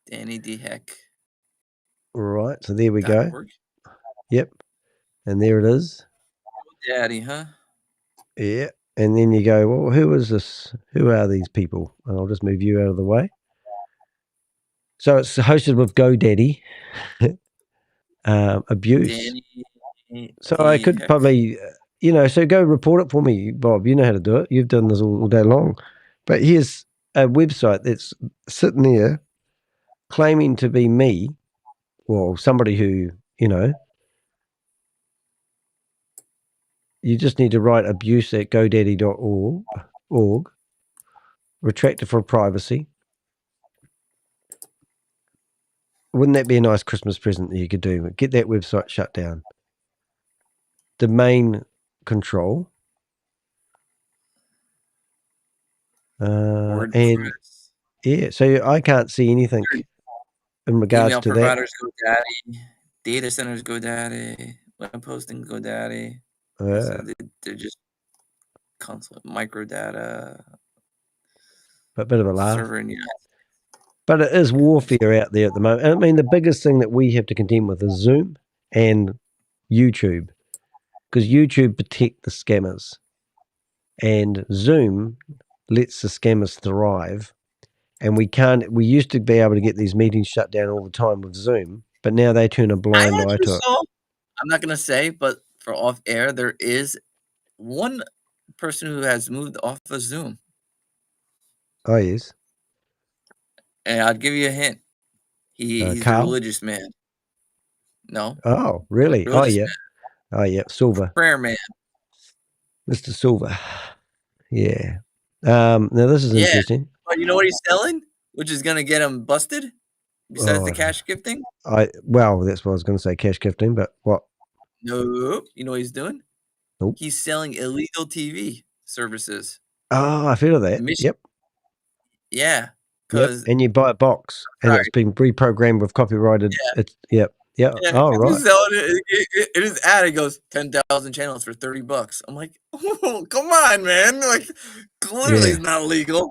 Danny D. Heck. Right, so there we go. .org. Yep, and there it is. Daddy, huh? Yeah, and then you go, well, who is this? Who are these people? And I'll just move you out of the way. So it's hosted with GoDaddy. Abuse. Danny So I D. could Heck. probably, so go report it for me, Bob. You know how to do it. You've done this all day long. But here's a website that's sitting there claiming to be me, well, somebody who, you just need to write abuse at godaddy.org, retract it for privacy. Wouldn't that be a nice Christmas present that you could do? Get that website shut down. Domain control. And yeah, so I can't see anything in regards Email to providers GoDaddy, data centers GoDaddy, web hosting GoDaddy. So they're just console microdata. A bit of a laugh. Server in But it is warfare out there at the moment. I mean, the biggest thing that we have to contend with is Zoom and YouTube, because YouTube protect the scammers, and Zoom lets the scammers thrive. And we used to be able to get these meetings shut down all the time with Zoom, but now they turn a blind eye to it. I'm not going to say, but for off air, there is one person who has moved off of Zoom. Oh, yes. And I'll give you a hint. He's a religious man. No. Oh, really? Oh, yeah. Man. Oh, yeah. Silver. Prayer man. Mr. Silver. Yeah. Now, this is interesting. But you know what he's selling? Which is going to get him busted? Besides the cash gifting? Well, that's what I was going to say, cash gifting, but what? No. You know what he's doing? Nope. He's selling illegal TV services. Oh, I feel that. Yep. Yeah. Yep. And you buy a box, and it's been reprogrammed with copyrighted. Yeah. Yeah. Oh, right. He's selling it. In his ad, it goes 10,000 channels for $30. I'm like, oh, come on, man! Like, clearly, it's not legal.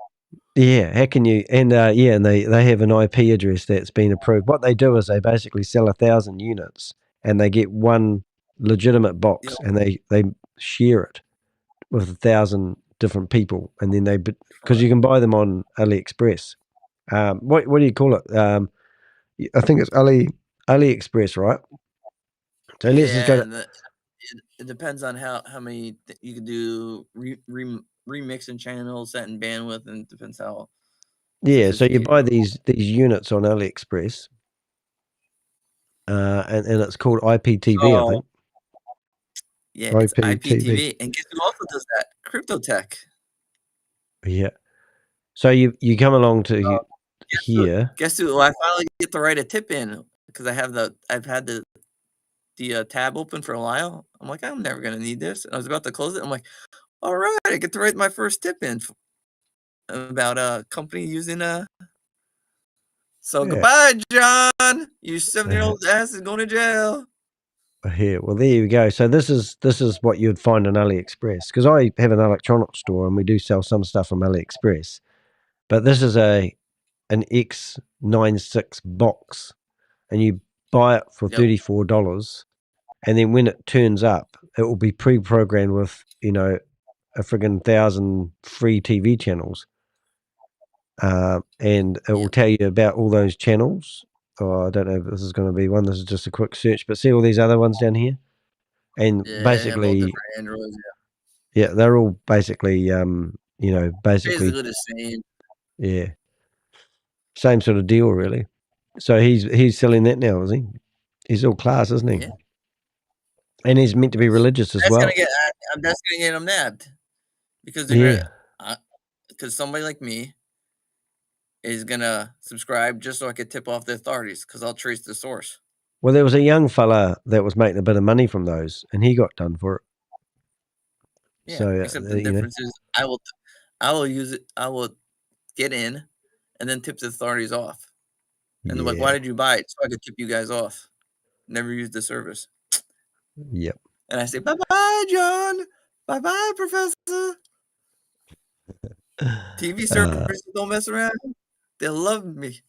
Yeah, how can you? And and they have an IP address that's been approved. What they do is they basically sell 1,000 units, and they get one legitimate box, and they share it with 1,000 different people, and then because you can buy them on AliExpress. What do you call it? I think it's AliExpress, right? So let's just go to. It depends on how many you can do remixing channels, setting bandwidth, and it depends how. Yeah, so you buy these units on AliExpress, and it's called IPTV, I think. Yeah, it's IPTV, and guess who also does that? CryptoTech. Yeah. So you come along to here. Guess who? I finally get to write a tip in because I've had the tab open for a while. I'm like, I'm never gonna need this. And I was about to close it. I'm like, all right, I get to write my first tip in about a company using So goodbye, John. You 7-year-old ass is going to jail. Here, well, there you go. So this is what you'd find on AliExpress, because I have an electronics store and we do sell some stuff from AliExpress. But this is an X96 box, and you buy it for $34, and then when it turns up, it will be pre-programmed with a friggin' 1,000 free TV channels, and it will tell you about all those channels. Oh, I don't know if this is going to be one. This is just a quick search, but see all these other ones down here, and basically, Androids, they're all basically, basically the same. Yeah, same sort of deal, really. So he's selling that now, is he? He's all class, isn't he? Yeah. And he's meant to be religious as well. That's gonna get him nabbed because they're because somebody like me is gonna subscribe just so I could tip off the authorities because I'll trace the source. Well, there was a young fella that was making a bit of money from those, and he got done for it. Yeah, so except the difference is I will use it. I will get in, and then tip the authorities off. And they're like, "Why did you buy it?" So I could tip you guys off. Never used the service. Yep. And I say, "Bye bye, John. Bye bye, Professor." TV services don't mess around. They love me.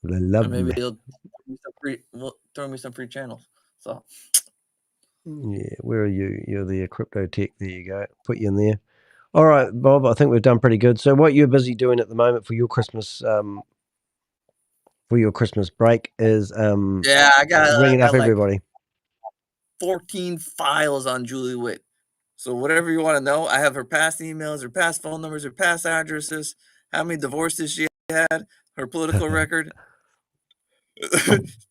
They love or maybe me. they'll throw me some free channels. So yeah, where are you? You're the crypto tech. There you go. Put you in there. All right, Bob. I think we've done pretty good. So, what you're busy doing at the moment for your Christmas break is yeah, I got ringing up like everybody. 14 files on Julie Witt. So whatever you want to know, I have her past emails, her past phone numbers, her past addresses, how many divorces she had, her political record.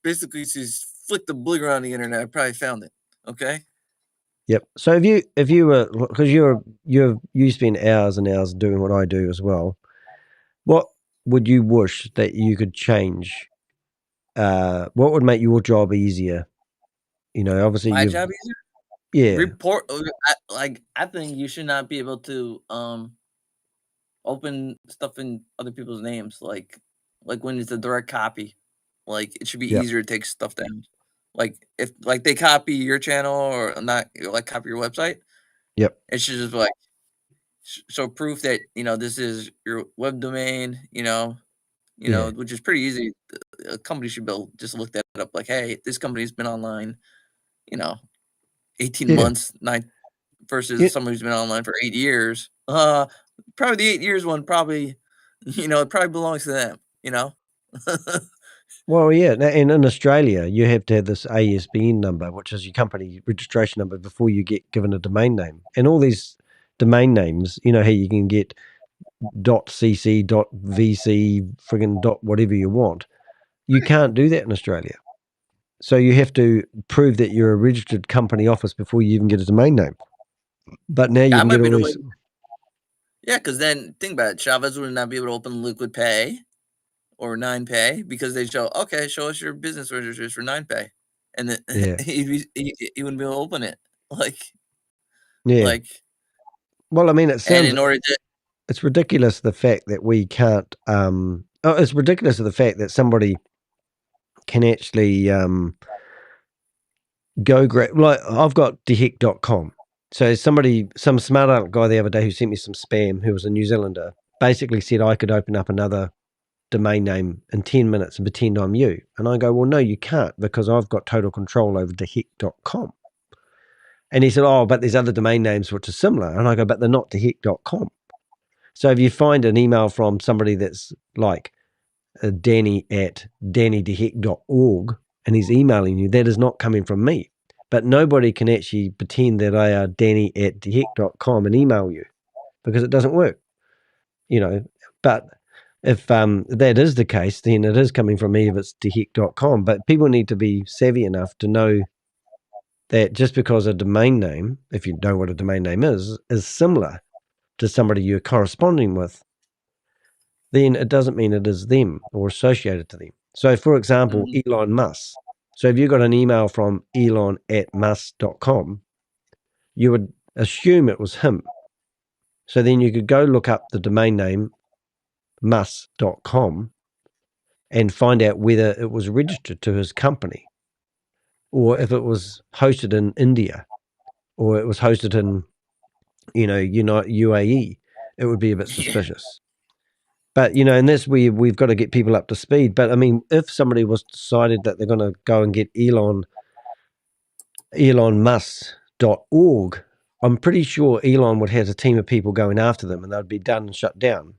Basically, she's flicked the blue around the internet. I probably found it. Okay. Yep. So if you were, because you spend hours and hours doing what I do as well, what would you wish that you could change? What would make your job easier? Obviously my job easier. Yeah. Report. I think you should not be able to open stuff in other people's names, like when it's a direct copy. Like it should be easier to take stuff down. Like if they copy your channel or not, copy your website. Yep. It should just be show proof that this is your web domain. Which is pretty easy. A company should be able to just look that up. Like, hey, this company's been online, 18 months, 9 versus somebody who's been online for 8 years. Probably the 8 years one probably, it probably belongs to them. Well, yeah, and in Australia, you have to have this ASBN number, which is your company registration number, before you get given a domain name. And all these domain names, how you can get .cc, .vc, friggin' .whatever you want. You can't do that in Australia. So you have to prove that you're a registered company office before you even get a domain name. But now you can get all these. Yeah, because then think about it. Chavez would not be able to open Liquid Pay or 9Pay because they show us your business registers for 9Pay, and then he wouldn't be able to open it. Well, I mean, it sounds. And in order to, it's ridiculous the fact that we can't. It's ridiculous the fact that somebody can actually go grab. Like I've got deheck.com. So some smart aleck guy the other day who sent me some spam, who was a New Zealander, basically said I could open up another domain name in 10 minutes and pretend I'm you. And I go, well, no, you can't, because I've got total control over deheck.com. And he said, oh, but there's other domain names which are similar. And I go, but they're not deheck.com. So if you find an email from somebody that's like Danny at dannydeheck.org and he's emailing you, that is not coming from me. But nobody can actually pretend that I are Danny at deheck.com and email you, because it doesn't work. But if that is the case, then it is coming from me if it's deheck.com. But people need to be savvy enough to know that just because a domain name, if you know what a domain name is similar to somebody you're corresponding with, then it doesn't mean it is them or associated to them. So, for example, Elon Musk. So if you got an email from Elon at musk.com, you would assume it was him. So then you could go look up the domain name musk.com and find out whether it was registered to his company, or if it was hosted in India, or it was hosted in, UAE. It would be a bit suspicious. But, and that's where we've got to get people up to speed. But, I mean, if somebody was decided that they're going to go and get elonmusk.org, I'm pretty sure Elon would have a team of people going after them and they'd be done and shut down.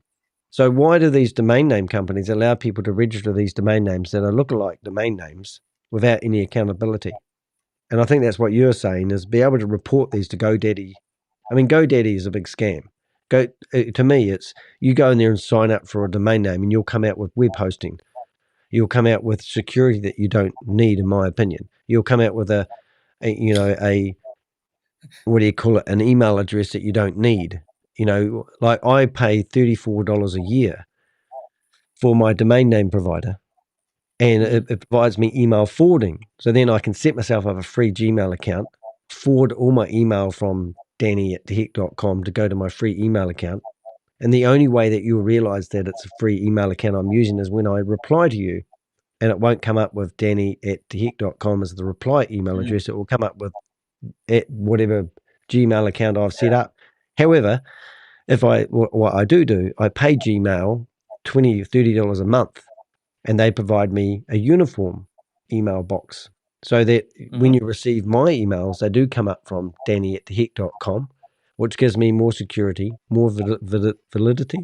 So why do these domain name companies allow people to register these domain names that are lookalike domain names without any accountability? And I think that's what you're saying, is be able to report these to GoDaddy. I mean, GoDaddy is a big scam. To me, it's you go in there and sign up for a domain name and you'll come out with web hosting. You'll come out with security that you don't need, in my opinion. You'll come out with a what do you call it? An email address that you don't need. Like I pay $34 a year for my domain name provider, and it provides me email forwarding. So then I can set myself up a free Gmail account, forward all my email from Danny at deheck.com to go to my free email account. And the only way that you'll realize that it's a free email account I'm using is when I reply to you, and it won't come up with Danny at deheck.com as the reply email address. It will come up with at whatever Gmail account I've set up. However, what I do, I pay Gmail $20 or $30 a month, and they provide me a uniform email box so that when you receive my emails, they do come up from danny@theheck.com, which gives me more security, more validity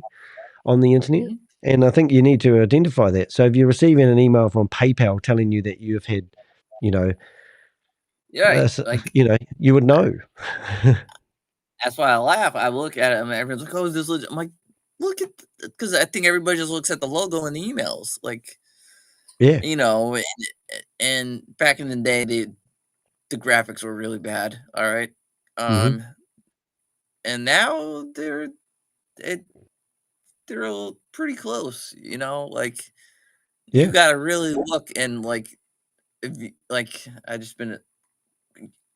on the internet. And I think you need to identify that. So if you're receiving an email from PayPal telling you that you've had, you know, you would know. That's why I laugh. I look at it and everyone's like, "Oh, is this legit?" I'm like, look at, because I think everybody just looks at the logo and the emails. Like, you know, and back in the day, the graphics were really bad. All right. And now they're pretty close, you know, like you gotta really look, and like, if you, like, I just been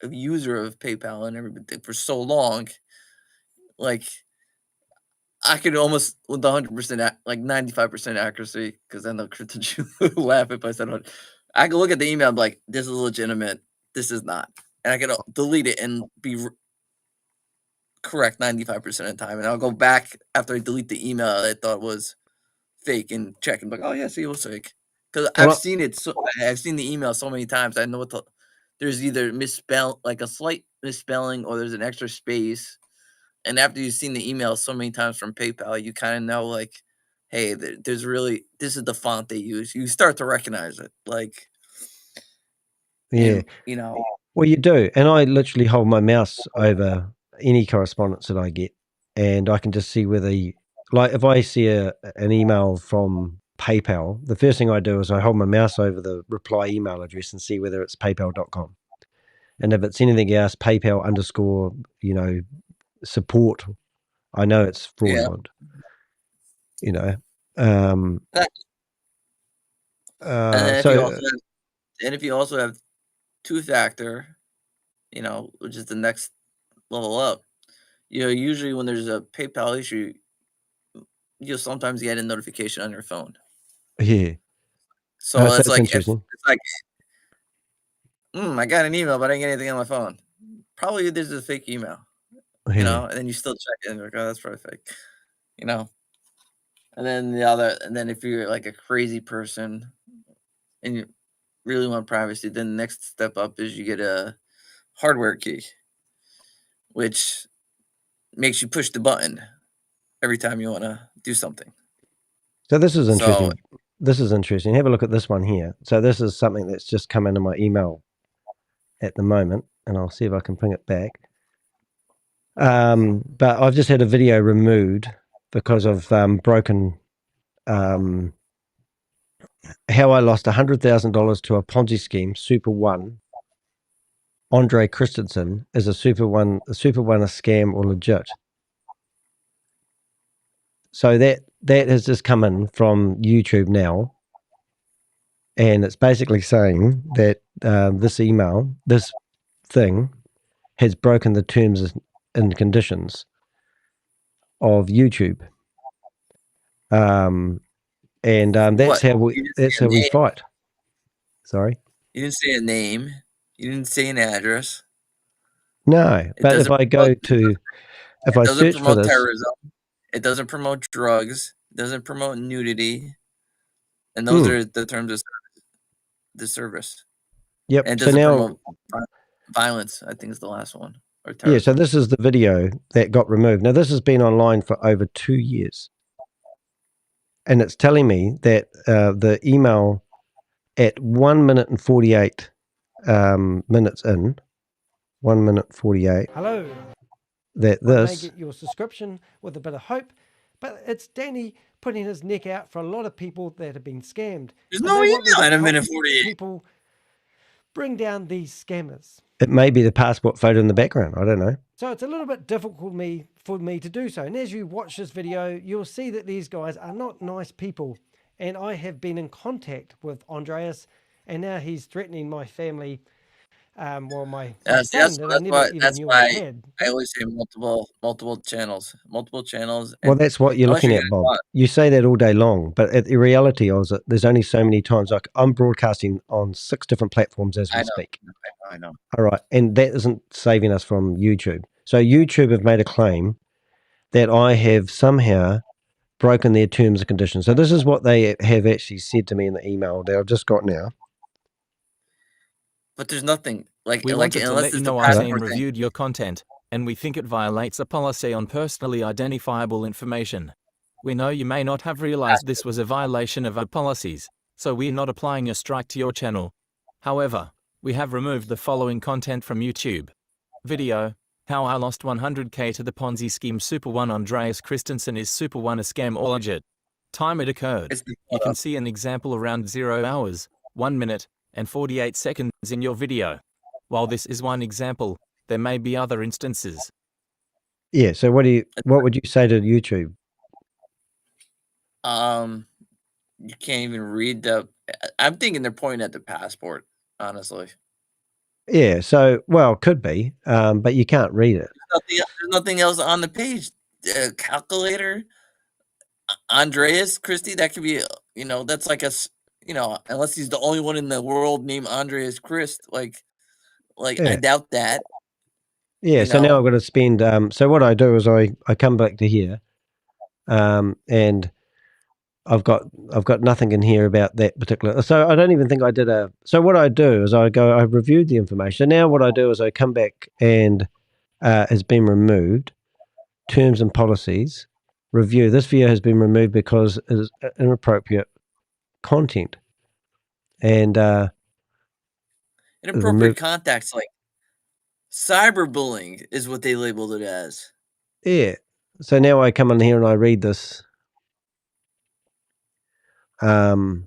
a user of PayPal and everything for so long, like I could almost with 100%, like 95% accuracy, because I know Chris would laugh if I said it. I could look at the email and be like, this is legitimate, this is not, and I could delete it and be correct 95% of the time, and I'll go back after I delete the email I thought was fake and check and be like, oh yeah, see, it was fake, because I've seen it. So I've seen the email so many times. I know there's either like a slight misspelling, or there's an extra space. And after you've seen the email so many times from PayPal, you kind of know, like, hey, there's really, this is the font they use. You start to recognize it, like, yeah, you know. Well, you do, and I literally hold my mouse over any correspondence that I get, and I can just see whether, like, if I see an email from PayPal, the first thing I do is I hold my mouse over the reply email address and see whether it's paypal.com. And if it's anything else, PayPal _ you know, support, I know it's fraudulent. You know. And if you also have two-factor, you know, which is the next level up, you know, usually when there's a PayPal issue, you'll sometimes get a notification on your phone. Yeah. So it's like, it's like, I got an email, but I didn't get anything on my phone. Probably this is a fake email, you know, and then you still check it and you're like, oh, that's probably fake, you know. And then if you're like a crazy person and you really want privacy, then the next step up is you get a hardware key, which makes you push the button every time you want to do something. So this is interesting. This is interesting. Have a look at this one here. So this is something that's just come into my email at the moment, and I'll see if I can bring it back. But I've just had a video removed because of broken, how I lost $100,000 to a Ponzi scheme, Super One. Andre Christensen is a Super One, a scam or legit. So that has just come in from YouTube now, and it's basically saying that this thing has broken the terms and conditions of YouTube, and that's how we fight. Sorry, you didn't say a name, you didn't say an address. No, but if I search for this, terrorism, it doesn't promote drugs, it doesn't promote nudity, and those are the terms of the service. Yep. And it doesn't promote violence, I think is the last one. Or terrorism. Yeah, so this is the video that got removed. Now, this has been online for over 2 years. And it's telling me that the email at 1 minute and 48 minutes in, 1 minute 48. Hello. That this may get your subscription with a bit of hope, but it's Danny putting his neck out for a lot of people that have been scammed. There's no email at 1 minute 48. People bring down these scammers. It may be the passport photo in the background. I don't know. So it's a little bit difficult for me to do so. And as you watch this video, you'll see that these guys are not nice people. And I have been in contact with Andreas, and now he's threatening my family. My that's why I always say multiple channels. Well, that's what you're looking at, Bob. You say that all day long, but the reality is that there's only so many times. Like, I'm broadcasting on 6 different platforms as we speak. I know. All right, and that isn't saving us from YouTube. So YouTube have made a claim that I have somehow broken their terms and conditions. So this is what they have actually said to me in the email that I've just got now. But there's nothing like We wanted to unless let you it's the know our team passport thing. reviewed your content, and we think it violates a policy on personally identifiable information. We know you may not have realized this was a violation of our policies, so we're not applying a strike to your channel. However, we have removed the following content from YouTube. Video: How I lost 100k to the Ponzi scheme. Super 1 Andreas Christensen is Super 1 a scam or legit? Time it occurred. You can see an example around 0 hours, 1 minute, and 48 seconds in your video. While this is one example, there may be other instances. Yeah, so what would you say to YouTube? You can't even read the. I'm thinking they're pointing at the passport, honestly. Yeah, so could be, but you can't read it. There's nothing else on the page. Calculator, Andreas Christie. That could be, that's like unless he's the only one in the world named Andreas Christ. Like Yeah. I doubt that. Yeah, so now I've got to spend. So what I do is I come back to here, and I've got nothing in here about that particular. So I don't even think I did a. So what I do is I reviewed the information. Now what I do is I come back and has been removed. Terms and policies. Review. This video has been removed because it is inappropriate content. And inappropriate contacts, like cyberbullying is what they labeled it as. Yeah. So now I come in here and I read this. The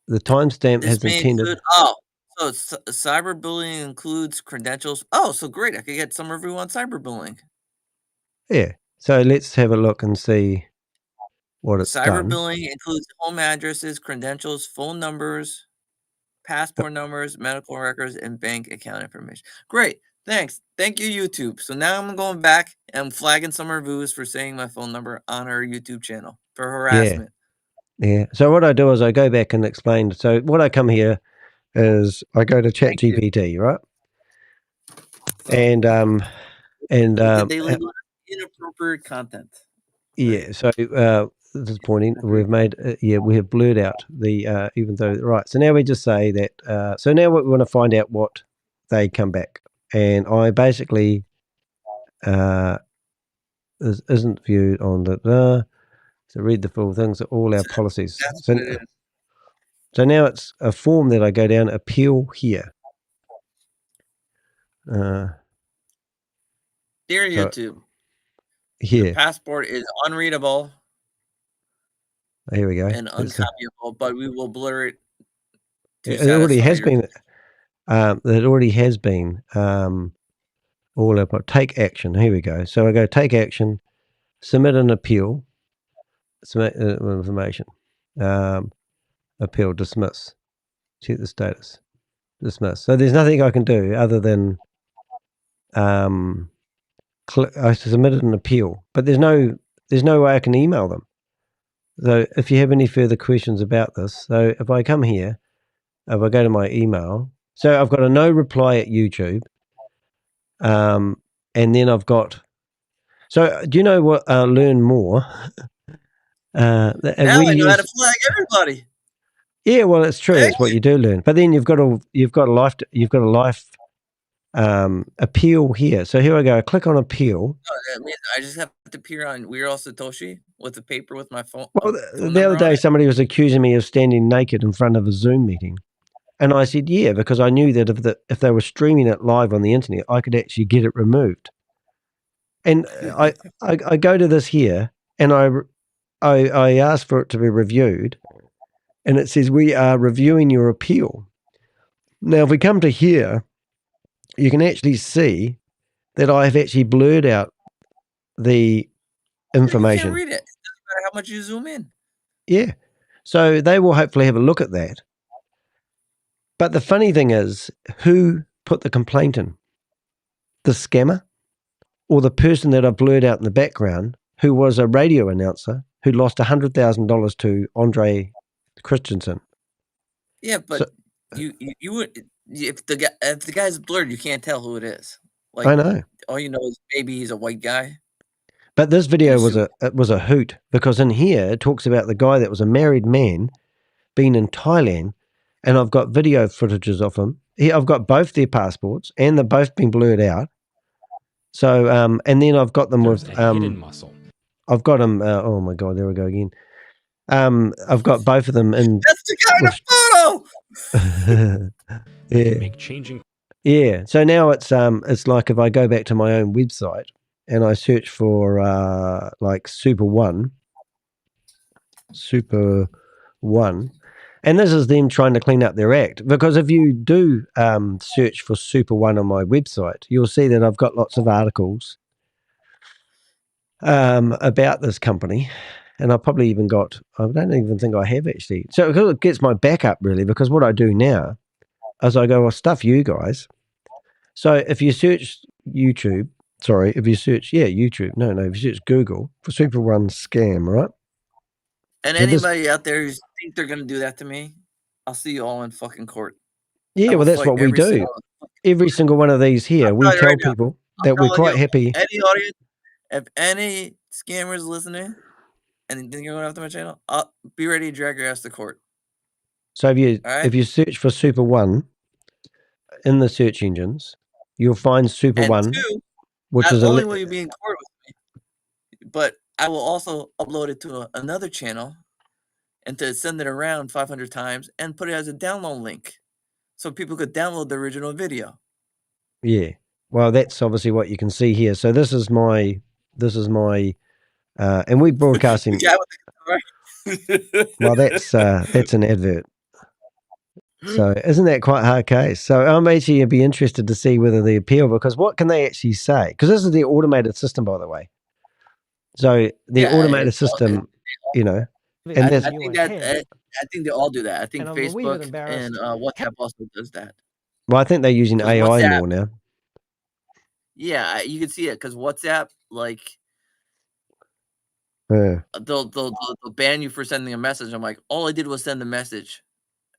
timestamp has intended. So cyberbullying includes credentials. Oh, so great! I could get some review on cyberbullying. Yeah. So let's have a look and see what it's done. Cyberbullying includes home addresses, credentials, phone numbers, passport numbers, medical records, and bank account information. Great. Thanks. Thank you, YouTube. So now I'm going back and I'm flagging some reviews for saying my phone number on our YouTube channel for harassment. Yeah. So what I do is I go back and explain. So what I come here is I go to ChatGPT, right? And they label it inappropriate content. Yeah. So disappointing. We've made we have blurred out the even though right. So now we just say that. So now we want to find out what they come back, and I basically isn't viewed on the. So read the full things, all our policies. So now it's a form that I go down, appeal here. Dear YouTube, here. Passport is unreadable. Here we go. And uncopyable, but we will blur it. It already has been. It already has been. All about take action. Here we go. So I go take action, submit an appeal, submit information, appeal, dismiss, check the status, dismiss. So there's nothing I can do other than I submitted an appeal, but there's no way I can email them. So if you have any further questions about this, so if I come here, if I go to my email, so I've got a no reply at YouTube. And then I've got, so do you know what, learn more? Now I know how to flag everybody. Yeah, well, it's true. It's what you do learn. But then you've got a life appeal here. So here I go. I click on appeal. I just have to appear on We're All Satoshi with the paper with my phone. Well, the other day somebody was accusing me of standing naked in front of a Zoom meeting. And I said, yeah, because I knew that if they were streaming it live on the internet, I could actually get it removed. And I go to this here, and I ask for it to be reviewed, and it says we are reviewing your appeal. Now, if we come to here, you can actually see that I have actually blurred out the information. You can't read it. It doesn't matter how much you zoom in. Yeah. So they will hopefully have a look at that. But the funny thing is, who put the complaint in? The scammer or the person that I blurred out in the background, who was a radio announcer who lost $100,000 to Andre Christensen? Yeah, but you would, if the guy's blurred, you can't tell who it is. Like, I know. all you know is maybe he's a white guy. But this video was a hoot, because in here it talks about the guy that was a married man, been in Thailand, and I've got video footages of him. I've got both their passports, and they've both been blurred out. So, and then I've got them with hidden muscle. I've got them. Oh my god, there we go again. I've got both of them in. That's the guy in the photo. Yeah. Make changing. Yeah. So now it's like if I go back to my own website and I search for like Super One, and this is them trying to clean up their act, because if you do search for Super One on my website, you'll see that I've got lots of articles about this company, and I've probably even got, I don't even think I have actually. So it gets my backup really, because what I do now is I go, well, stuff you guys. So if you search YouTube, if you search Google for Super One scam, right? And so anybody out there who think they're gonna do that to me, I'll see you all in fucking court. Yeah, well, that's what we do. Every single one of these here, we tell people that we're quite happy. Any audience, if any scammers listening and think you're going after my channel, I'll be ready to drag your ass to court. So if you search for Super One in the search engines, you'll find Super One, which is only will you be in court with me, but I will also upload it to another channel and to send it around 500 times and put it as a download link so people could download the original video. Yeah. Well, that's obviously what you can see here. So this is my, and we broadcasting. Well, that's an advert. So isn't that quite a hard case? So I'm actually be interested to see whether they appeal, because what can they actually say? Because this is the automated system, by the way. So the automated system, you know, and I think they all do that. I think Facebook and WhatsApp also does that. Well, I think they're using AI WhatsApp, more now. Yeah, you can see it because WhatsApp, like, they'll ban you for sending a message. I'm like, all I did was send a message,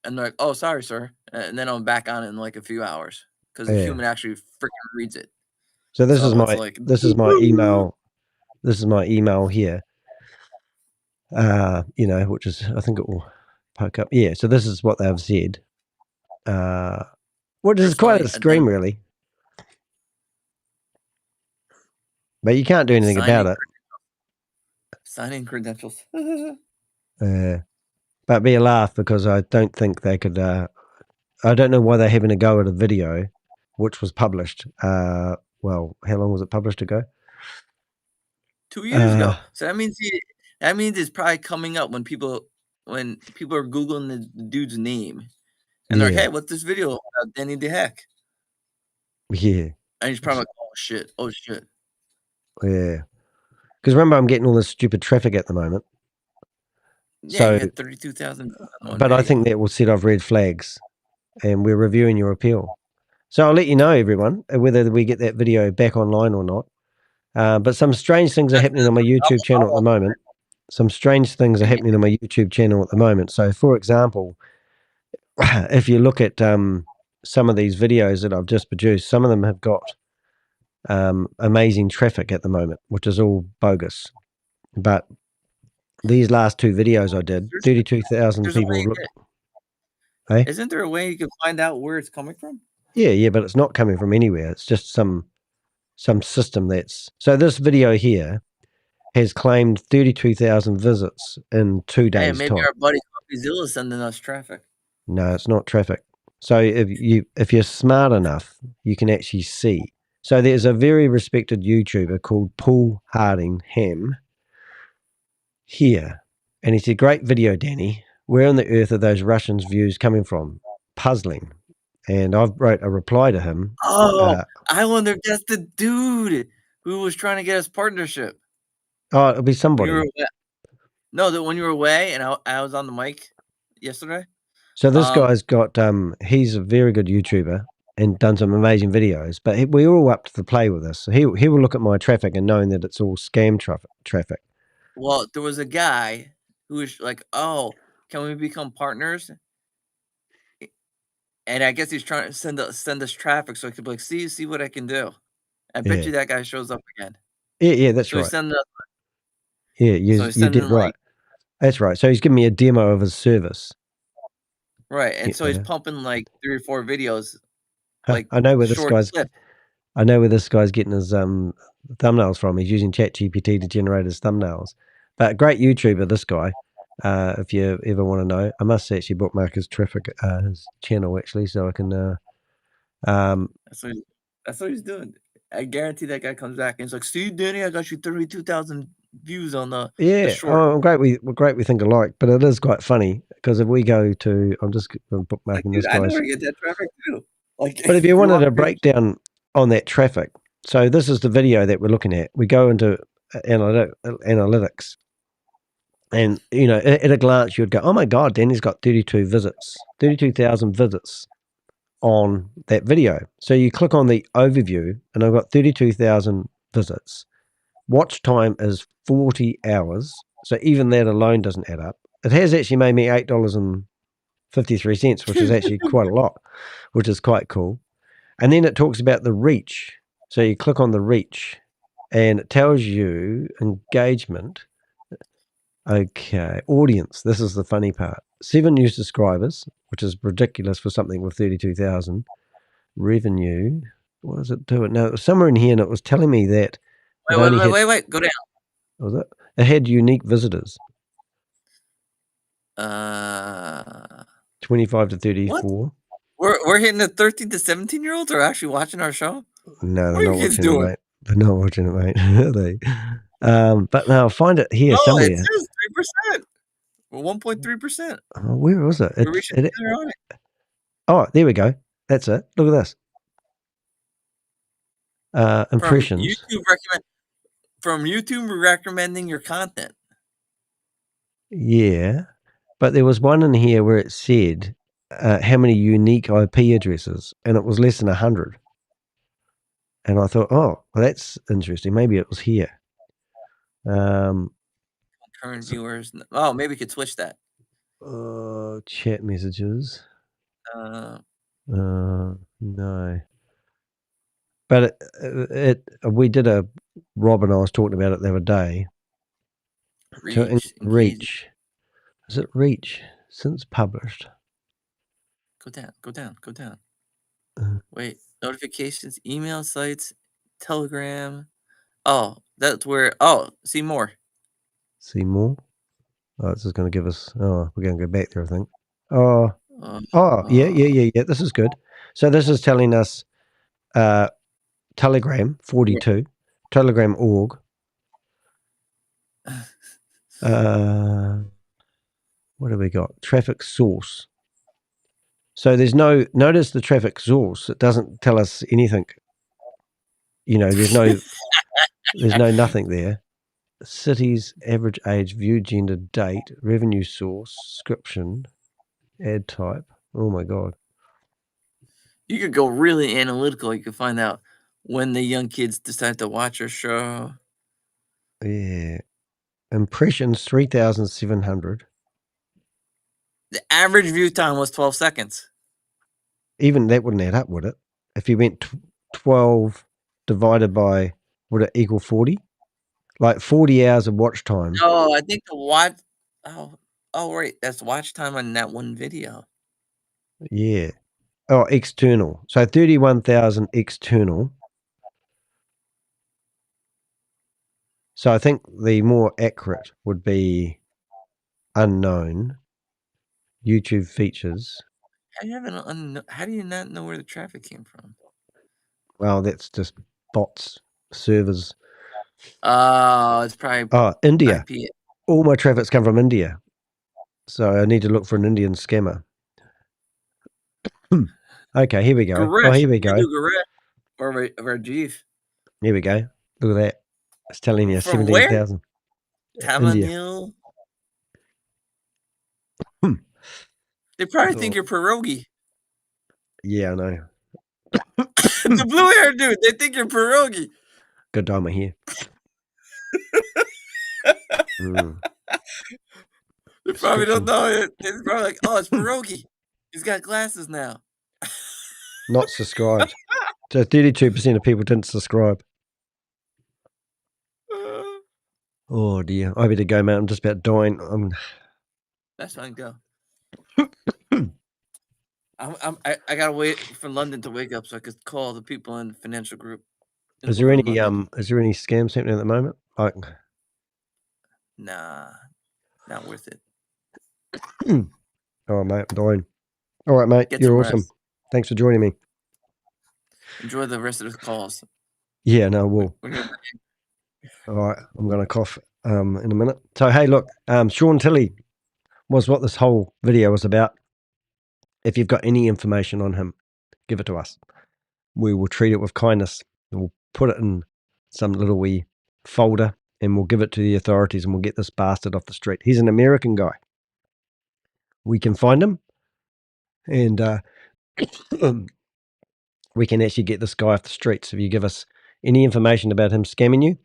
and they're like, oh, sorry, sir, and then I'm back on it in like a few hours because the human actually freaking reads it. So this is my email. This is my email here. You know, which is, I think it will poke up. Yeah. So this is what they've said. Which is quite a scream, really. But you can't do anything about it. Signing credentials. But be a laugh, because I don't think they could. I don't know why they're having a go at a video which was published. Well, how long was it published ago? 2 years ago. So that means it's probably coming up when people are Googling the dude's name, and they're like, hey, what's this video about Danny the Heck? Yeah. And he's probably like, oh shit. Yeah. Because remember, I'm getting all this stupid traffic at the moment. Yeah, so, you had 32,000. But I think that will set off red flags, and we're reviewing your appeal. So I'll let you know, everyone, whether we get that video back online or not. But some strange things are happening on my YouTube channel at the moment. So, for example, if you look at some of these videos that I've just produced, some of them have got amazing traffic at the moment, which is all bogus. But these last two videos I did, 32,000 people have looked. Hey? Isn't there a way you can find out where it's coming from? Yeah, but it's not coming from anywhere. It's just some system that's... So this video here has claimed 32,000 visits in 2 days' maybe time. our buddy Coffeezilla is sending us traffic. No, it's not traffic. So if you're smart enough, you can actually see. So there's a very respected YouTuber called Paul Hardingham here, and he said, great video, Danny. Where on the earth are those Russians' views coming from? Puzzling. And I've wrote a reply to him. Oh, I wonder if that's the dude who was trying to get us partnership. Oh, it'll be somebody. When you were away and I was on the mic yesterday. So this guy's got, he's a very good YouTuber and done some amazing videos, but we're all up to the play with this. So he will look at my traffic and knowing that it's all scam traffic. Well, there was a guy who was like, oh, can we become partners? And I guess he's trying to send us traffic so I could be like, see what I can do. I bet you that guy shows up again. Yeah, that's So right. he's sending us. Yeah, So he's you did sending right. like That's right. So he's giving me a demo of his service. right, and so he's Yeah. pumping like 3 or 4 videos, Huh, like I know where this short guy's. clips. I know where this guy's getting his thumbnails from. He's using ChatGPT to generate his thumbnails. But great YouTuber, this guy. If you ever want to know, I must actually bookmark his his channel actually, so I can. That's what he's doing. I guarantee that guy comes back and he's like, "See, Danny, I got you 32,000 views on the short." Oh, great. We're great. We think alike, but it is quite funny because if we go to, I'm just bookmarking Like, this dude, I know guy's. where to get that traffic too. Like, But if you wanted want a breakdown on that traffic, so this is the video that we're looking at. We go into analytics, and at a glance, you'd go, "Oh my God, Danny's got 32,000 visits on that video." So you click on the overview, and I've got 32,000 visits. Watch time is 40 hours. So even that alone doesn't add up. It has actually made me $8.53, which is actually quite a lot, which is quite cool. And then it talks about the reach. So you click on the reach and it tells you engagement. Okay, audience. This is the funny part. 7 new subscribers, which is ridiculous for something with 32,000. Revenue. What does it do? No, it was somewhere in here and it was telling me that Wait, go down. Was it? It had unique visitors. 25 to 34. What? We're hitting the 13 to 17-year-olds are actually watching our show? No, What they're are not you kids watching doing? it, mate. They're not watching it, mate. But now I'll find it here No, somewhere. it says 3%. We're 1.3%. Oh, where was it? We're reaching together on it. Oh, there we go. That's it. Look at this. Impressions. From YouTube recommending your content. Yeah. But there was one in here where it said how many unique IP addresses, and it was less than 100. And I thought, oh, well, that's interesting. Maybe it was here. Current viewers. Oh, maybe we could switch that. Chat messages. No. But we did Rob and I was talking about it the other day. Reach. Is it reach? Since published. Go down. Wait, notifications, email sites, Telegram. Oh, that's where. Oh, see more. See more? Oh, this is going to give us. Oh, we're going to go back there, I think. Yeah. This is good. So this is telling us Telegram 42, Telegram org. What have we got? Traffic source. So there's notice the traffic source. It doesn't tell us anything. There's no nothing there. Cities, average age, view, gender, date, revenue source, description, ad type. Oh my God. You could go really analytical. You could find out when the young kids decide to watch our show. Yeah. Impressions, 3,700. The average view time was 12 seconds. Even that wouldn't add up, would it? If you went 12 divided by, would it equal 40? Like 40 hours of watch time. No, I think the watch. Oh, right. That's watch time on that one video. Yeah. Oh, external. So 31,000 external. So I think the more accurate would be unknown. YouTube features. How do you not know where the traffic came from? Well, that's just bots, servers. It's probably India. IP. All my traffic's come from India. So I need to look for an Indian scammer. Okay, here we go. Garesh, here we go. Or Rajiv. Here we go. Look at that. It's telling you From 17,000. Tamanil. They probably think you're pierogi. Yeah, I know. The blue hair dude, they think you're pierogi. Good dye my hair. They probably don't know it. They're probably like, oh, it's pierogi. He's got glasses now. Not subscribed. So 32% of people didn't subscribe. Oh dear, I better go, man. I'm just about dying. That's fine. Go. I gotta wait for London to wake up so I could call the people in the financial group. Is there any scams happening at the moment? Like, nah, not worth it. Oh mate, I'm dying. All right, mate. You're awesome. Rest. Thanks for joining me. Enjoy the rest of the calls. Yeah, no, we'll. All right, I'm going to cough in a minute. So, hey, look, Sean Tillery was what this whole video was about. If you've got any information on him, give it to us. We will treat it with kindness. We'll put it in some little wee folder and we'll give it to the authorities and we'll get this bastard off the street. He's an American guy. We can find him and we can actually get this guy off the streets if you give us any information about him scamming you.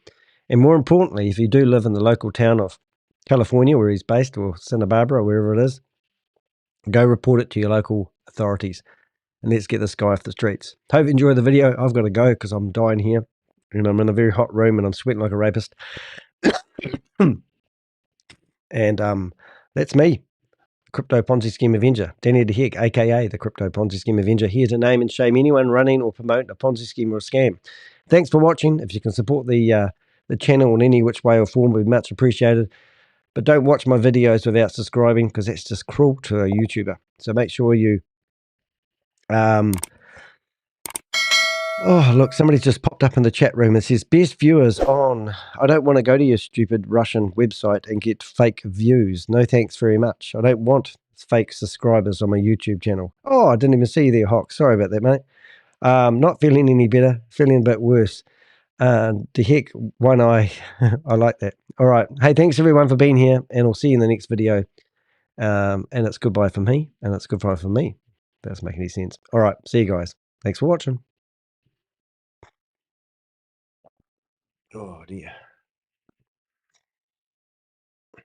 And more importantly, if you do live in the local town of California where he's based, or Santa Barbara, or wherever it is, go report it to your local authorities and let's get this guy off the streets. Hope you enjoy the video. I've got to go because I'm dying here and I'm in a very hot room and I'm sweating like a rapist. And that's me, Crypto Ponzi Scheme Avenger, Danny the Heck, aka the Crypto Ponzi Scheme Avenger, here to name and shame anyone running or promoting a Ponzi scheme or a scam. Thanks for watching. If you can support the channel in any which way or form, would be much appreciated. But don't watch my videos without subscribing because that's just cruel to a YouTuber. So make sure you oh, look, somebody's just popped up in the chat room and says, best viewers on. I don't want to go to your stupid Russian website and get fake views. No thanks very much. I don't want fake subscribers on my YouTube channel. Oh, I didn't even see you there, Hawk. Sorry about that, mate. Not feeling any better. Feeling a bit worse. The heck, one eye. I like that. All right. Hey, thanks everyone for being here and I'll see you in the next video. And it's goodbye from me and it's goodbye from me. That doesn't make any sense. All right. See you guys. Thanks for watching. Oh dear.